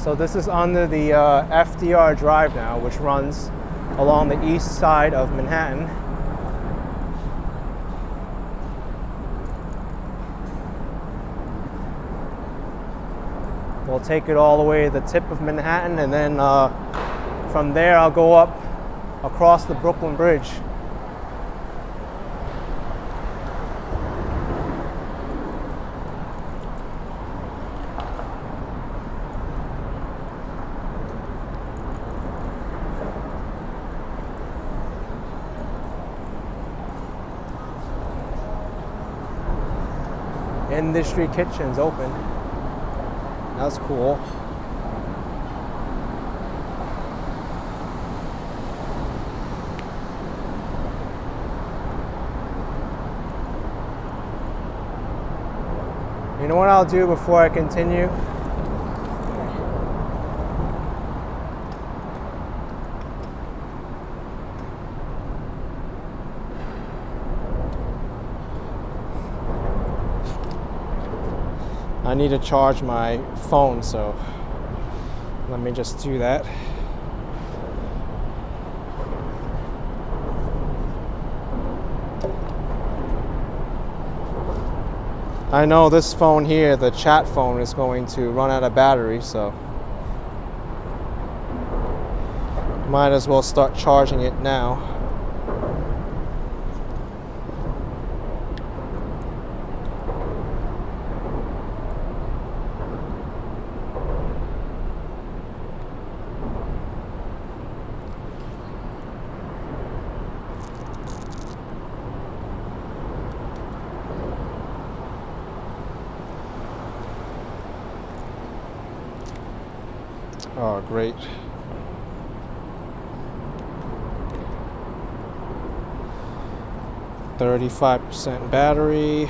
So this is under the FDR Drive now, which runs along the east side of Manhattan. We'll take it all the way to the tip of Manhattan, and then from there I'll go up across the Brooklyn Bridge. Industry Kitchen's open. That's cool. You know what I'll do before I continue? I need to charge my phone, so let me just do that. I know this phone here, the chat phone, is going to run out of battery, so might as well start charging it now. Oh, great. %35 battery.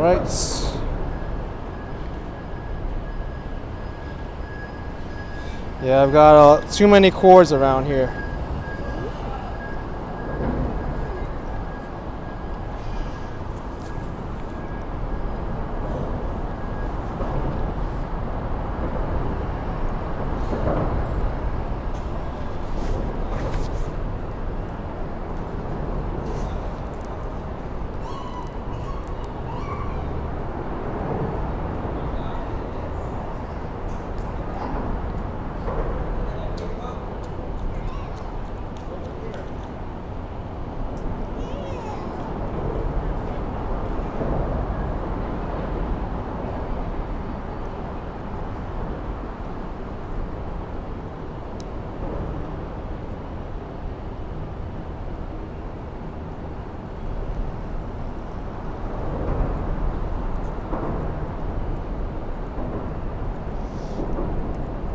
Alright. Yeah, I've got too many cords around here.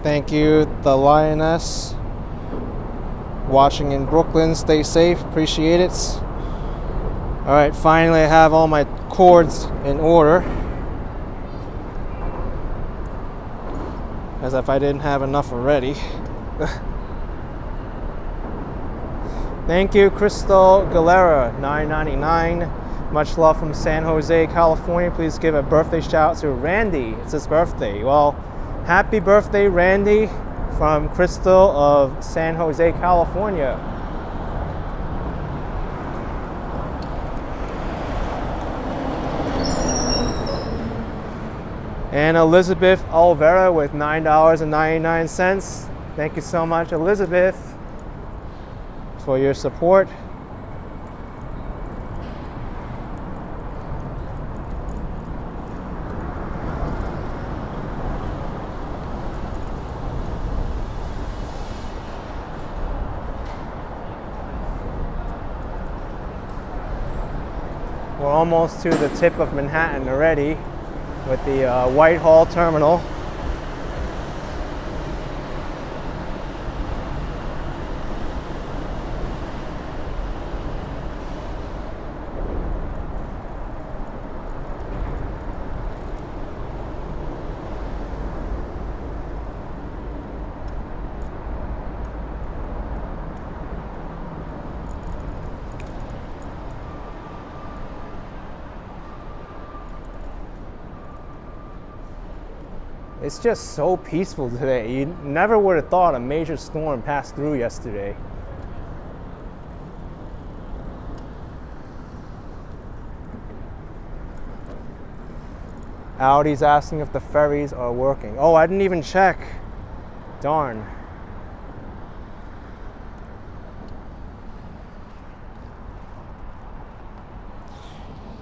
Thank you, the Lioness. Watching in Brooklyn. Stay safe. Appreciate it. Alright, finally I have all my cords in order. As if I didn't have enough already. Thank you, Crystal Galera, $9.99. Much love from San Jose, California. Please give a birthday shout out to Randy. It's his birthday. Well, happy birthday, Randy, from Crystal of San Jose, California. And Elizabeth Olvera with $9.99. Thank you so much, Elizabeth, for your support. We're almost to the tip of Manhattan already with the Whitehall terminal. It's just so peaceful today. You never would have thought a major storm passed through yesterday. Audi's asking if the ferries are working. Oh, I didn't even check. Darn.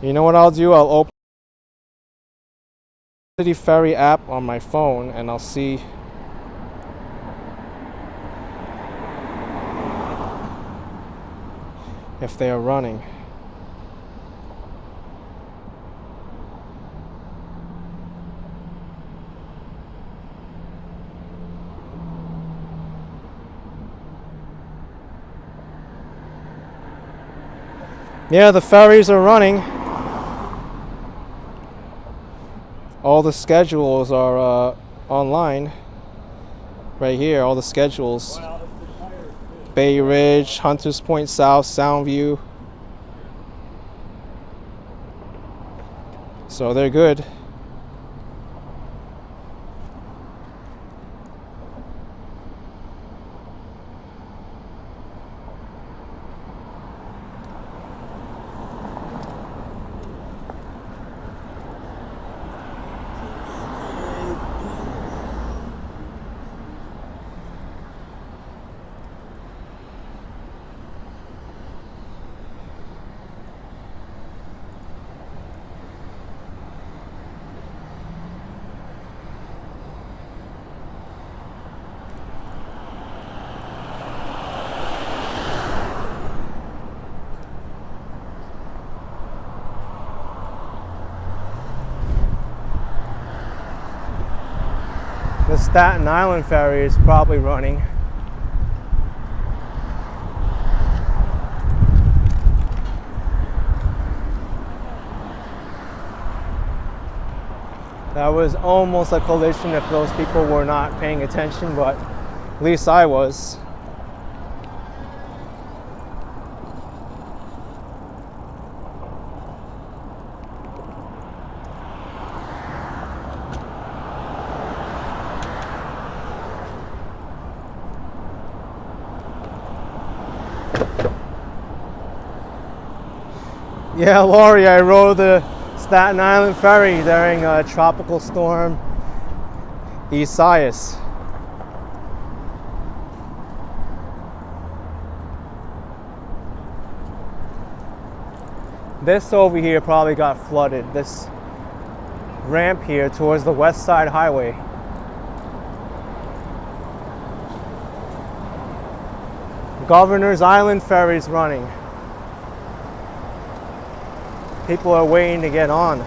You know what I'll do? I'll open the City Ferry app on my phone and I'll see if they are running. Yeah, the ferries are running. All the schedules are online. Right here, all the schedules. Bay Ridge, Hunters Point South, Soundview. So they're good. The Staten Island ferry is probably running. That was almost a collision if those people were not paying attention, but at least I was. Yeah, Laurie, I rode the Staten Island ferry during a tropical storm Isaias. This over here probably got flooded. This ramp here towards the West Side Highway. Governor's Island ferry's running. People are waiting to get on.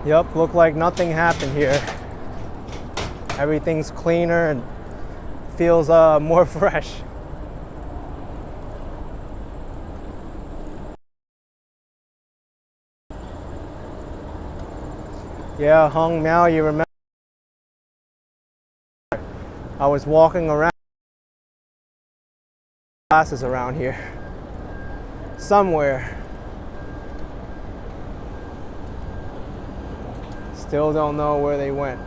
Yep, look like nothing happened here. Everything's cleaner and feels more fresh. Yeah, Hung Mao, you remember I was walking around classes around here somewhere. Still don't know where they went.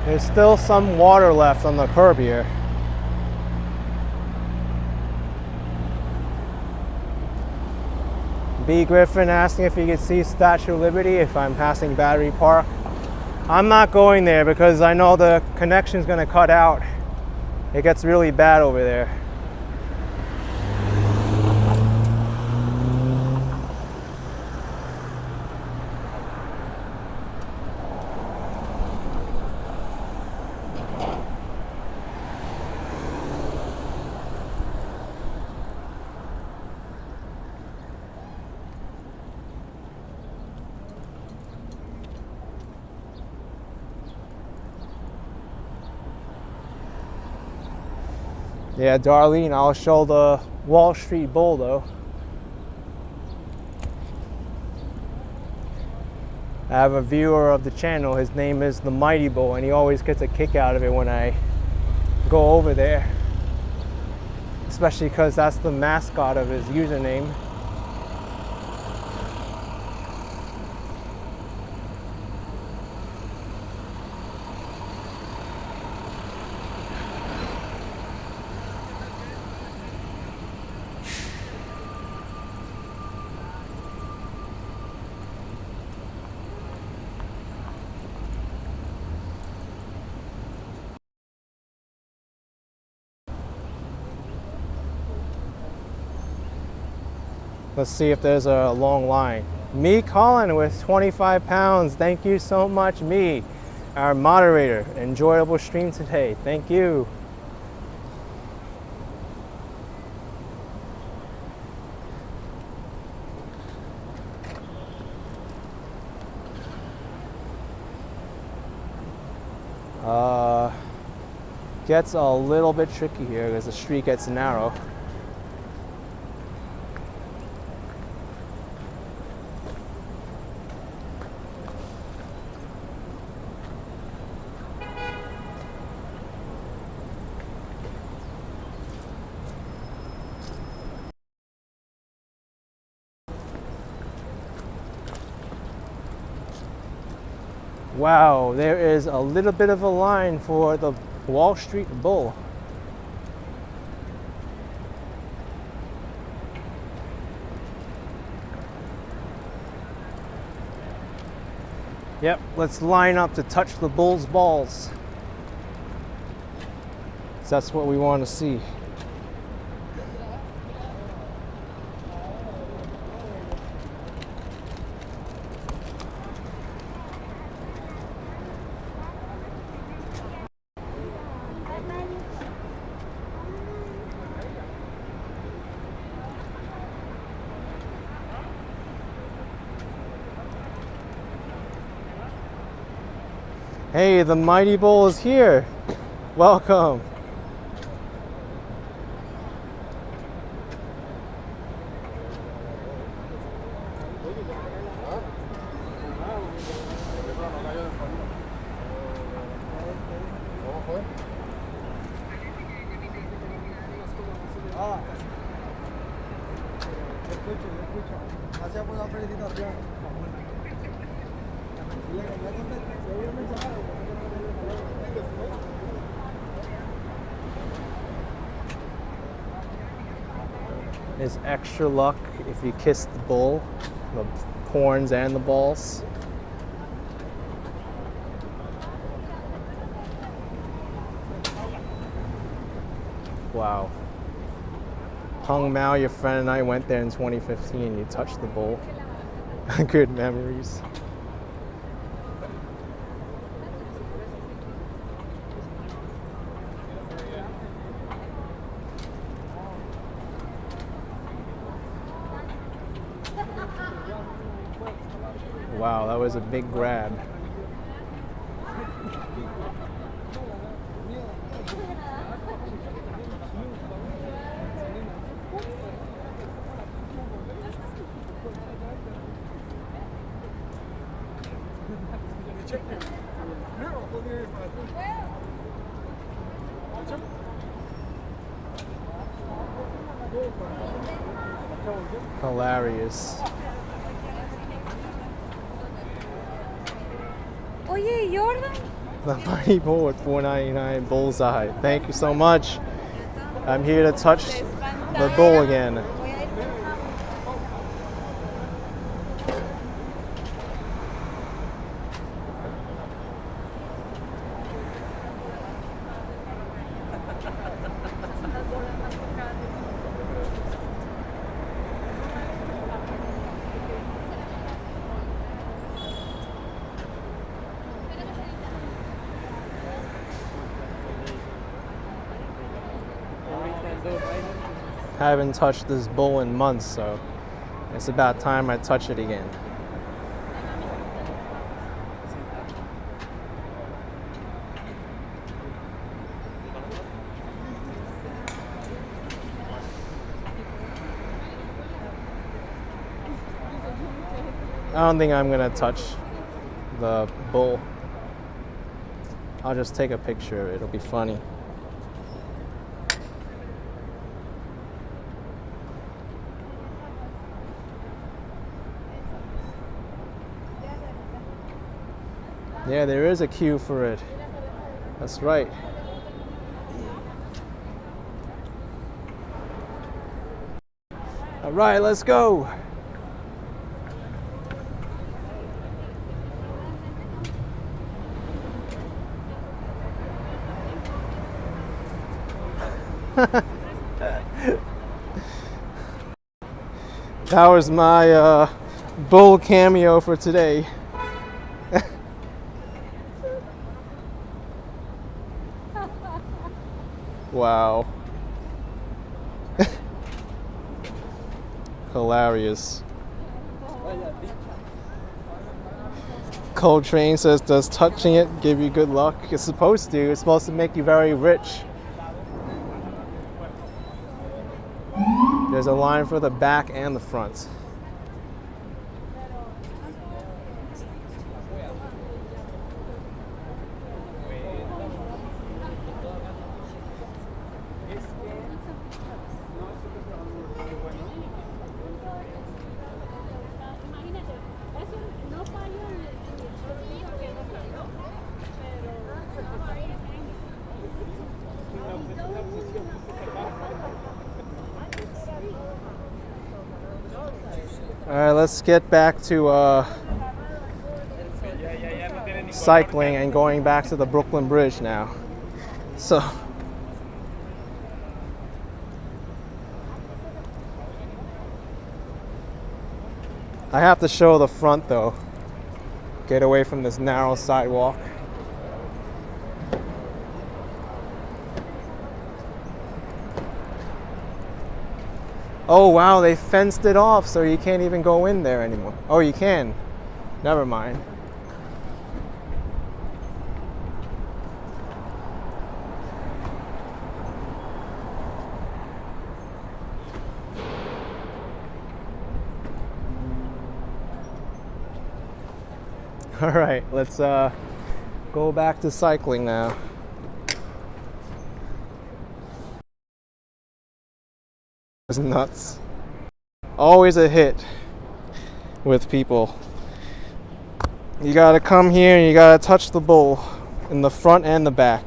There's still some water left on the curb here. B. Griffin asking if you could see Statue of Liberty if I'm passing Battery Park. I'm not going there because I know the connection's gonna cut out. It gets really bad over there. Yeah, Darlene, I'll show the Wall Street Bull though. I have a viewer of the channel, his name is the Mighty Bull, and he always gets a kick out of it when I go over there. Especially because that's the mascot of his username. Let's see if there's a long line. Me Colin with 25 pounds. Thank you so much, me, our moderator. Enjoyable stream today. Thank you. Gets a little bit tricky here because the street gets narrow. Wow, there is a little bit of a line for the Wall Street Bull. Yep, let's line up to touch the bull's balls. So that's what we want to see. Hey, the Mighty Bull is here. Welcome. Is extra luck if you kiss the bull, the horns and the balls. Wow. Hung Mao, your friend and I went there in 2015. You touched the bull. Good memories. Wow, that was a big grab. Hilarious. Oye, Jordan. The Mighty Bull with $4.99 bullseye. Thank you so much. I'm here to touch the bull again. Haven't touched this bowl in months, so it's about time I touch it again. I don't think I'm gonna touch the bowl. I'll just take a picture of it. It'll be funny. Yeah, there is a queue for it. That's right. All right, let's go. That was my bull cameo for today. Wow. Hilarious. Coltrane says, does touching it give you good luck? It's supposed to. It's supposed to make you very rich. There's a line for the back and the front. All right, let's get back to cycling and going back to the Brooklyn Bridge now. So, I have to show the front though. Get away from this narrow sidewalk. Oh wow, they fenced it off so you can't even go in there anymore. Oh, you can. Never mind. All right, let's go back to cycling now. It's nuts. Always a hit with people. You gotta come here and you gotta touch the bull in the front and the back.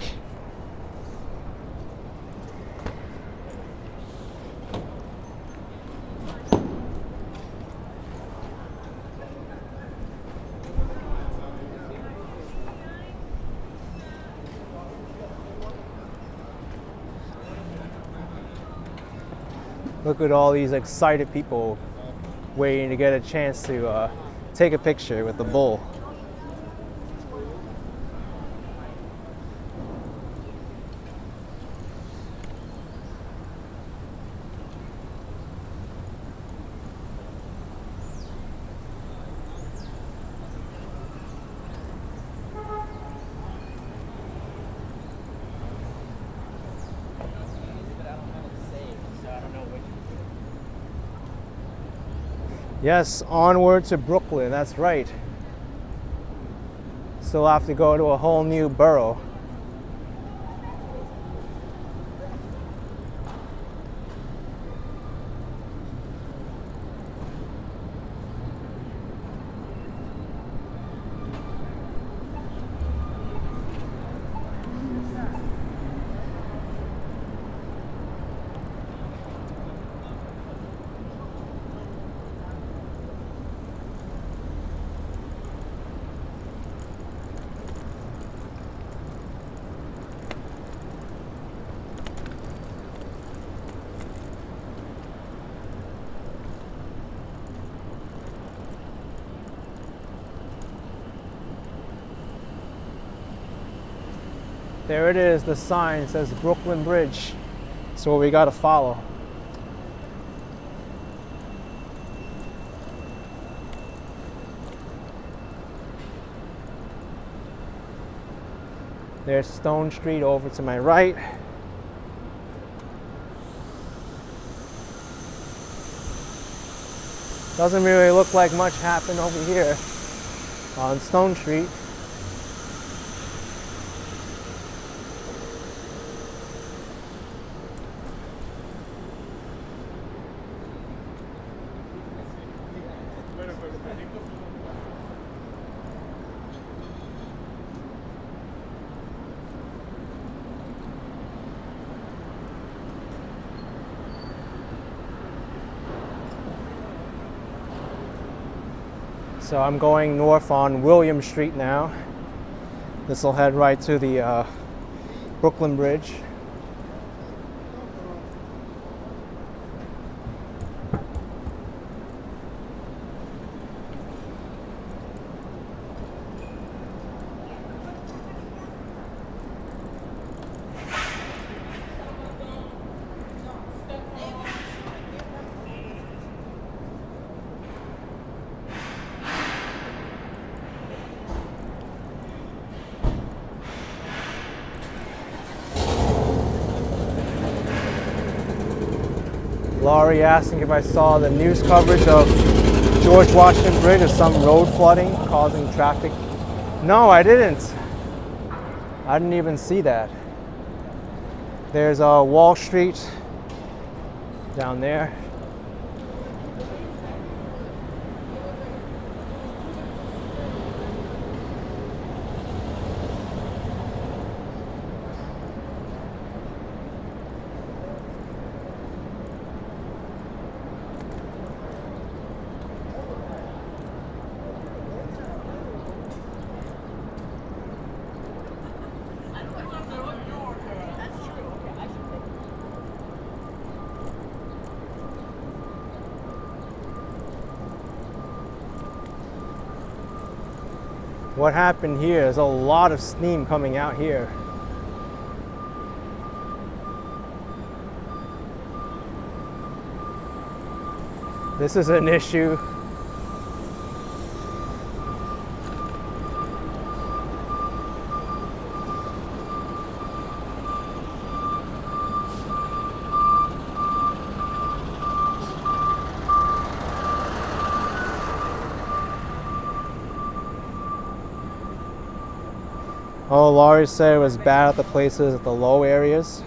Look at all these excited people waiting to get a chance to take a picture with the bull. Yes, onward to Brooklyn, that's right. Still have to go to a whole new borough. There it is, the sign says Brooklyn Bridge. So we gotta follow. There's Stone Street over to my right. Doesn't really look like much happened over here on Stone Street. So I'm going north on William Street now. This will head right to the Brooklyn Bridge. Laurie asking if I saw the news coverage of George Washington Bridge or some road flooding causing traffic. No, I didn't. I didn't even see that. There's Wall Street down there. What happened here? There's a lot of steam coming out here. This is an issue. Oh, Laurie said it was bad at the places at the low areas.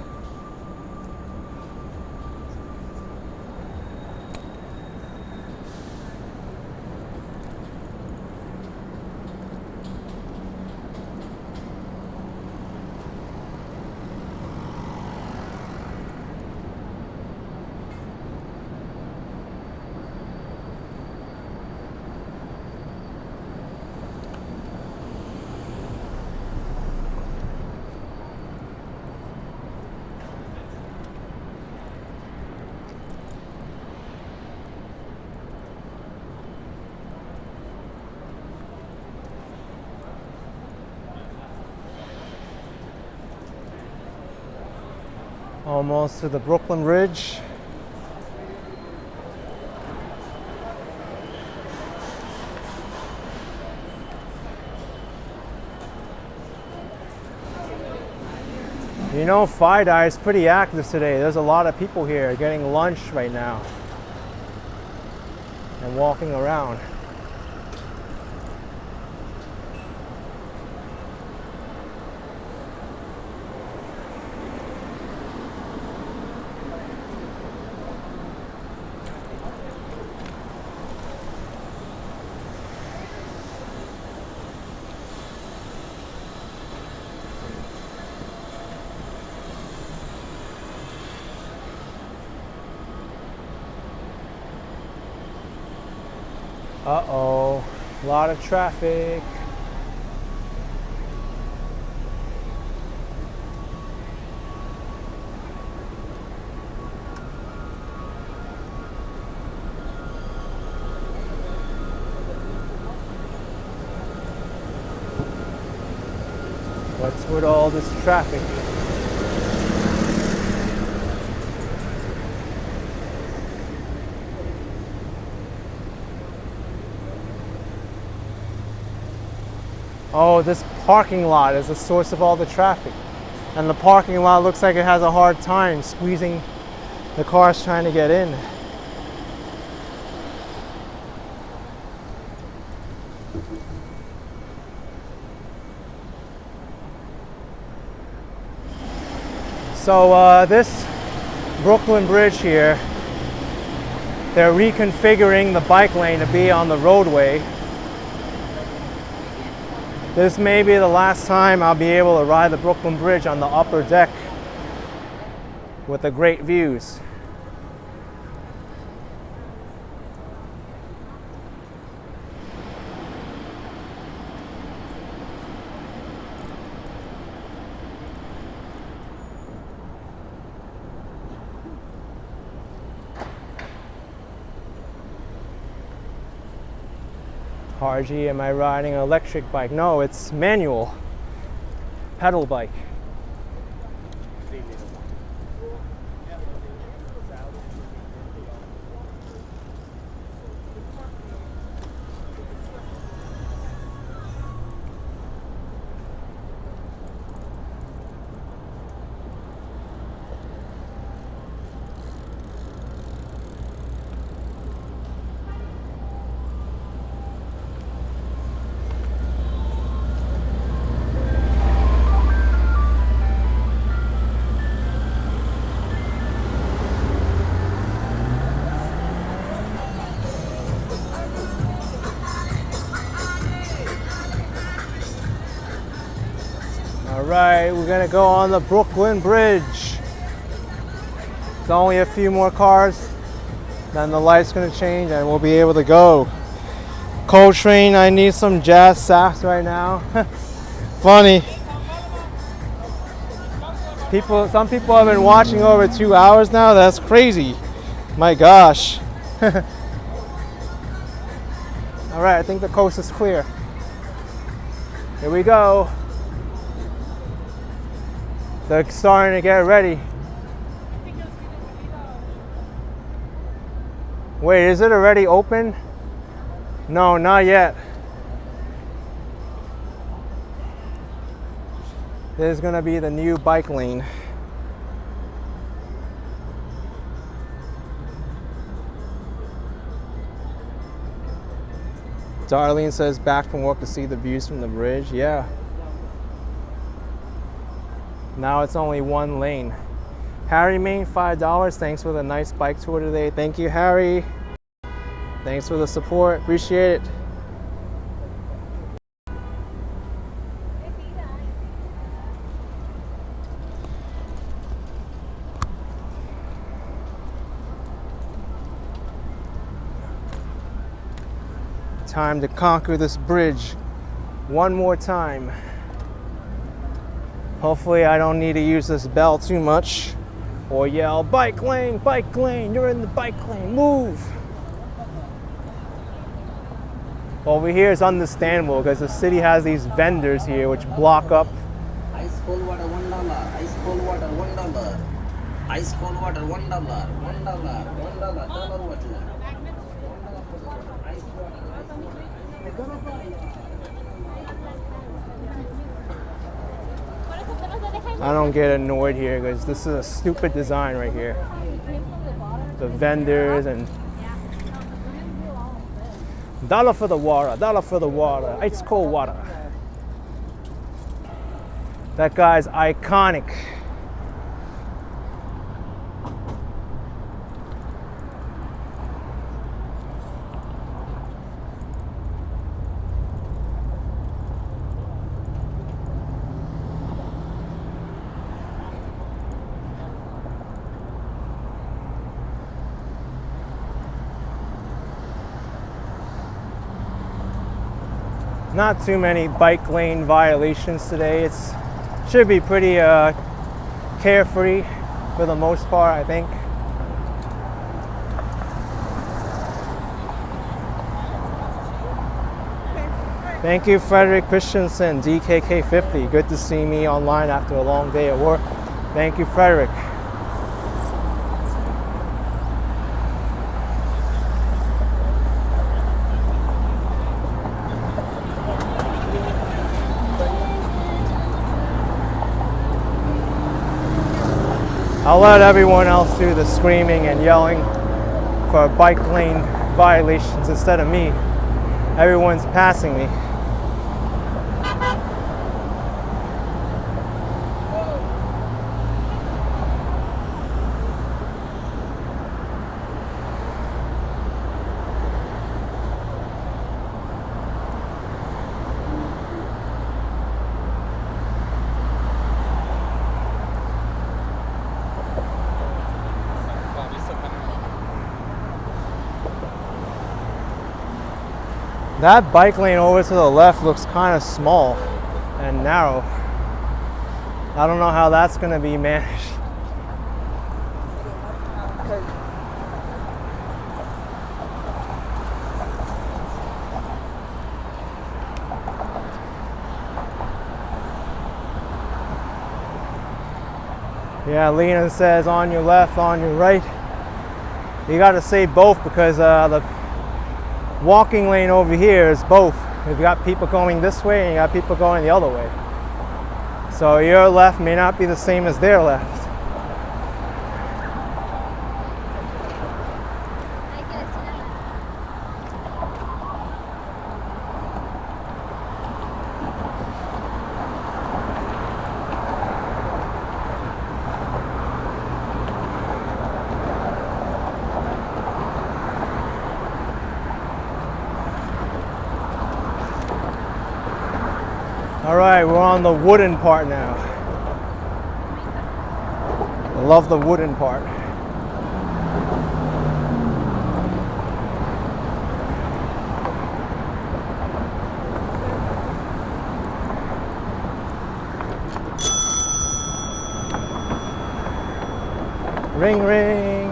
Almost to the Brooklyn Bridge. You know, FIDI is pretty active today. There's a lot of people here getting lunch right now and walking around. Uh-oh, a lot of traffic. What's with all this traffic? Oh, this parking lot is the source of all the traffic. And the parking lot looks like it has a hard time squeezing the cars trying to get in. So this Brooklyn Bridge here, they're reconfiguring the bike lane to be on the roadway. This may be the last time I'll be able to ride the Brooklyn Bridge on the upper deck with the great views. RG, am I riding an electric bike? No, it's manual, pedal bike. Alright, we're gonna go on the Brooklyn Bridge. It's only a few more cars, then the light's gonna change and we'll be able to go. Coltrane, I need some jazz sax right now. Funny. Some people have been watching over 2 hours now. That's crazy. My gosh. Alright, I think the coast is clear. Here we go. They're starting to get ready. Wait, is it already open? No, not yet. There's gonna be the new bike lane. Darlene says back from work to see the views from the bridge. Yeah. Now it's only one lane. Harry Main, $5. Thanks for the nice bike tour today. Thank you, Harry. Thanks for the support. Appreciate it. Time to conquer this bridge one more time. Hopefully I don't need to use this bell too much or yell, bike lane, you're in the bike lane, move. Over here is understandable because the city has these vendors here which block up. Ice cold water $1. Ice cold water $1. Ice cold water $1. $1. $1 water. I don't get annoyed here because this is a stupid design right here. The vendors and $1 for the water, $1 for the water, ice cold water. That guy's iconic. Not too many bike lane violations today. It should be pretty carefree for the most part, I think. Thank you, Frederick Christensen, DKK50. Good to see me online after a long day at work. Thank you, Frederick. I'll let everyone else do the screaming and yelling for bike lane violations instead of me. Everyone's passing me. That bike lane over to the left looks kind of small and narrow. I don't know how that's going to be managed. Yeah, Lena says on your left, on your right. You got to say both because the walking lane over here is both. You've got people going this way and you got people going the other way. So your left may not be the same as their left. All right, we're on the wooden part now. I love the wooden part. Ring, ring.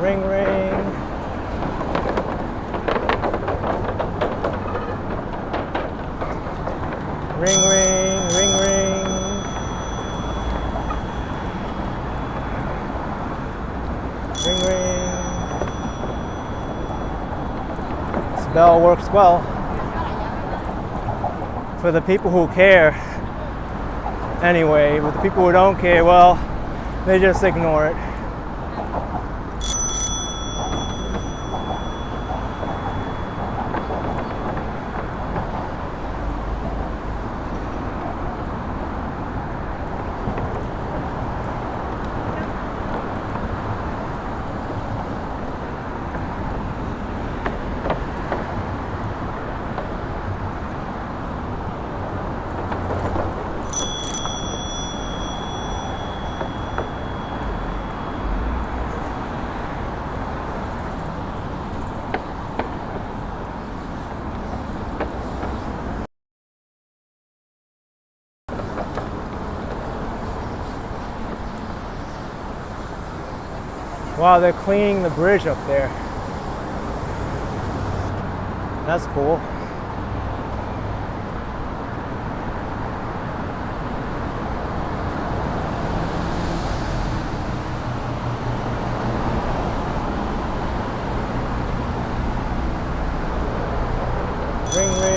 Ring, ring. Ring, ring, ring, ring. Ring, ring. This bell works well. For the people who care, anyway. But the people who don't care, well, they just ignore it. Wow, they're cleaning the bridge up there. That's cool. Ring, ring.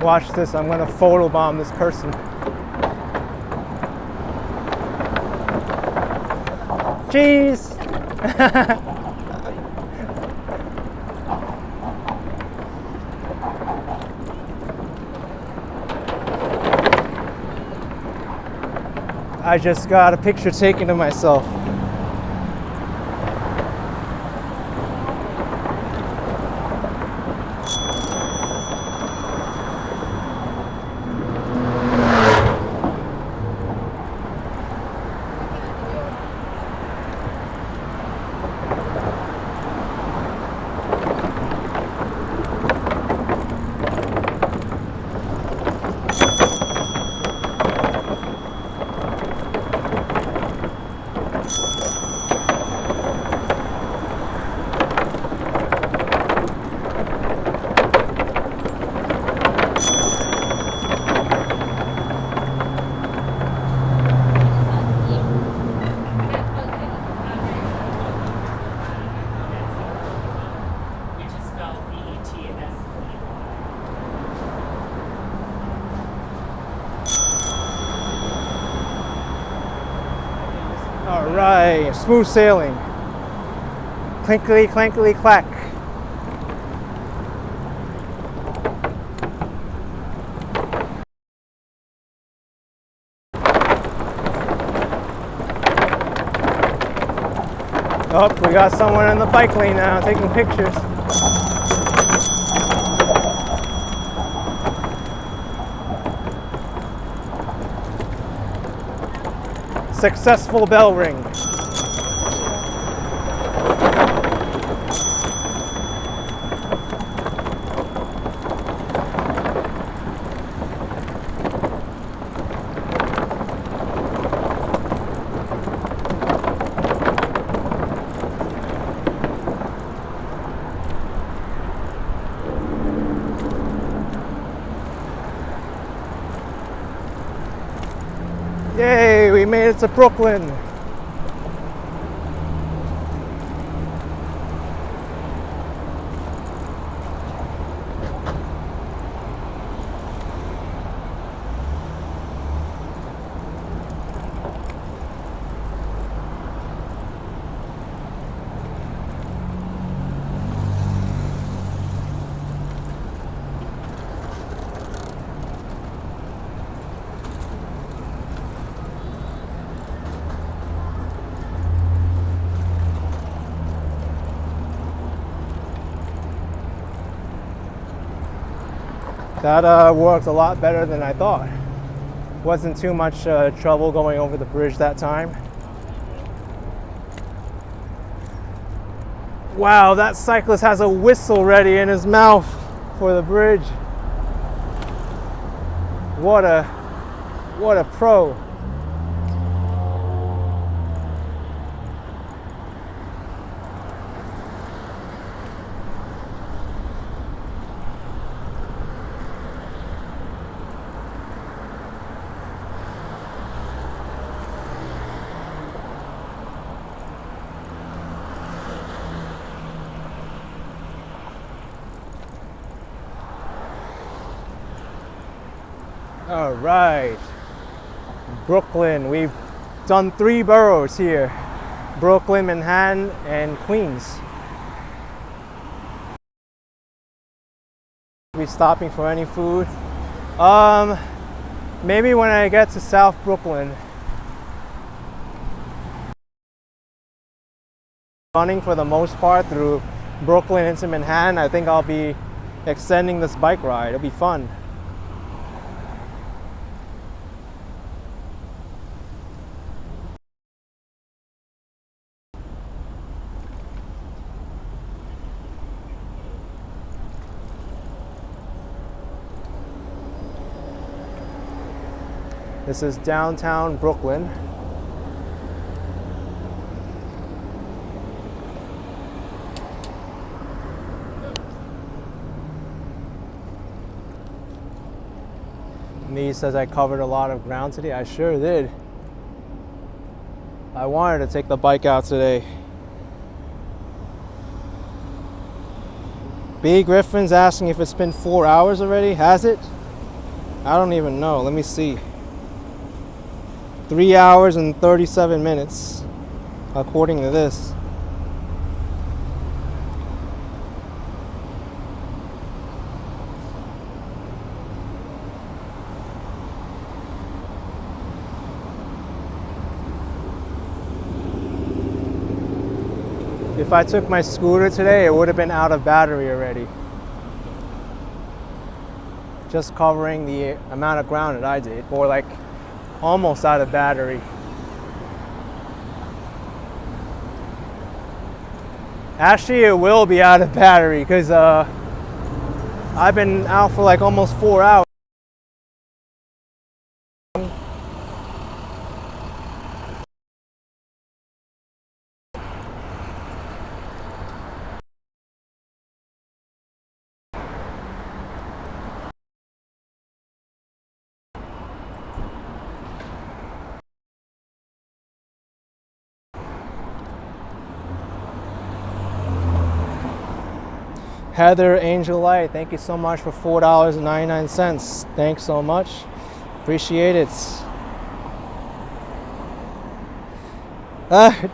Watch this, I'm gonna photobomb this person. Cheese! I just got a picture taken of myself. All right, smooth sailing. Clinkily, clankily, clack. Oh, we got someone in the bike lane now taking pictures. Successful bell ring. Yay, we made it to Brooklyn. That worked a lot better than I thought. Wasn't too much trouble going over the bridge that time. Wow, that cyclist has a whistle ready in his mouth for the bridge. What a pro. All right, Brooklyn. We've done 3 boroughs here: Brooklyn, Manhattan, and Queens. Be stopping for any food? Maybe when I get to South Brooklyn. Running for the most part through Brooklyn into Manhattan. I think I'll be extending this bike ride. It'll be fun. This is downtown Brooklyn. Me says I covered a lot of ground today. I sure did. I wanted to take the bike out today. B. Griffin's asking if it's been 4 hours already. Has it? I don't even know. Let me see. 3 hours and 37 minutes, according to this. If I took my scooter today, it would have been out of battery already. Just covering the amount of ground that I did, or like almost out of battery. Actually, it will be out of battery because I've been out for like almost 4 hours. Heather Angel Light, thank you so much for $4.99. Thanks so much. Appreciate it.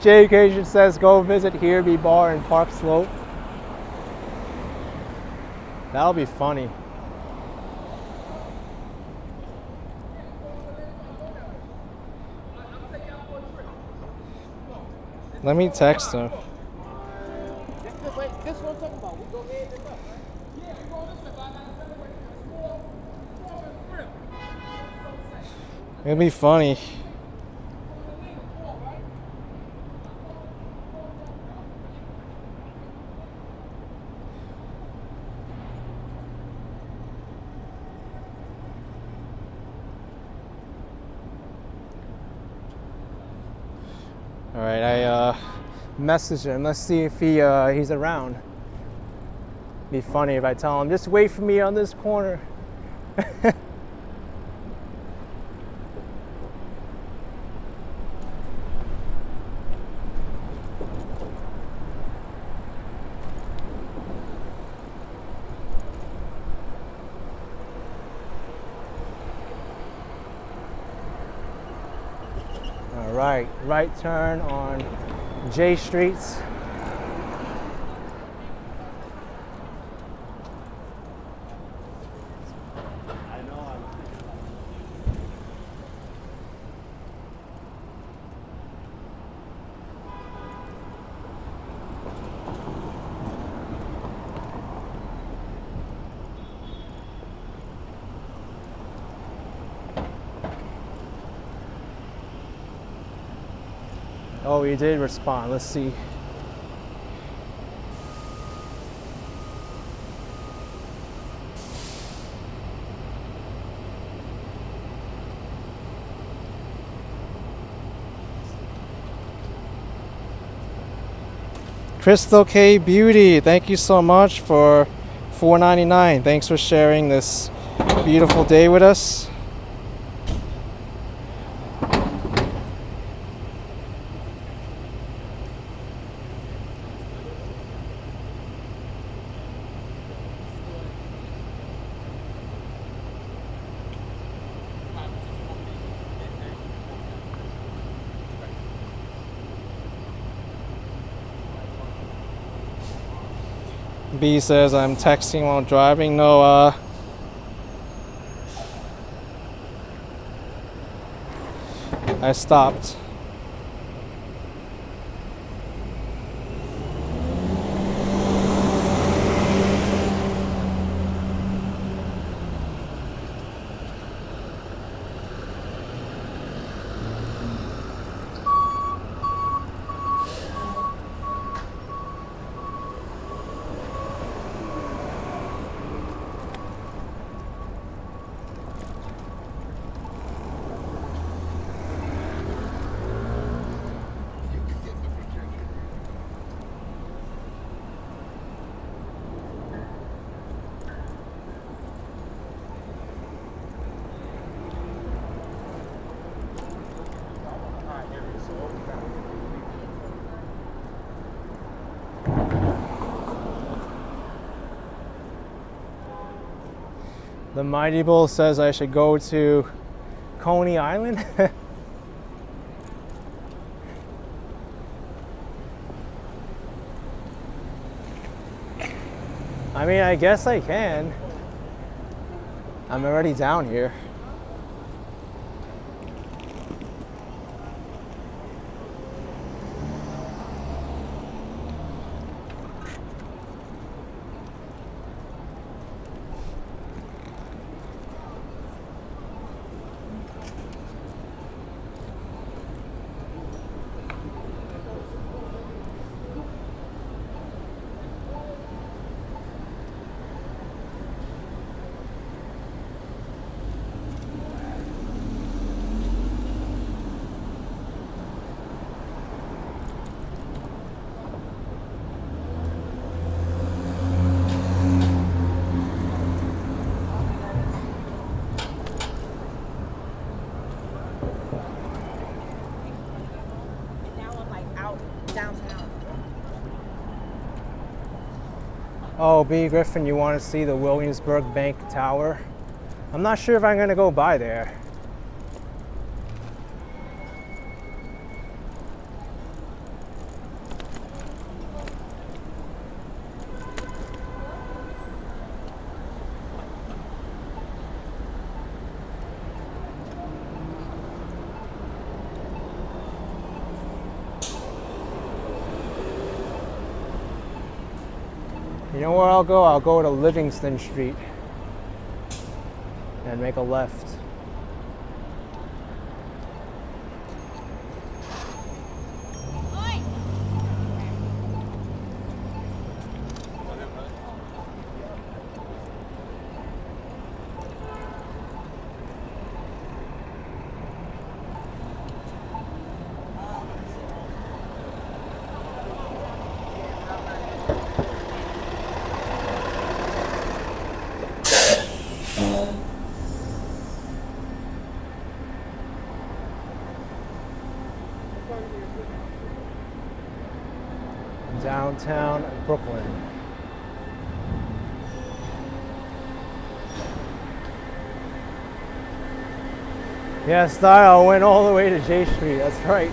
Jay Occasion says go visit Herby Bar in Park Slope. That'll be funny. Let me text him. It'd be funny. All right, I messaged him. Let's see if he's around. Be funny if I tell him, just wait for me on this corner. All right, right turn on J Streets. Oh, he did respond. Let's see. Crystal K Beauty, thank you so much for $4.99. Thanks for sharing this beautiful day with us. B says I'm texting while driving. No, I stopped. The Mighty Bull says I should go to Coney Island. I mean, I guess I can. I'm already down here. Oh, B. Griffin, you want to see the Williamsburg Bank Tower? I'm not sure if I'm gonna go by there. You know where I'll go? I'll go to Livingston Street and make a left. Downtown Brooklyn. Yeah, style went all the way to J Street, that's right.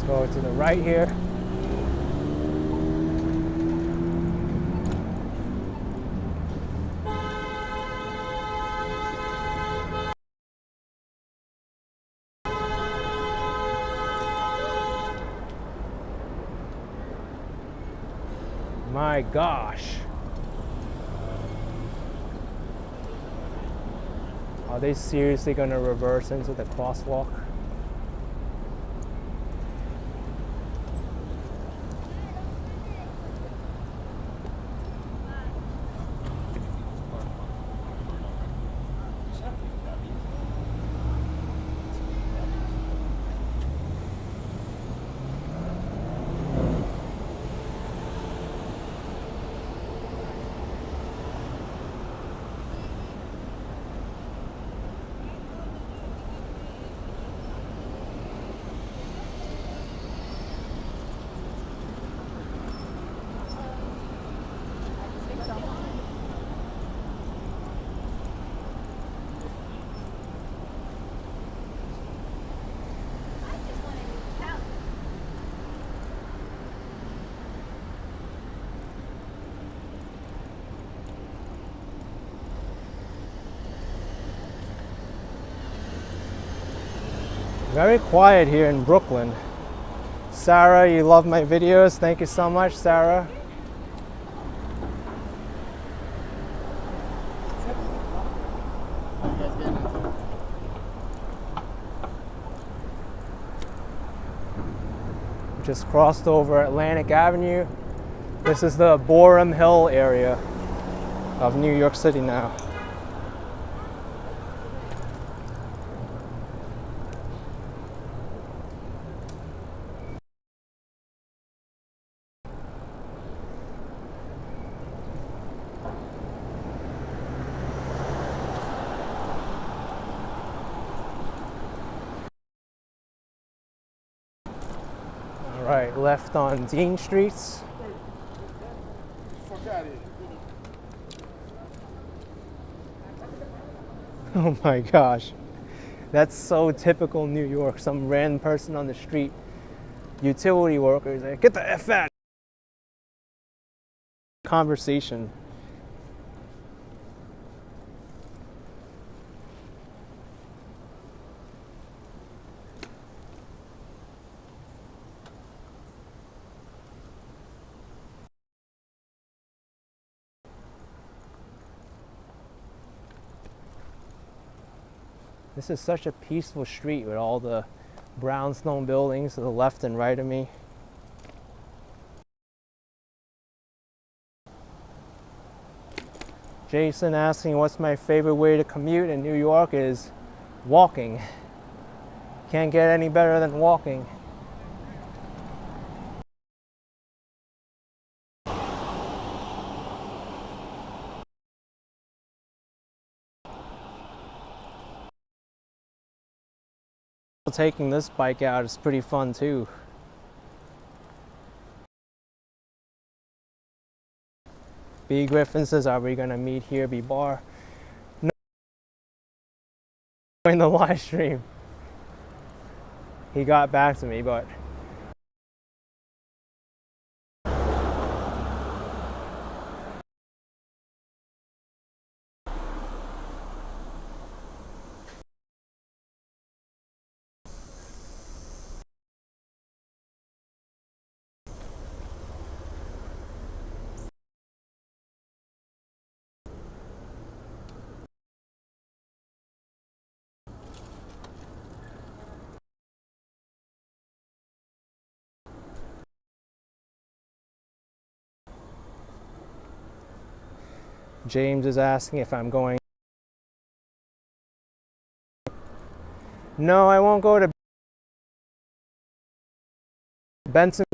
Go to the right here. My gosh. Are they seriously going to reverse into the crosswalk? Very quiet here in Brooklyn. Sarah, you love my videos. Thank you so much, Sarah. Just crossed over Atlantic Avenue. This is the Boerum Hill area of New York City now. All right, left on Dean Streets. Fuck out of here. Oh my gosh. That's so typical New York. Some random person on the street, utility workers, like, get the F out. Conversation. This is such a peaceful street with all the brownstone buildings to the left and right of me. Jason asking what's my favorite way to commute in New York is walking. Can't get any better than walking. Taking this bike out is pretty fun too. B. Griffin says, are we gonna meet here, B bar? No, in the live stream. He got back to me, but James is asking if I'm going. No, I won't go to Benson.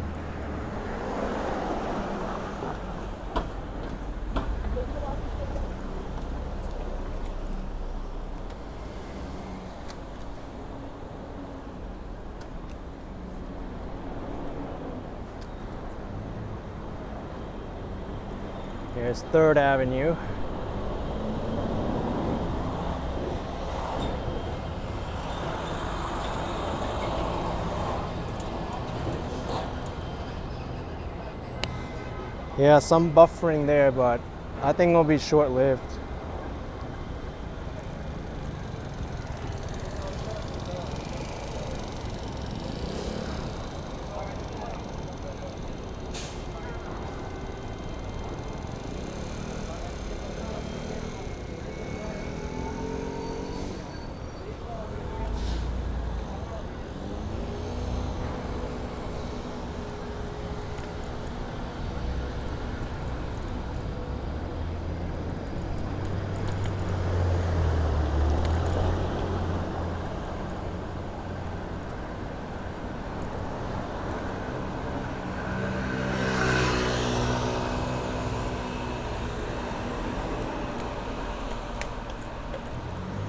Here's 3rd Avenue. Yeah, some buffering there, but I think it'll be short-lived.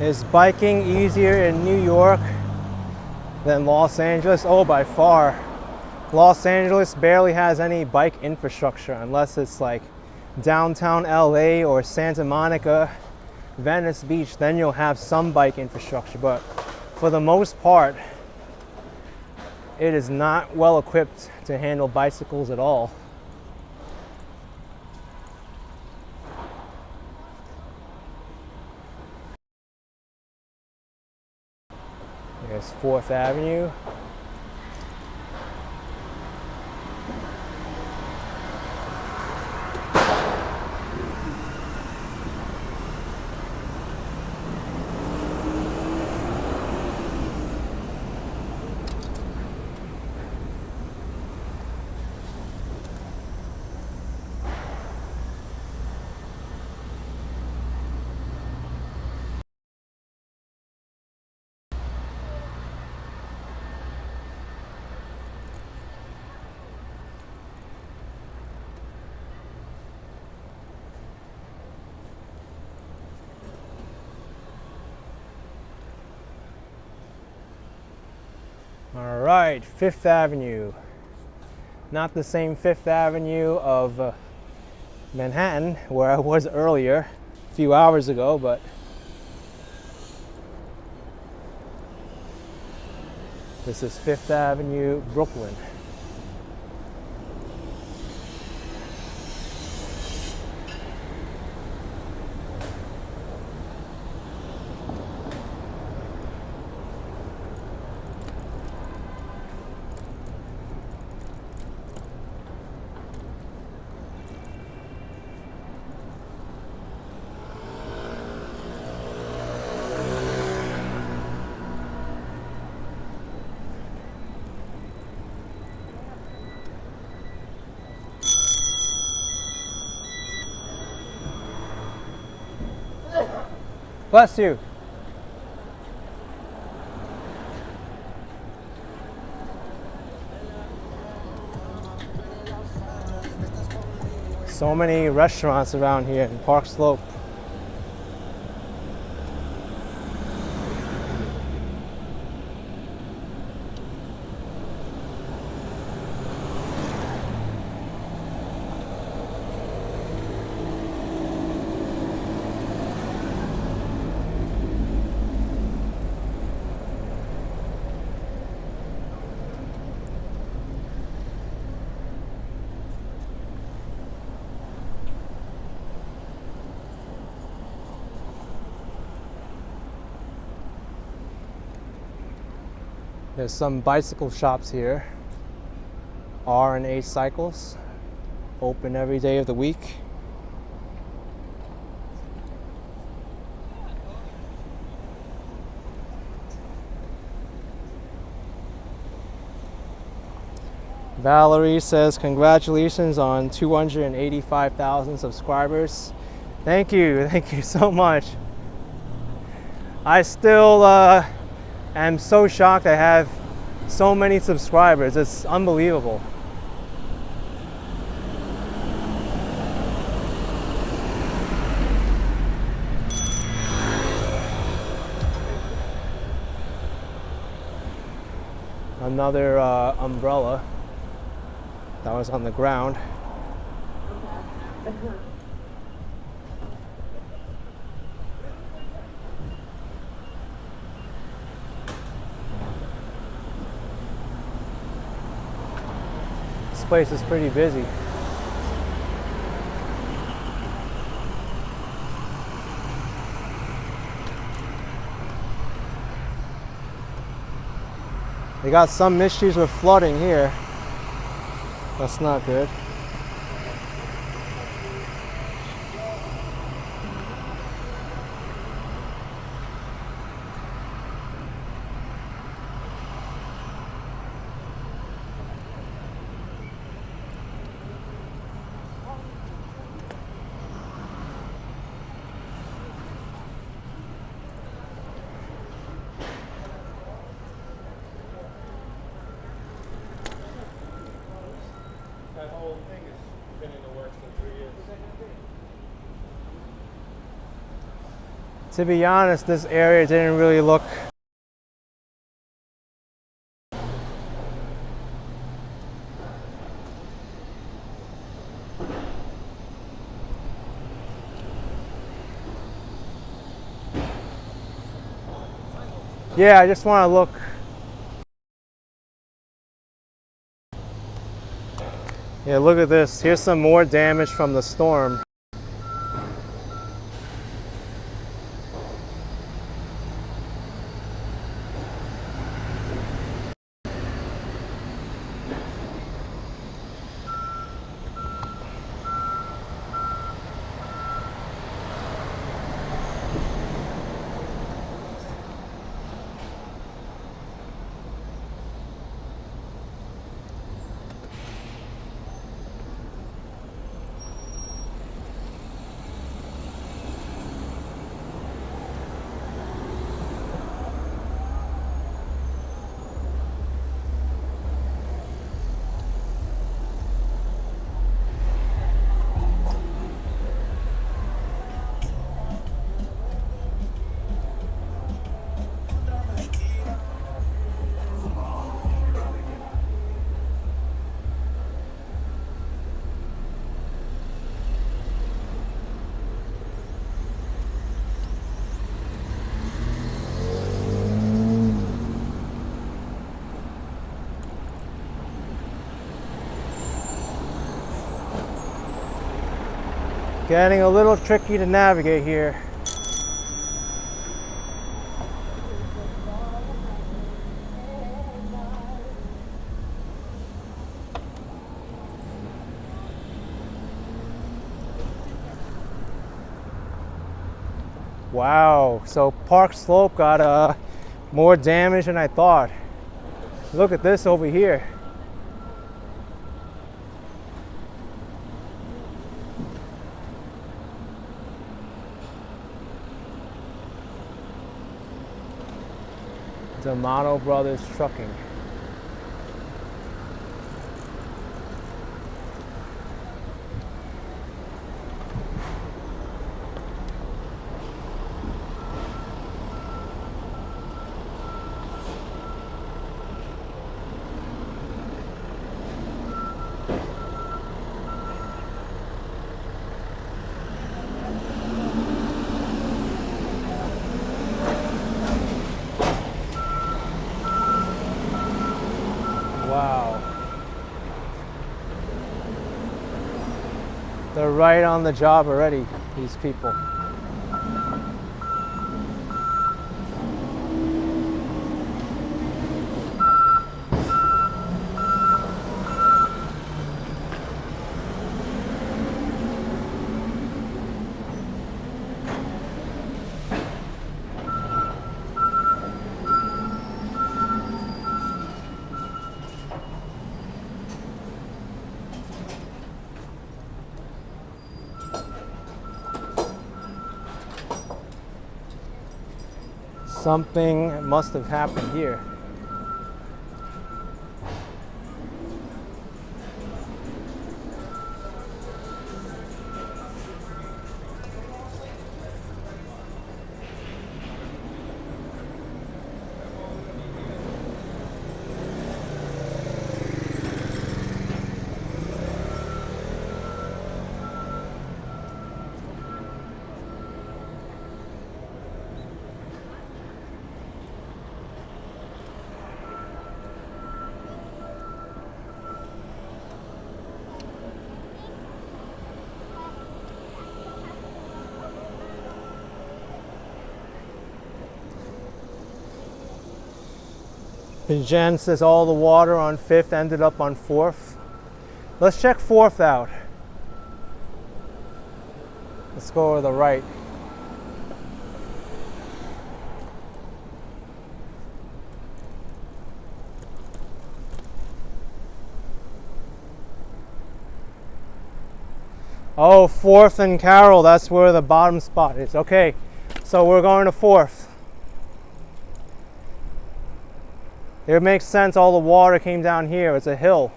Is biking easier in New York than Los Angeles? Oh, by far. Los Angeles barely has any bike infrastructure unless it's like downtown LA or Santa Monica, Venice Beach. Then you'll have some bike infrastructure, but for the most part, it is not well equipped to handle bicycles at all. There's 4th Avenue. All right, 5th Avenue. Not the same 5th Avenue of Manhattan where I was earlier, a few hours ago, but this is 5th Avenue, Brooklyn. Bless you. So many restaurants around here in Park Slope. There's some bicycle shops here. R&A Cycles, open every day of the week. Valerie says, congratulations on 285,000 subscribers. Thank you so much. I still am so shocked I have so many subscribers. It's unbelievable. Another umbrella that was on the ground. This place is pretty busy. They got some issues with flooding here. That's not good. That whole thing has been in the works for 3 years. To be honest, this area didn't really look I just want to look. Yeah, look at this. Here's some more damage from the storm. Getting a little tricky to navigate here. Wow, so Park Slope got more damage than I thought. Look at this over here. D'Amato Brothers Trucking. They're right on the job already, these people. Something must have happened here. Jen says all the water on 5th ended up on 4th. Let's check 4th out. Let's go to the right. Oh, 4th and Carroll, that's where the bottom spot is. Okay, so we're going to 4th. It makes sense, all the water came down here. It's a hill.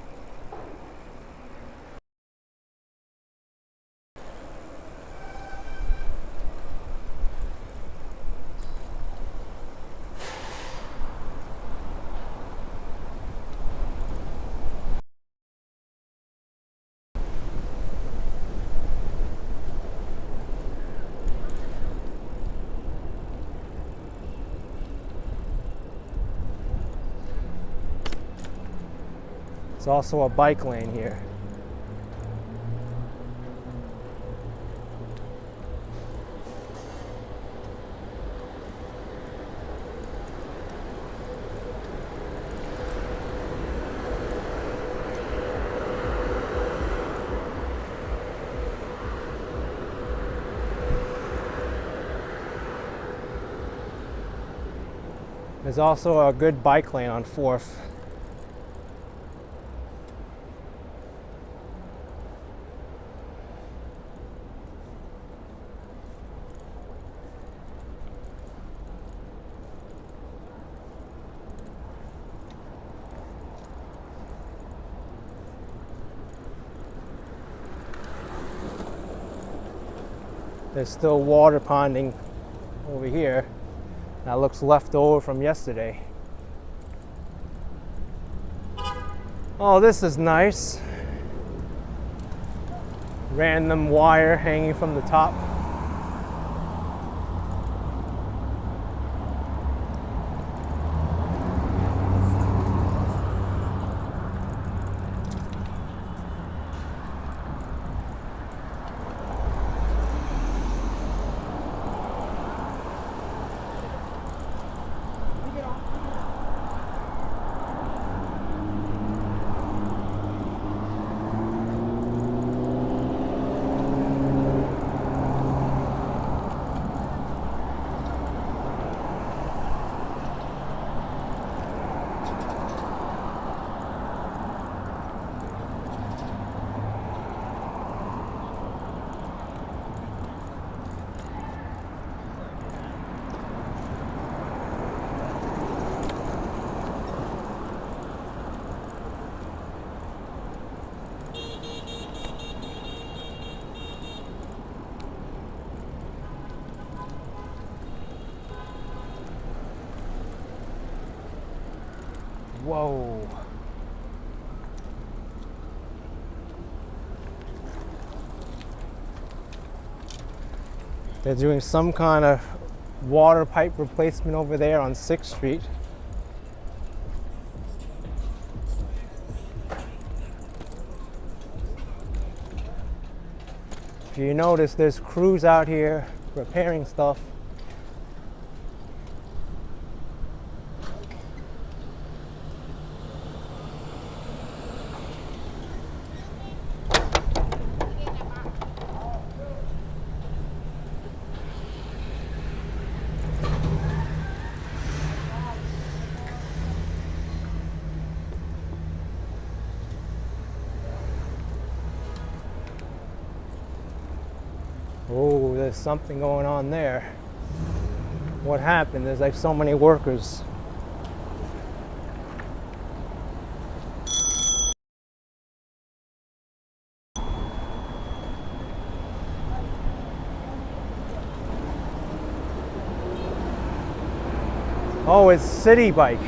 There's also a bike lane here. There's also a good bike lane on 4th. There's still water ponding over here. That looks left over from yesterday. Oh, this is nice. Random wire hanging from the top. Whoa. They're doing some kind of water pipe replacement over there on 6th Street. If you notice, there's crews out here repairing stuff. Oh, there's something going on there. What happened? There's like so many workers. Oh, it's City Bike.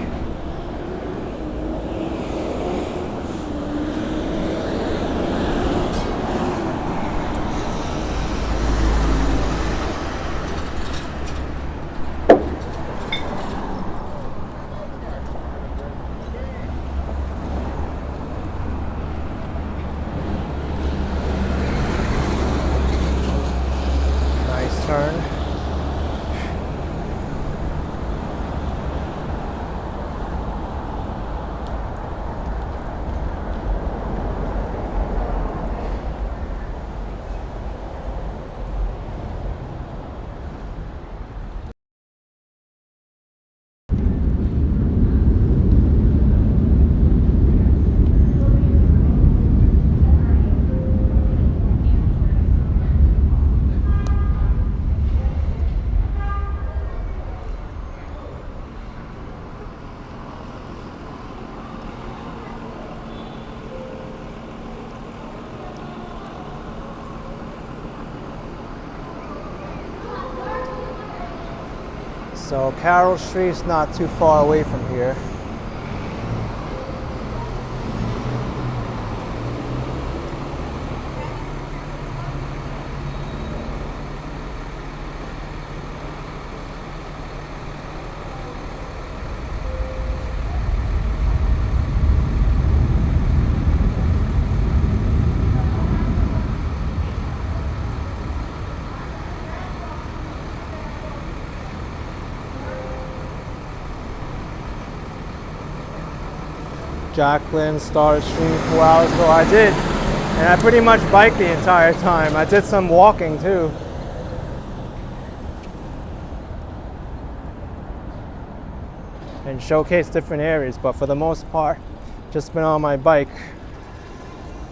Nice turn. So Carroll Street's not too far away from here. Jacqueline started streaming 4 hours ago. I did, and I pretty much biked the entire time. I did some walking too. And showcased different areas, but for the most part, just been on my bike,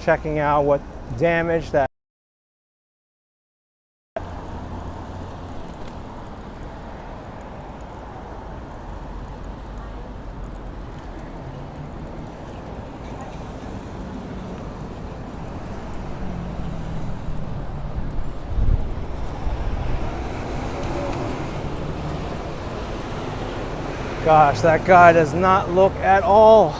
checking out what damage that Gosh, that guy does not look at all.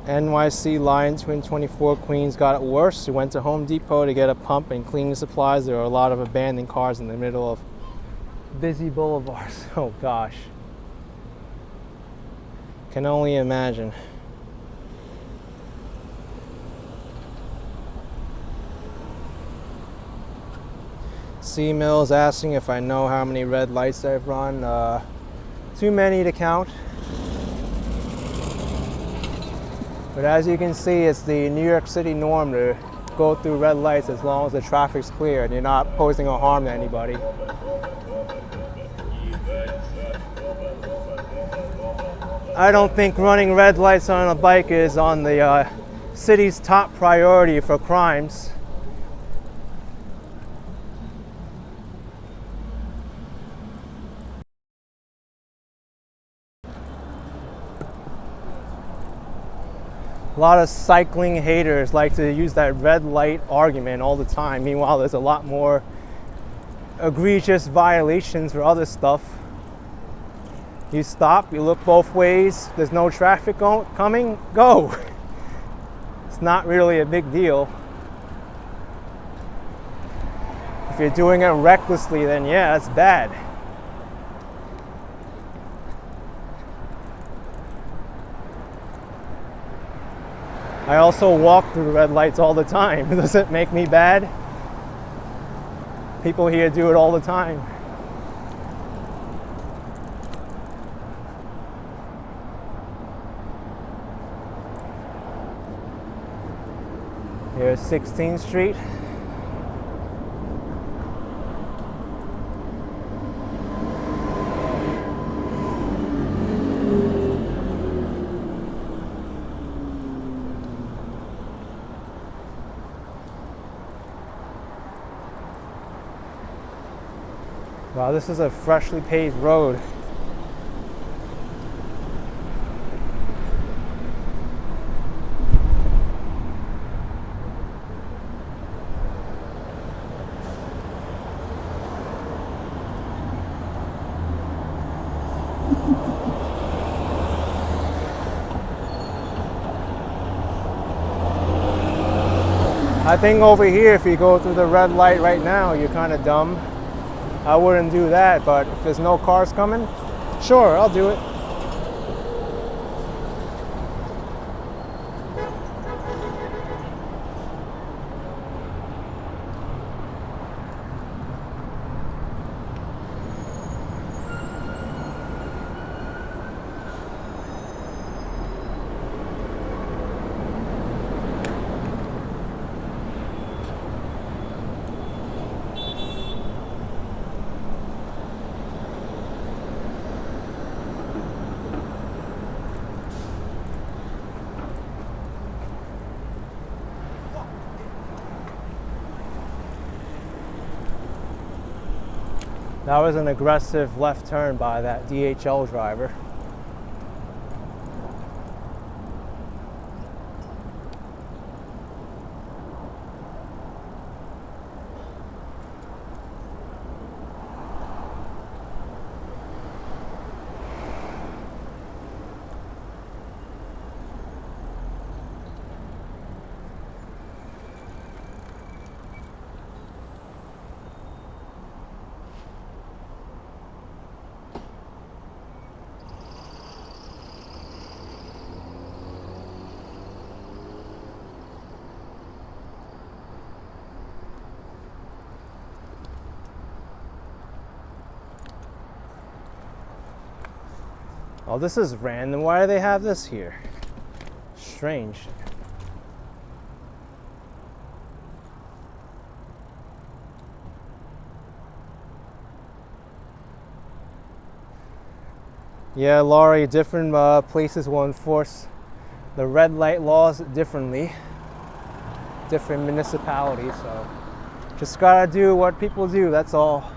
NYC line Twin 24 Queens got it worse. She went to Home Depot to get a pump and cleaning supplies. There were a lot of abandoned cars in the middle of busy boulevards. Oh gosh. Can only imagine. C Mills asking if I know how many red lights I've run. Too many to count. But as you can see, it's the New York City norm to go through red lights as long as the traffic's clear and you're not posing a harm to anybody. I don't think running red lights on a bike is on the city's top priority for crimes. A lot of cycling haters like to use that red light argument all the time. Meanwhile, there's a lot more egregious violations for other stuff. You stop, you look both ways, there's no traffic coming, go. it's not really a big deal. If you're doing it recklessly, then yeah, that's bad. I also walk through red lights all the time. Does it make me bad? People here do it all the time. Here's 16th Street. Wow, this is a freshly paved road. I think over here, if you go through the red light right now, you're kind of dumb. I wouldn't do that, but if there's no cars coming, sure, I'll do it. That was an aggressive left turn by that DHL driver. Oh, this is random. Why do they have this here? Strange. Yeah, Laurie, different places will enforce the red light laws differently. Different municipalities, so just gotta do what people do, that's all.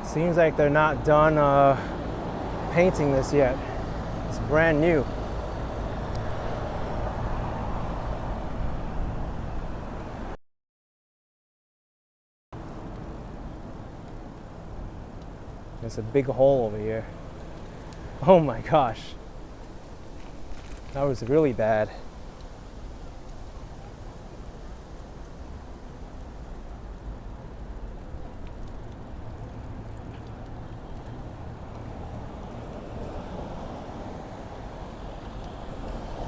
Seems like they're not done painting this yet. It's brand new. There's a big hole over here. Oh my gosh. That was really bad.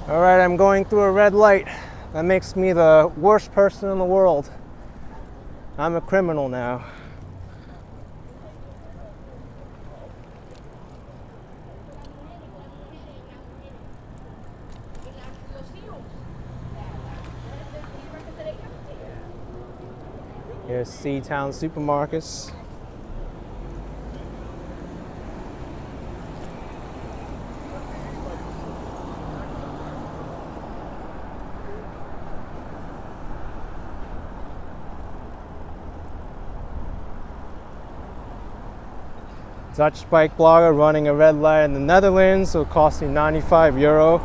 All right, I'm going through a red light. That makes me the worst person in the world. I'm a criminal now. Here's Seatown Supermarkets. Dutch bike blogger running a red light in the Netherlands will cost you €95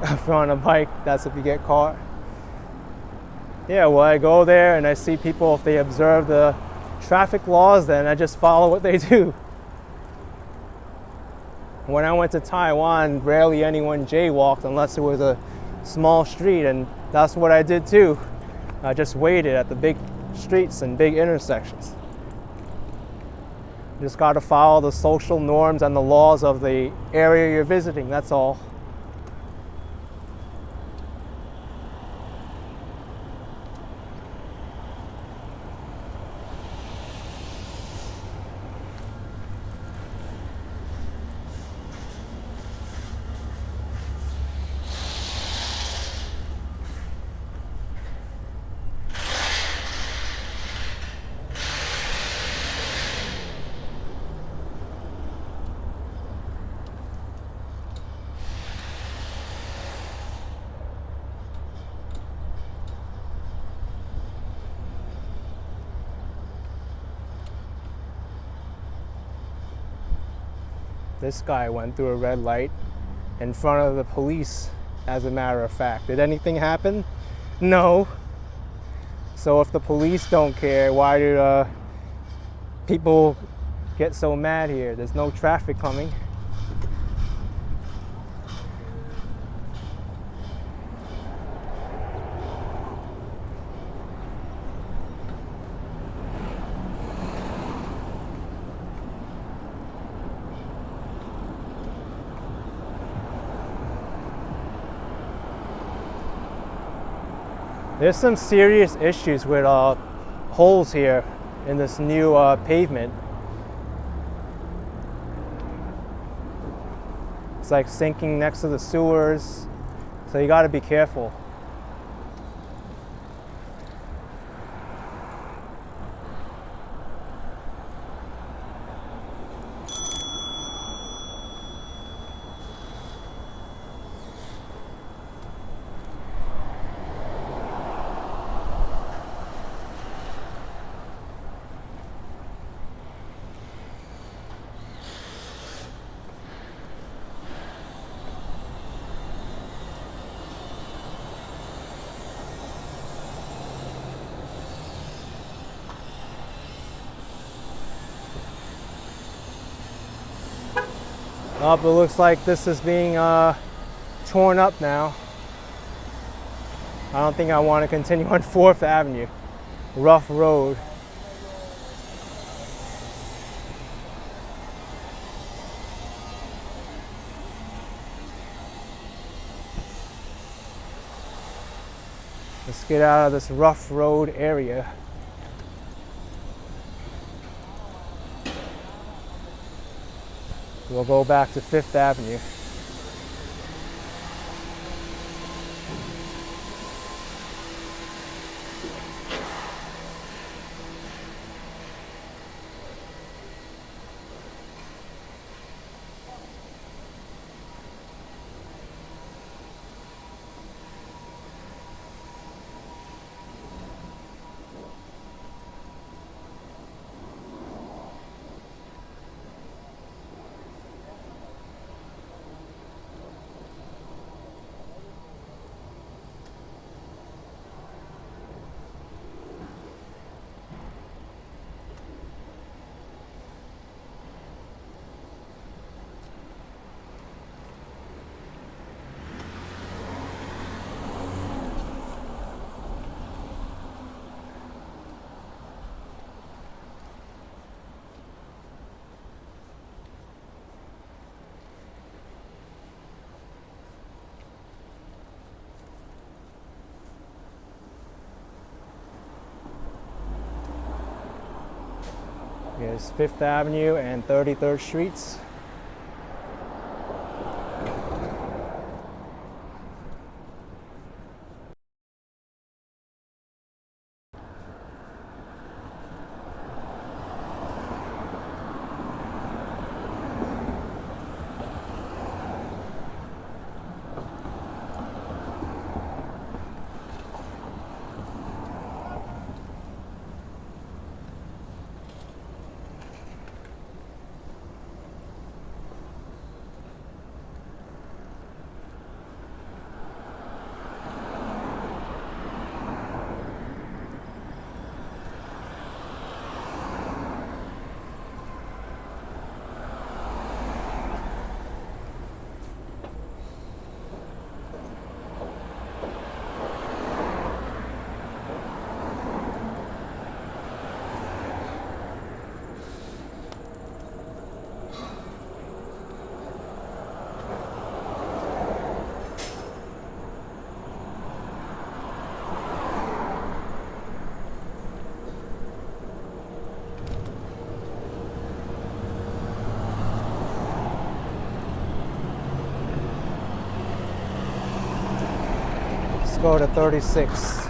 if you're on a bike. That's if you get caught. Yeah, well, I go there and I see people, if they observe the traffic laws, then I just follow what they do. When I went to Taiwan, rarely anyone jaywalked unless it was a small street, and that's what I did too. I just waited at the big streets and big intersections. You just got to follow the social norms and the laws of the area you're visiting, that's all. This guy went through a red light in front of the police, as a matter of fact. Did anything happen? No. So if the police don't care, why do people get so mad here? There's no traffic coming. There's some serious issues with holes here in this new pavement. It's like sinking next to the sewers, so you got to be careful. It looks like this is being torn up now. I don't think I want to continue on 4th Avenue. Rough road. Let's get out of this rough road area. We'll go back to 5th Avenue. Here's 5th Avenue and 33rd Streets. Let's go to 36.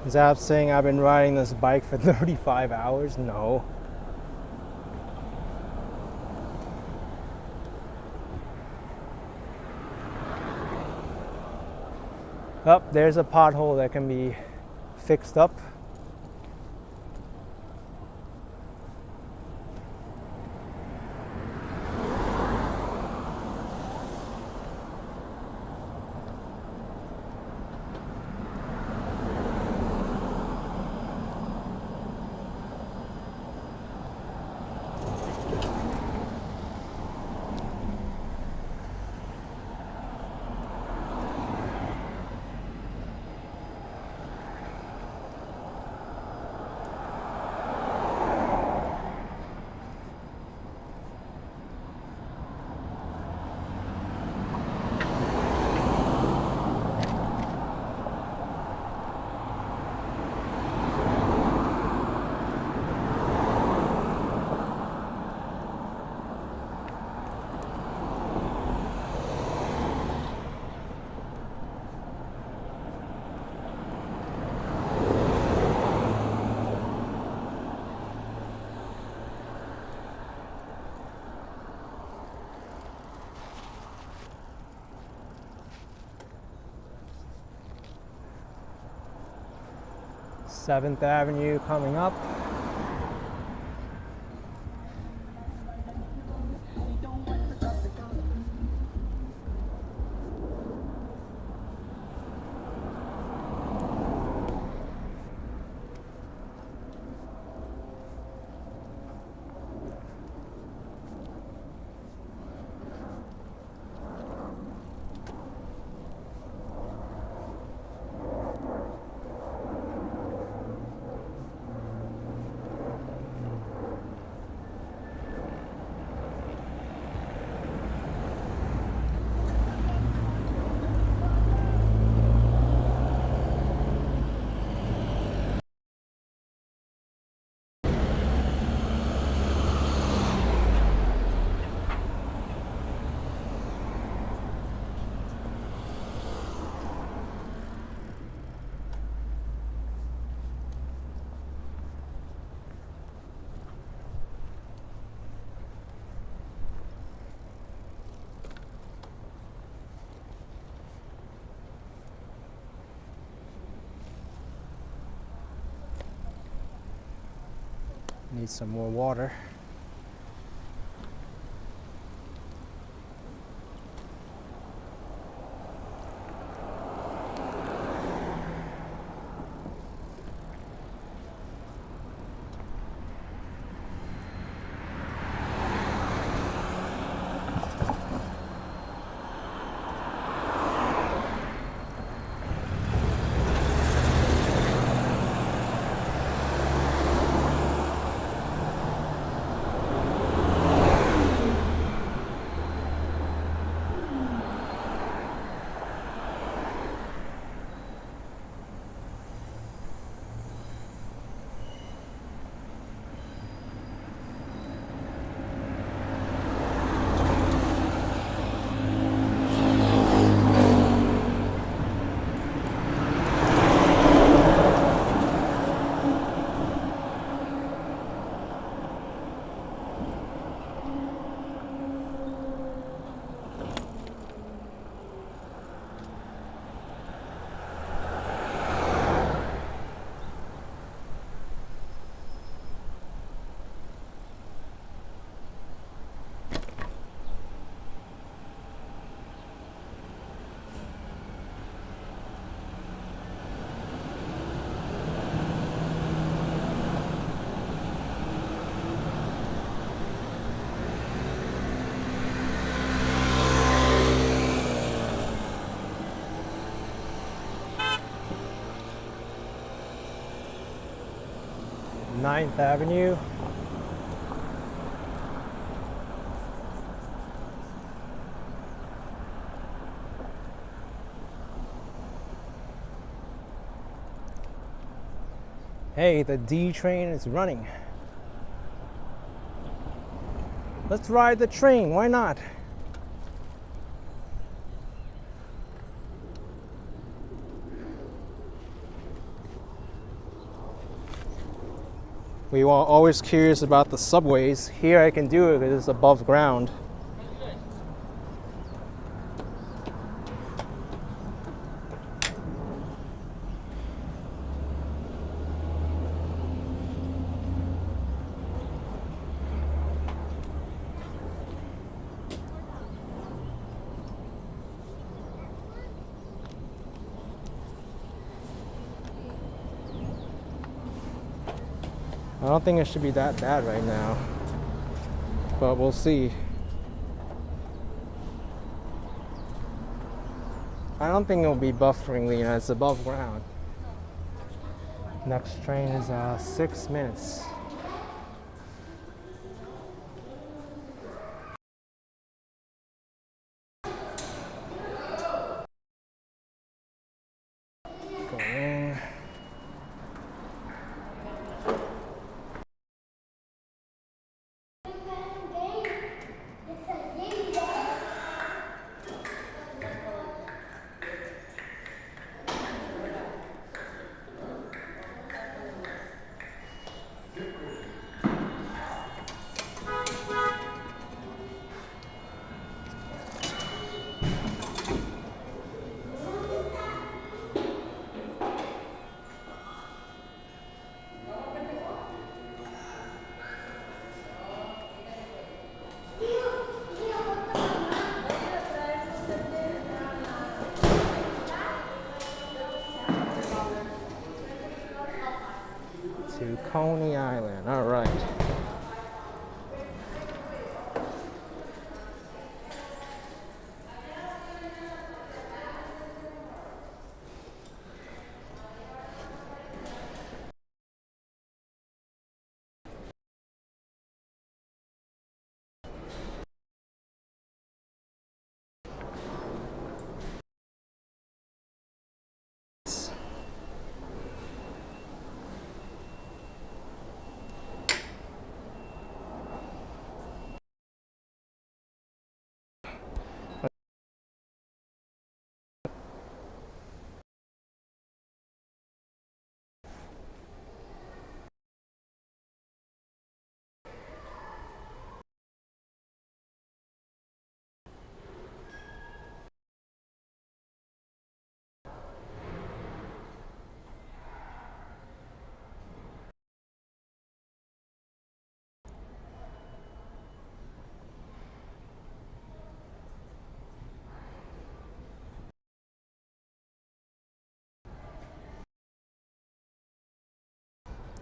Is that saying I've been riding this bike for 35 hours? No. Oh, there's a pothole that can be fixed up. Seventh Avenue coming up. Need some more water. Ninth Avenue. Hey, the D train is running. Let's ride the train, why not? We were always curious about the subways. Here I can do it because it's above ground. I don't think it should be that bad right now, but we'll see. I don't think it'll be buffering, Lena. It's above ground. Next train is 6 minutes. Going. To Coney Island. All right.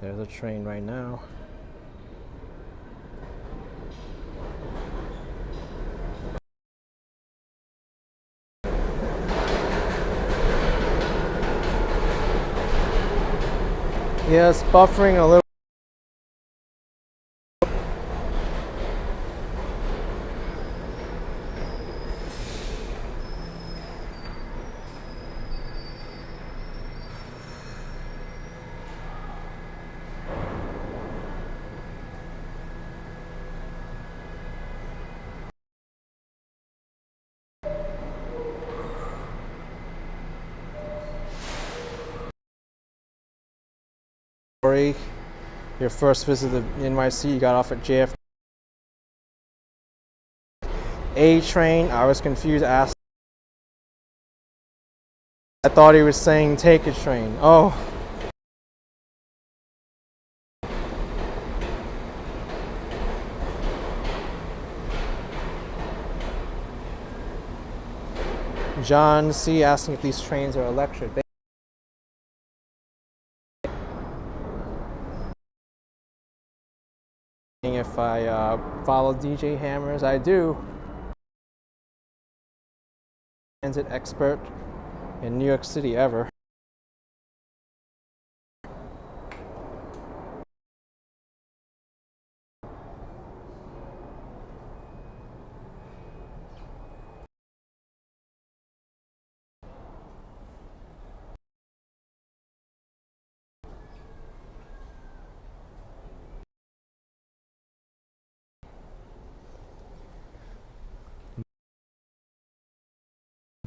There's a train right now. Yes, buffering a little. Your first visit to NYC, you got off at JFK. A train, I was confused, asked. I thought he was saying take a train. Oh. John C. asking if these trains are electric. If I follow DJ Hammers, I do. Transit expert in New York City ever.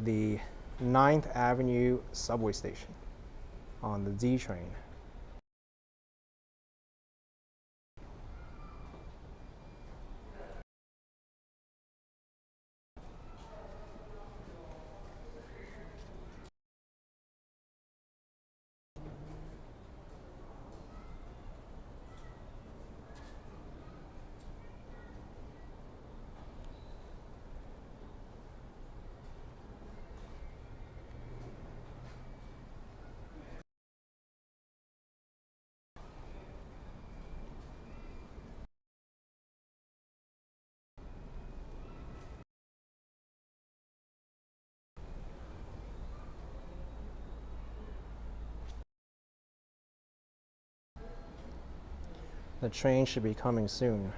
The 9th Avenue subway station on the D train. The train should be coming soon.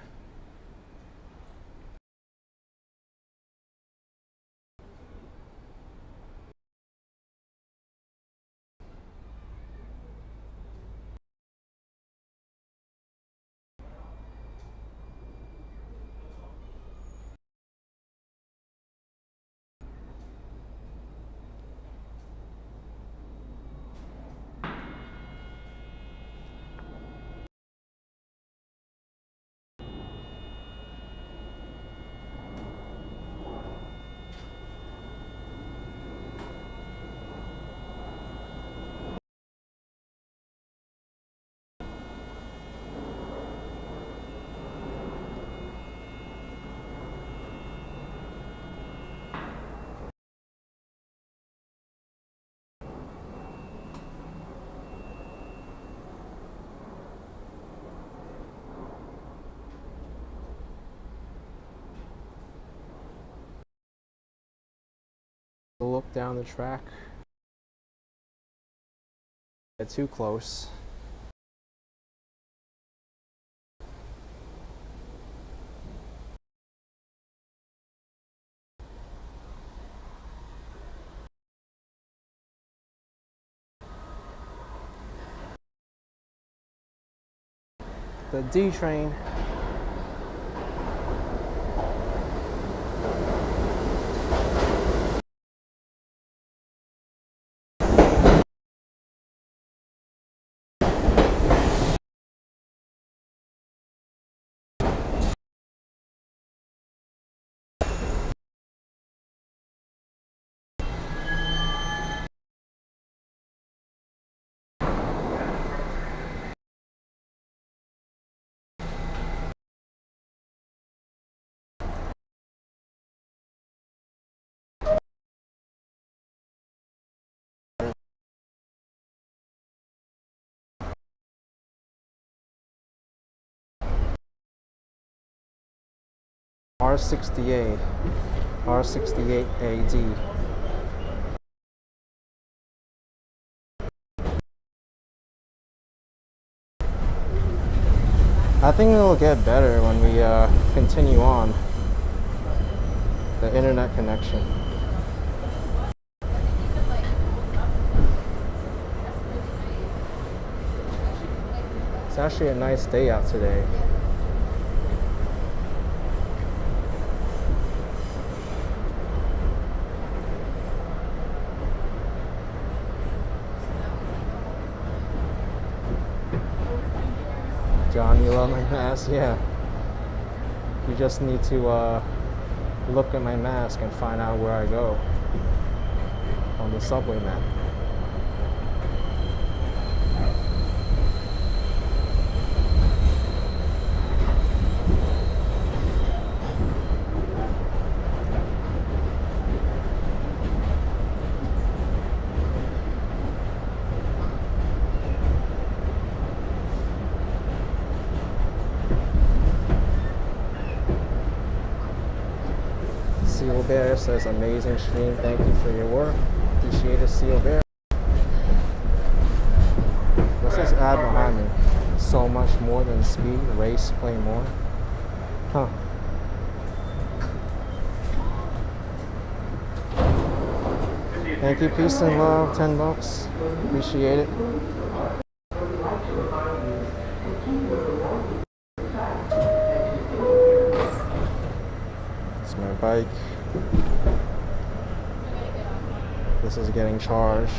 Look down the track. Get too close. The D train. R68. R68AD. I think it'll get better when we continue on the internet connection. It's actually a nice day out today. John, you love my mask? Yeah. You just need to look at my mask and find out where I go on the subway map. Seal Bear says, amazing stream, thank you for your work. Appreciate it, Seal Bear. What's this ad behind me? So much more than speed, race, play more. Huh. Thank you, peace and love, $10. Appreciate it. It's my bike. This is getting charged.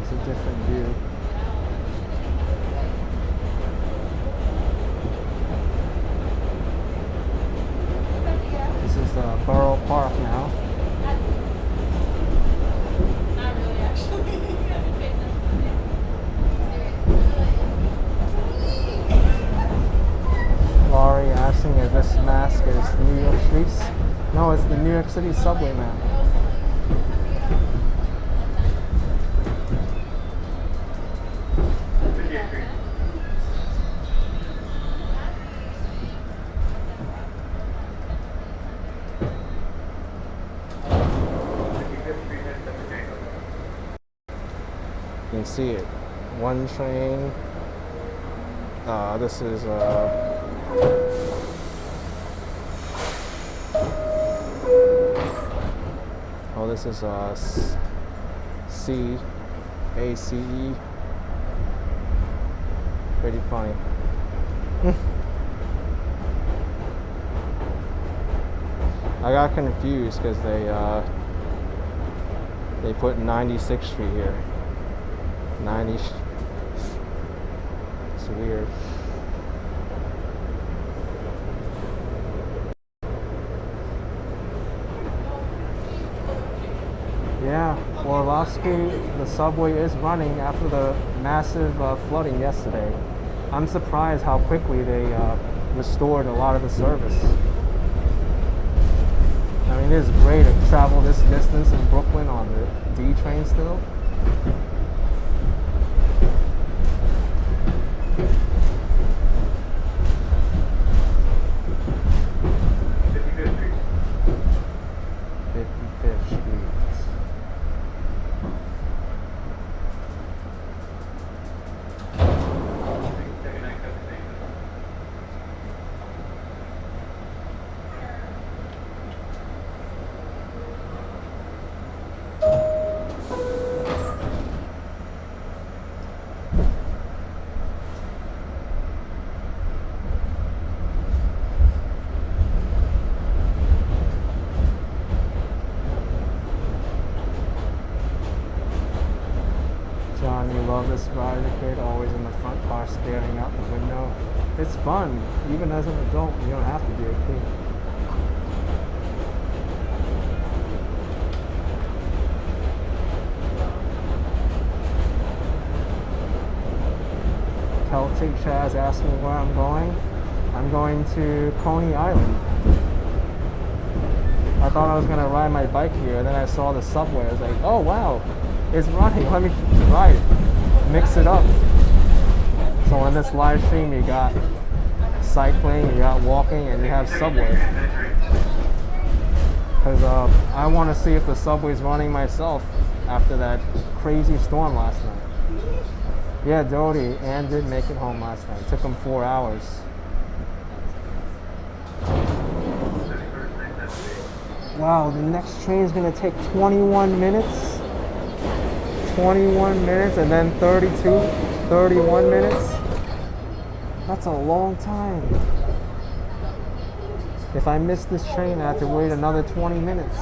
It's a different view. This is Borough Park now. Not really, actually. Laurie asking if this mask is New York streets. No, it's the New York City subway map. You can see it. One train. This is oh, this is C-A-C-E. Pretty funny. I got confused because they put 96th Street here. 90. It's weird. Yeah, well, Orlovsky, the subway is running after the massive flooding yesterday. I'm surprised how quickly they restored a lot of the service. I mean, it is great to travel this distance in Brooklyn on the D train still. John, you love this ride, the kid always in the front car staring out the window. It's fun. Even as an adult, you don't have to be a kid. Celtic Chaz asking where I'm going. I'm going to Coney Island. I thought I was gonna ride my bike here, then I saw the subway. I was like, oh wow, it's running. Let me ride it. Mix it up. So on this live stream, you got cycling, you got walking, and you have subway. Because I want to see if the subway's running myself after that crazy storm last night. Yeah, Doty, Ann did make it home last night. It took him 4 hours. Wow, the next train is going to take 21 minutes. 21 minutes and then 31 minutes. That's a long time. If I miss this train, I have to wait another 20 minutes.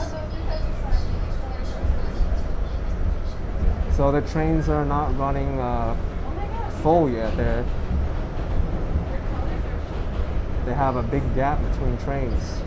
So the trains are not running full yet. They have a big gap between trains.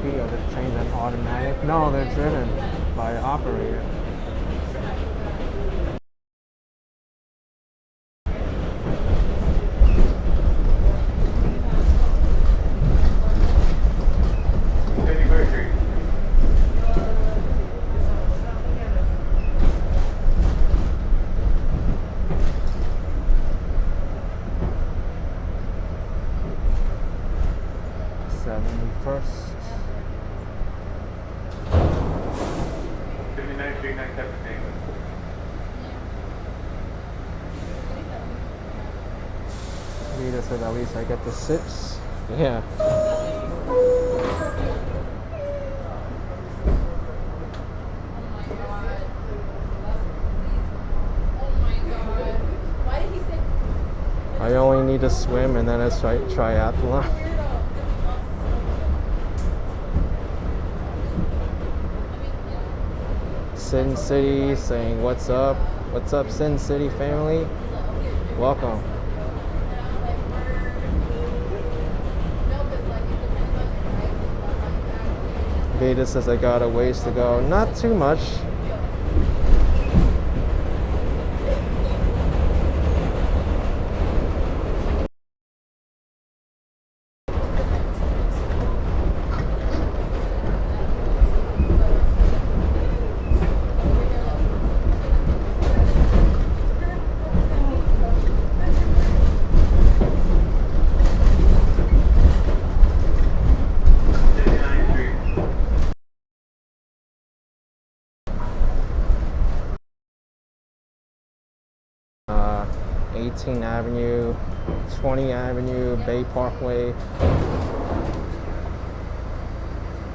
Are the trains an automatic? No, they're driven by an operator. So at least I get the sips. Yeah. I only need to swim and then it's triathlon. Sin City saying what's up? What's up, Sin City family? Welcome. Veda says I got a ways to go. Not too much. Avenue, 20 Avenue, Bay Parkway,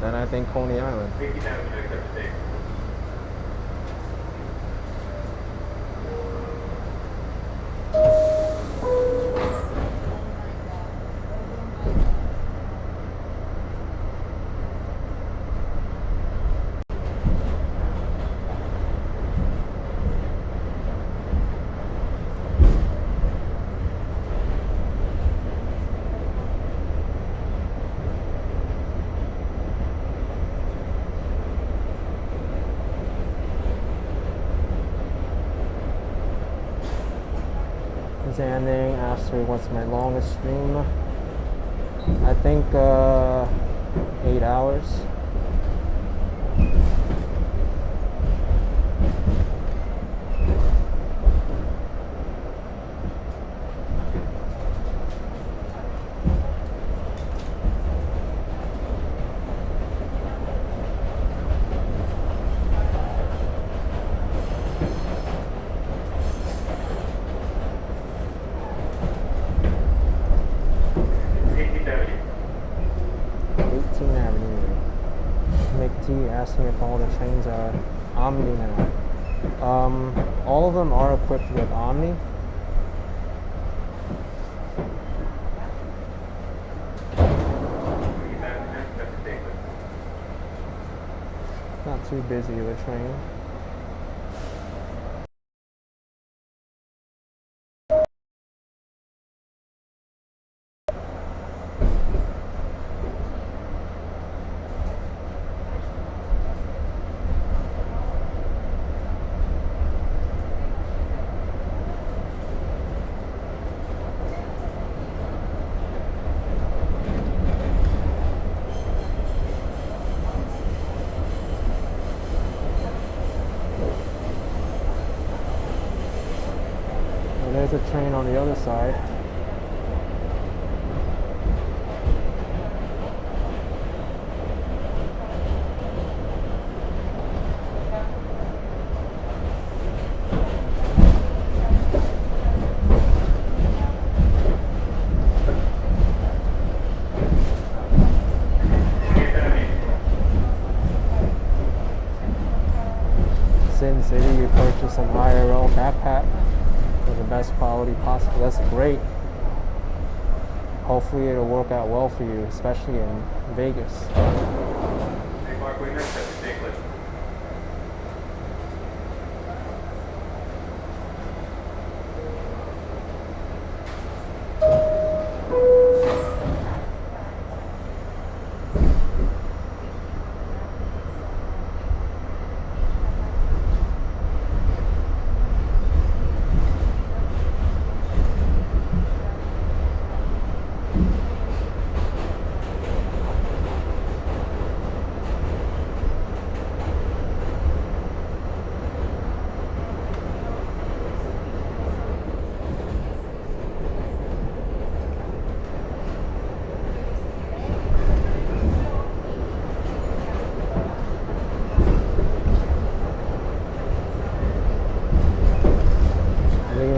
then I think Coney Island. Standing, asked me what's my longest stream. I think 8 hours. Asking if all the trains are Omni now. All of them are equipped with Omni. Not too busy of a train. There's a train on the other side. Sin City, you purchase an IRL backpack. The best quality possible. That's great. Hopefully it'll work out well for you, especially in Vegas. Hey, Mark, we next have to take it.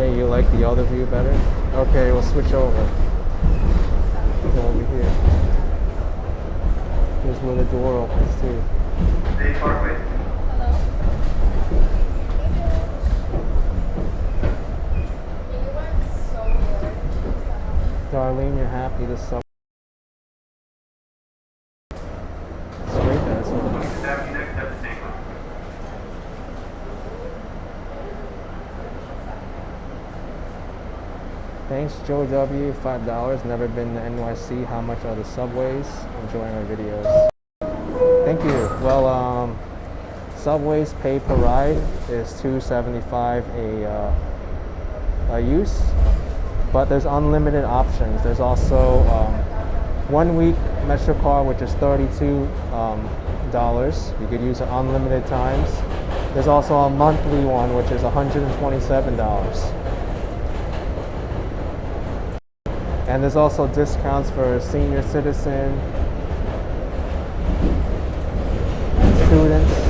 You like the other view better? Okay, we'll switch over. Go over here. Here's where the door opens too. Hey, Parkway. Darlene, you're happy this summer. It's great that it's over. Next have to take it. Thanks, Joe W. $5. Never been to NYC. How much are the subways? Enjoying our videos. Thank you. Well, subways pay per ride is $2.75 a use, but there's unlimited options. There's also 1 week MetroCard, which is $32. You could use it unlimited times. There's also a monthly one, which is $127. And there's also discounts for senior citizen, students.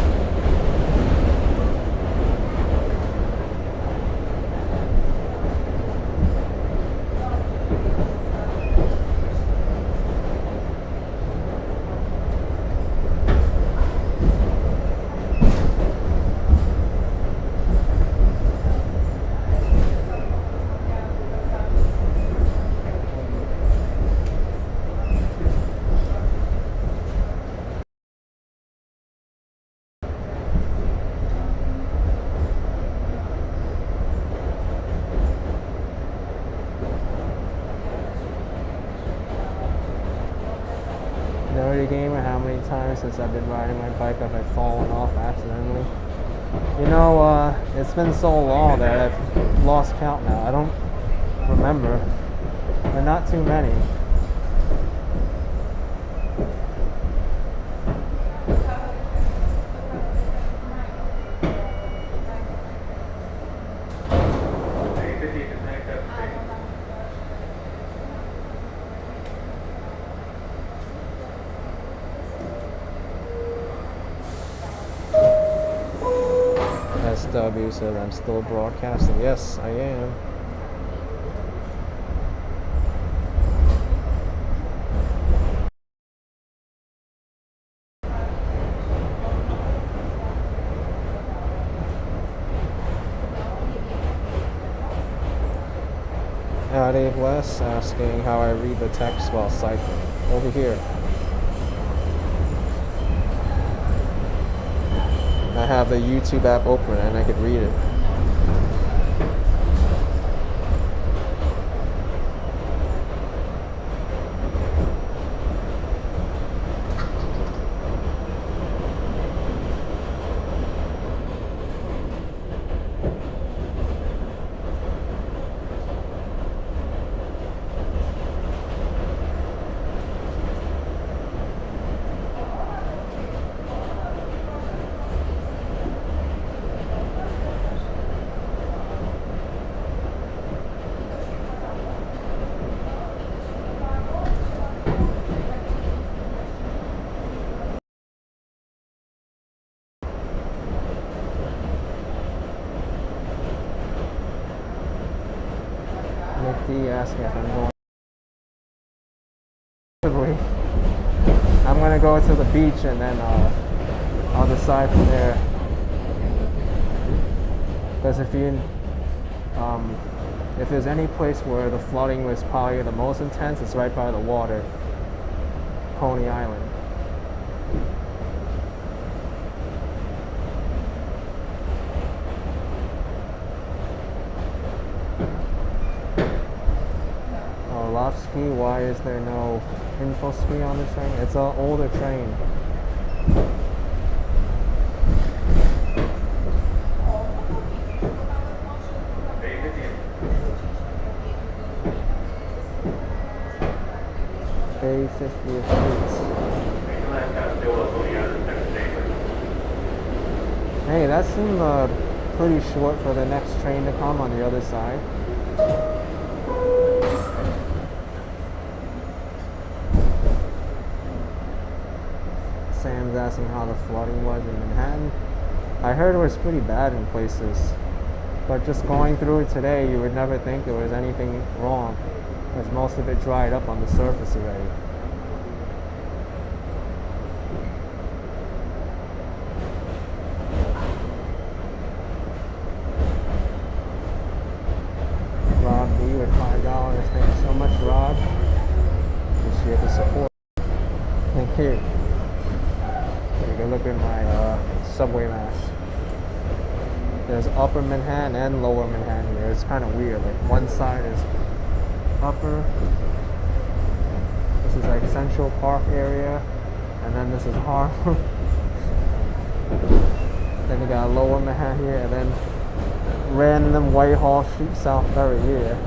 Nerdy gamer, how many times since I've been riding my bike have I fallen off accidentally? You know, it's been so long that I've lost count now. I don't remember, but not too many. SW said I'm still broadcasting. Yes, I am. Dave West asking how I read the text while cycling. Over here. I have the YouTube app open and I could read it. Nick D asking if I'm going. I'm gonna go to the beach and then I'll decide from there. Because if there's any place where the flooding was probably the most intense, it's right by the water, Coney Island. Ski, why is there no info ski on the train? It's an older train. Bay 50th Streets. Hey, that seemed pretty short for the next train to come on the other side. Sam's asking how the flooding was in Manhattan. I heard it was pretty bad in places, but just going through it today, you would never think there was anything wrong, because most of it dried up on the surface already. Rob B with $5. Thank you so much, Rob. Appreciate the support. Thank you. You can look at my subway maps. There's upper Manhattan and lower Manhattan here. It's kind of weird. Like one side is upper. This is like Central Park area, and then this is Harlem. Then you got lower Manhattan here, and then random Whitehall Street, South Ferry here.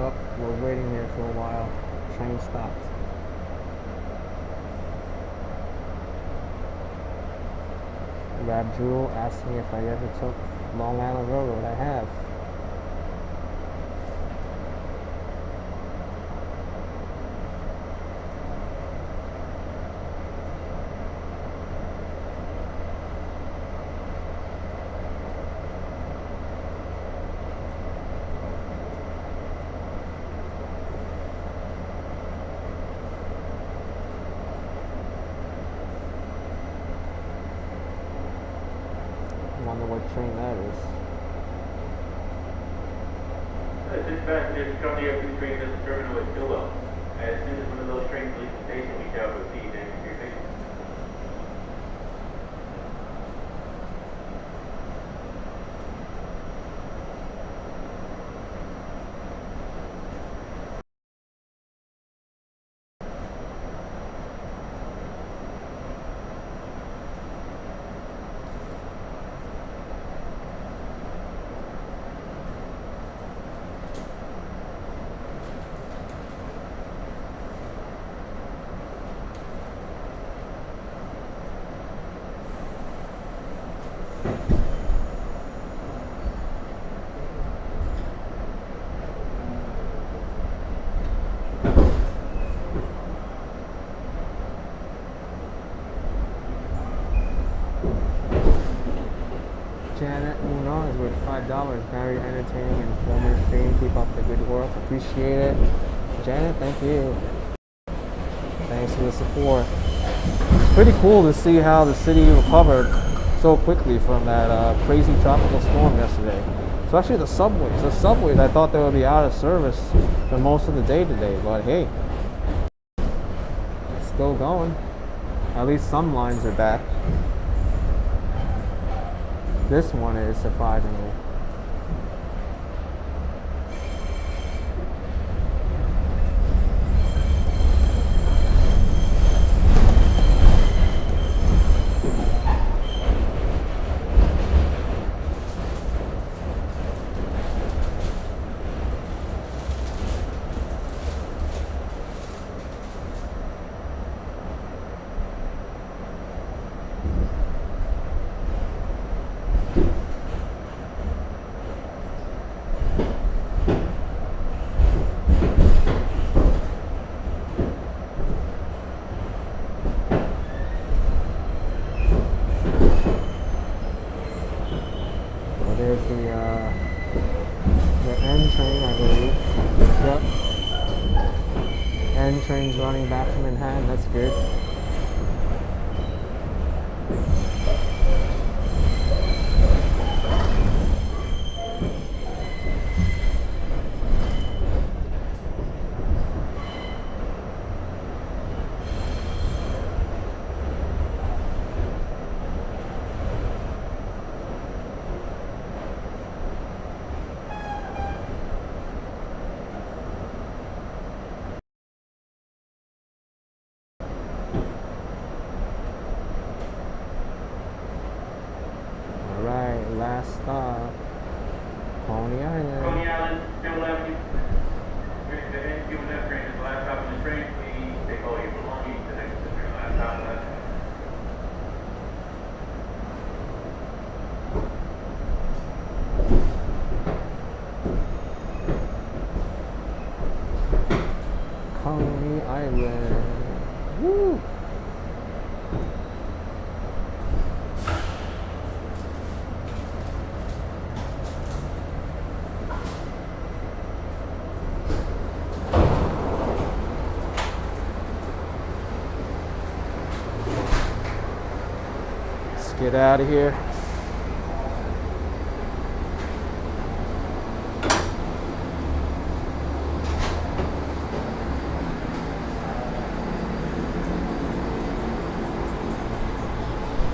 Oh, we're waiting here for a while. Train stopped. Rab Jewel asked me if I ever took Long Island Railroad. I have. Wonder what train that is. This passengers currently have two trains at the terminal at Stillwell. As soon as one of those trains leaves the station, we shall proceed. Thank you for your patience. Janet Uno is worth $5. Very entertaining and informative stream. Keep up the good work. Appreciate it. Janet, thank you. Thanks for the support. It's pretty cool to see how the city recovered so quickly from that crazy tropical storm yesterday. Especially the subways. The subways, I thought they would be out of service for most of the day today, but hey, it's still going. At least some lines are back. This one is surprisingly. There's the N train, I believe. Yep. N train's running back to Manhattan. That's good. Last stop, Coney Island. Coney Island, Middle Avenue. The end given that train is the last stop on the train. Please take all your belongings to the next to your last stop on that train. Coney Island. Woo! Get out of here.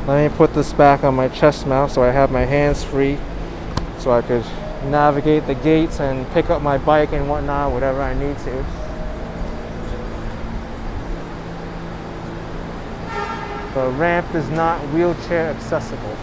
Let me put this back on my chest mount so I have my hands free so I could navigate the gates and pick up my bike and whatnot, whatever I need to. The ramp is not wheelchair accessible.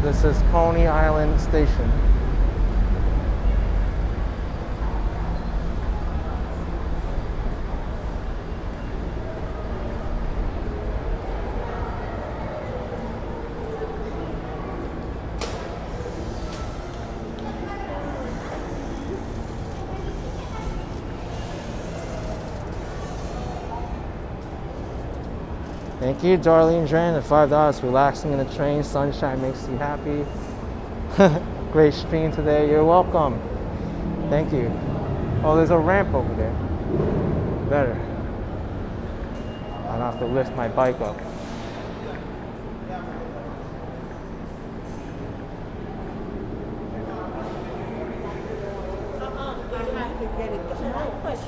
This is Coney Island Station. Thank you, Darlene Dran, at $5. Relaxing in the train, sunshine makes you happy. Great stream today. You're welcome. Thank you. Oh, there's a ramp over there. Better. I don't have to lift my bike up. to get it demolished.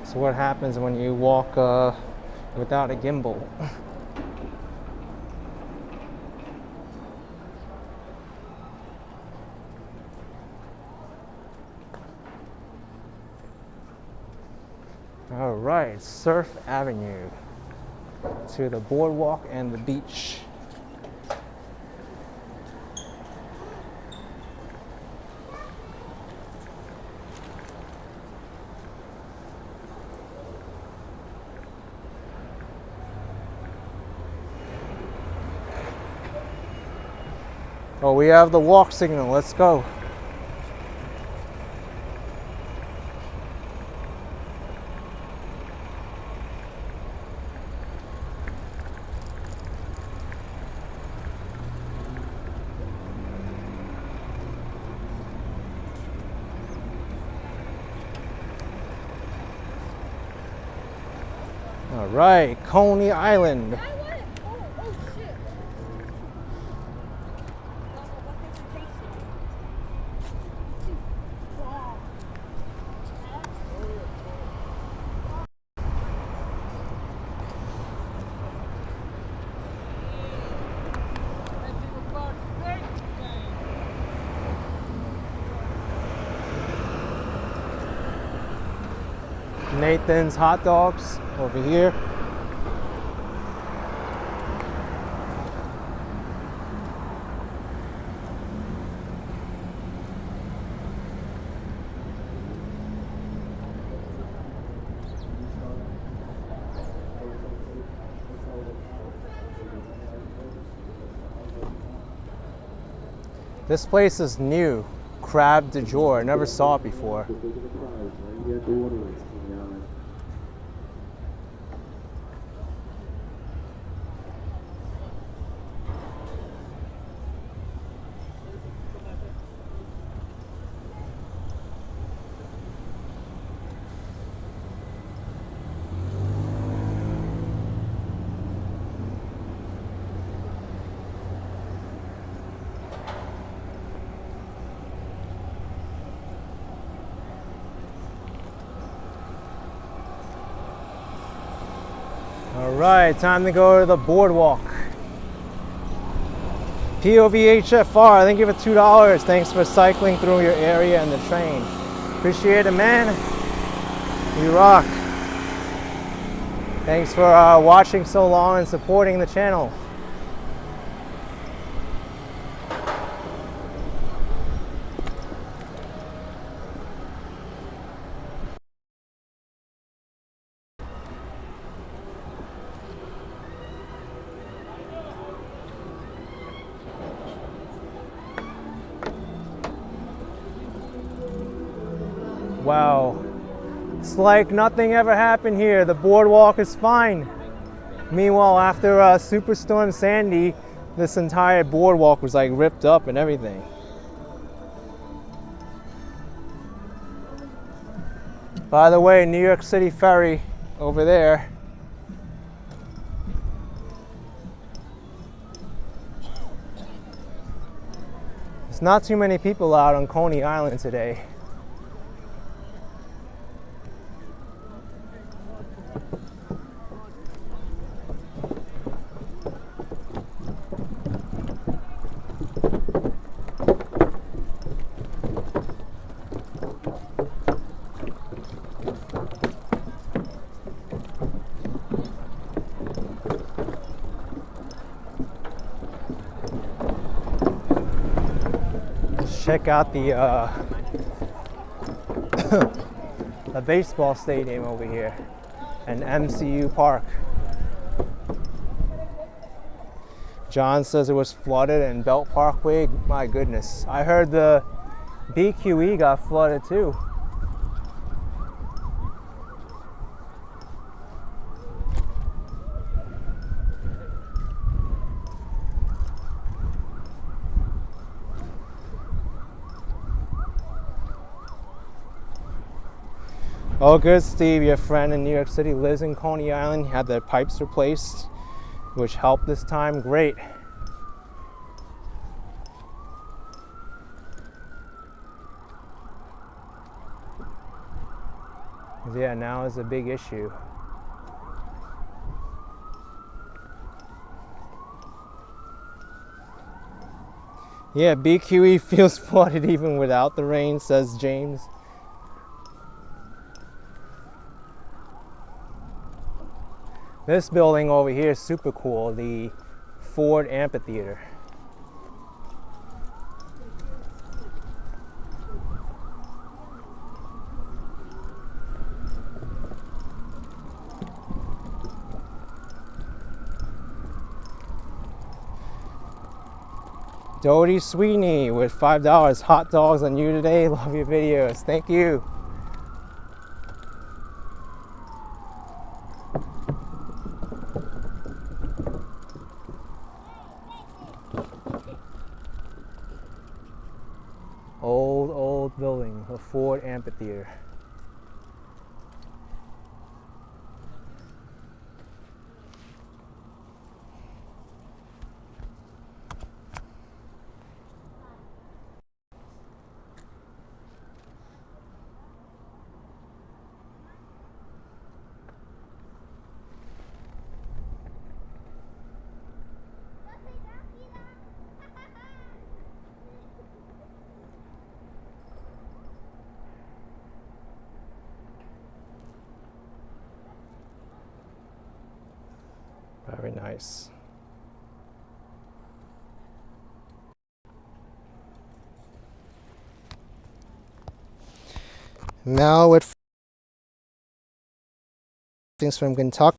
So what happens when you walk without a gimbal? All right, Surf Avenue to the boardwalk and the beach. Oh, we have the walk signal. Let's go. All right, Coney Island. Nathan's hot dogs over here. This place is new. Crab de jour. I never saw it before. All right, time to go to the boardwalk. POVHFR, I think give it $2. Thanks for cycling through your area and the train. Appreciate it, man. You rock. Thanks for watching so long and supporting the channel. Wow, it's like nothing ever happened here. The boardwalk is fine. Meanwhile, after Superstorm Sandy, this entire boardwalk was like ripped up and everything. By the way, New York City ferry over there. There's not too many people out on Coney Island today. Check out the the baseball stadium over here and MCU Park. John says it was flooded in Belt Parkway. My goodness, I heard the BQE got flooded too. Oh good, Steve, your friend in New York City lives in Coney Island, had their pipes replaced, which helped this time. Great. Yeah, now is a big issue. Yeah, BQE feels flooded even without the rain, says James. This building over here is super cool, the Ford Amphitheater. Dodie Sweeney with $5 hot dogs on you today. Love your videos. Thank you. Old building, the Ford Amphitheater. Very nice. Now with things from Kentucky.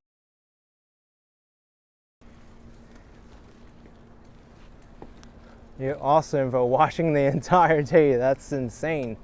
You're awesome for watching the entire day. That's insane.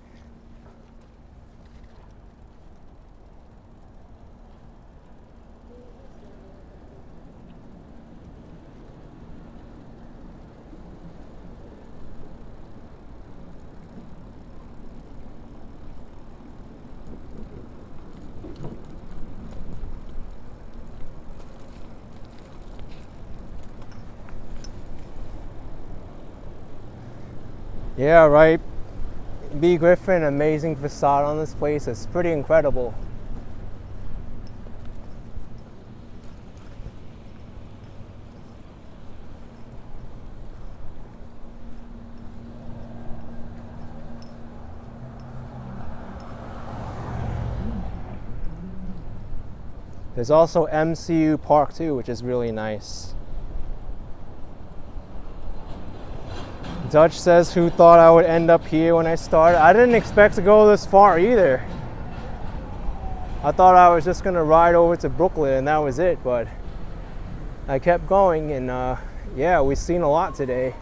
Yeah, right. B. Griffin, amazing facade on this place. It's pretty incredible. There's also MCU Park too, which is really nice. Dutch says, who thought I would end up here when I started? I didn't expect to go this far either. I thought I was just gonna ride over to Brooklyn and that was it, but I kept going and yeah, we've seen a lot today.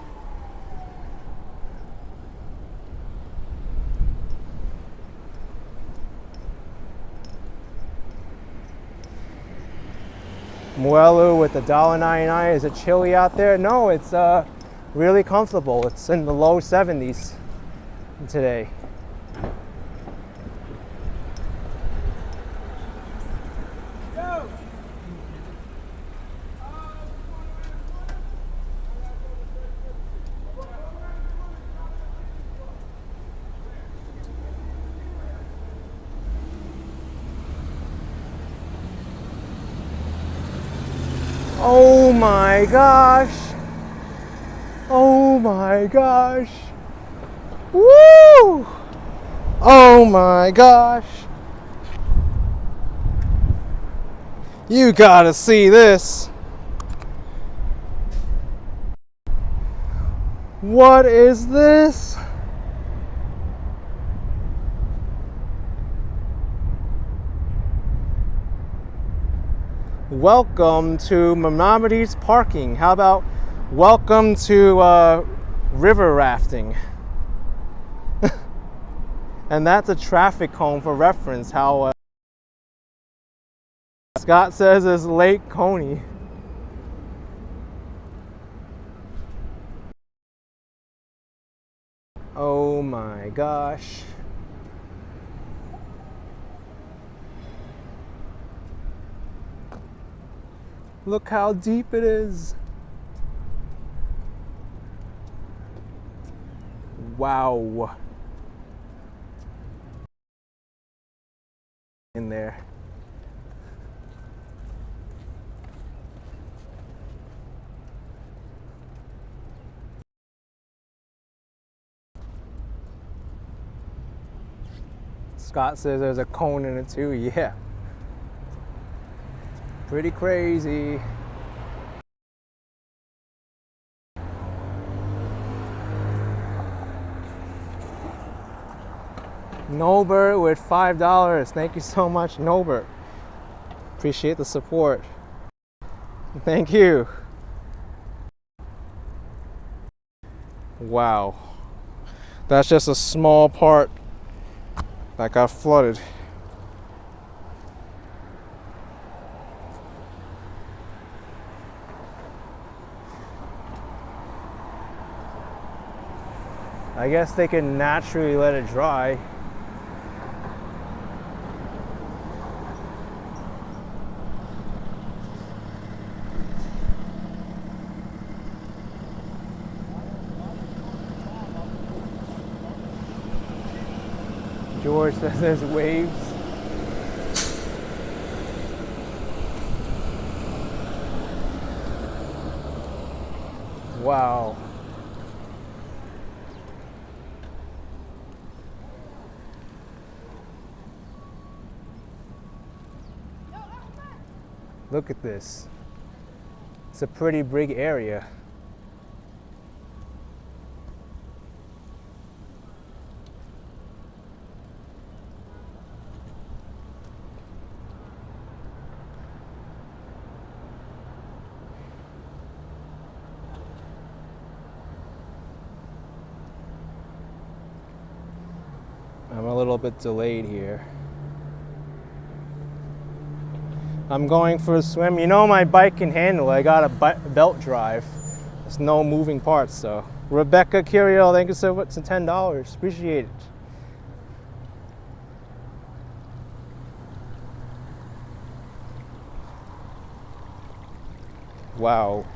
Muelu with the $1.99. Is it chilly out there? No, it's really comfortable. It's in the low 70s today. Oh my gosh. Oh my gosh. Woo! Oh my gosh. You gotta see this. What is this? Welcome to Maimonides parking. How about welcome to river rafting? And that's a traffic cone for reference. How Scott says is Lake Coney. Oh my gosh. Look how deep it is. Wow. In there. Scott says there's a cone in it too. Yeah. Pretty crazy. Nobert with $5. Thank you so much, Nobert. Appreciate the support. Thank you. Wow. That's just a small part that got flooded. I guess they can naturally let it dry. George says there's waves. Wow. Look at this. It's a pretty big area. I'm a little bit delayed here. I'm going for a swim. You know my bike can handle it. I got a belt drive. There's no moving parts, so. Rebecca Curiel, thank you so much for $10. Appreciate it. Wow.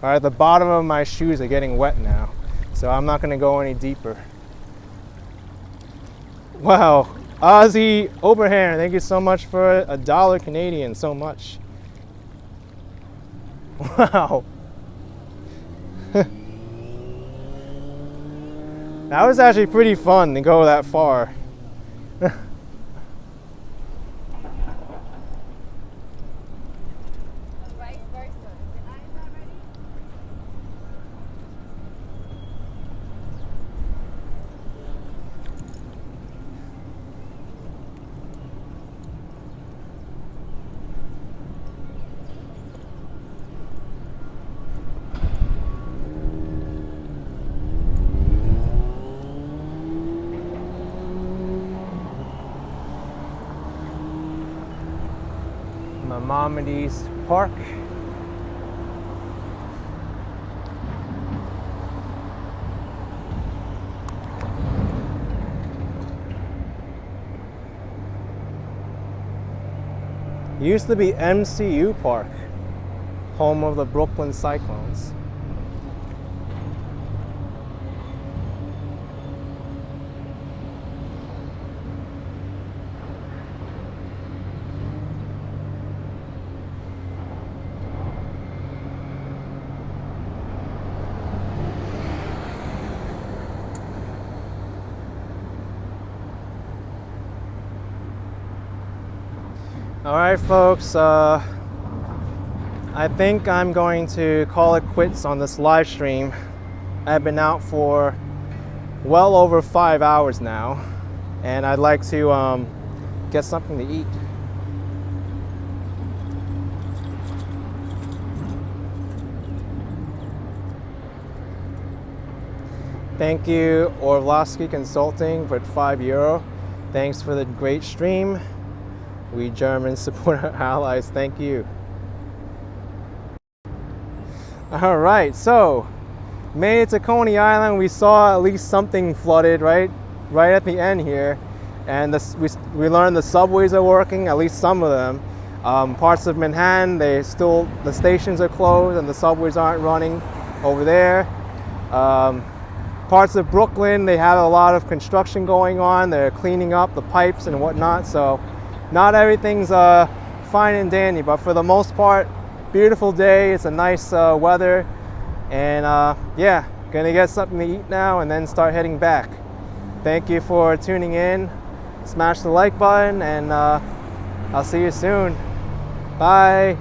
All right, the bottom of my shoes are getting wet now, so I'm not gonna go any deeper. Wow, Ozzy Oberhan, thank you so much for $1 Canadian, so much. Wow. That was actually pretty fun to go that far. Maimonides Park. Used to be MCU Park, home of the Brooklyn Cyclones. All right, folks, I think I'm going to call it quits on this live stream. I've been out for well over 5 hours now, and I'd like to get something to eat. Thank you, Orlovsky Consulting, for €5. Thanks for the great stream. We Germans support our allies. Thank you. All right, so made it to Coney Island. We saw at least something flooded right at the end here, and we learned the subways are working, at least some of them. Parts of Manhattan, the stations are closed and the subways aren't running over there. Parts of Brooklyn, they have a lot of construction going on. They're cleaning up the pipes and whatnot, so not everything's fine and dandy, but for the most part, beautiful day. It's a nice weather, and yeah, gonna get something to eat now and then start heading back. Thank you for tuning in. Smash the like button, and I'll see you soon. Bye.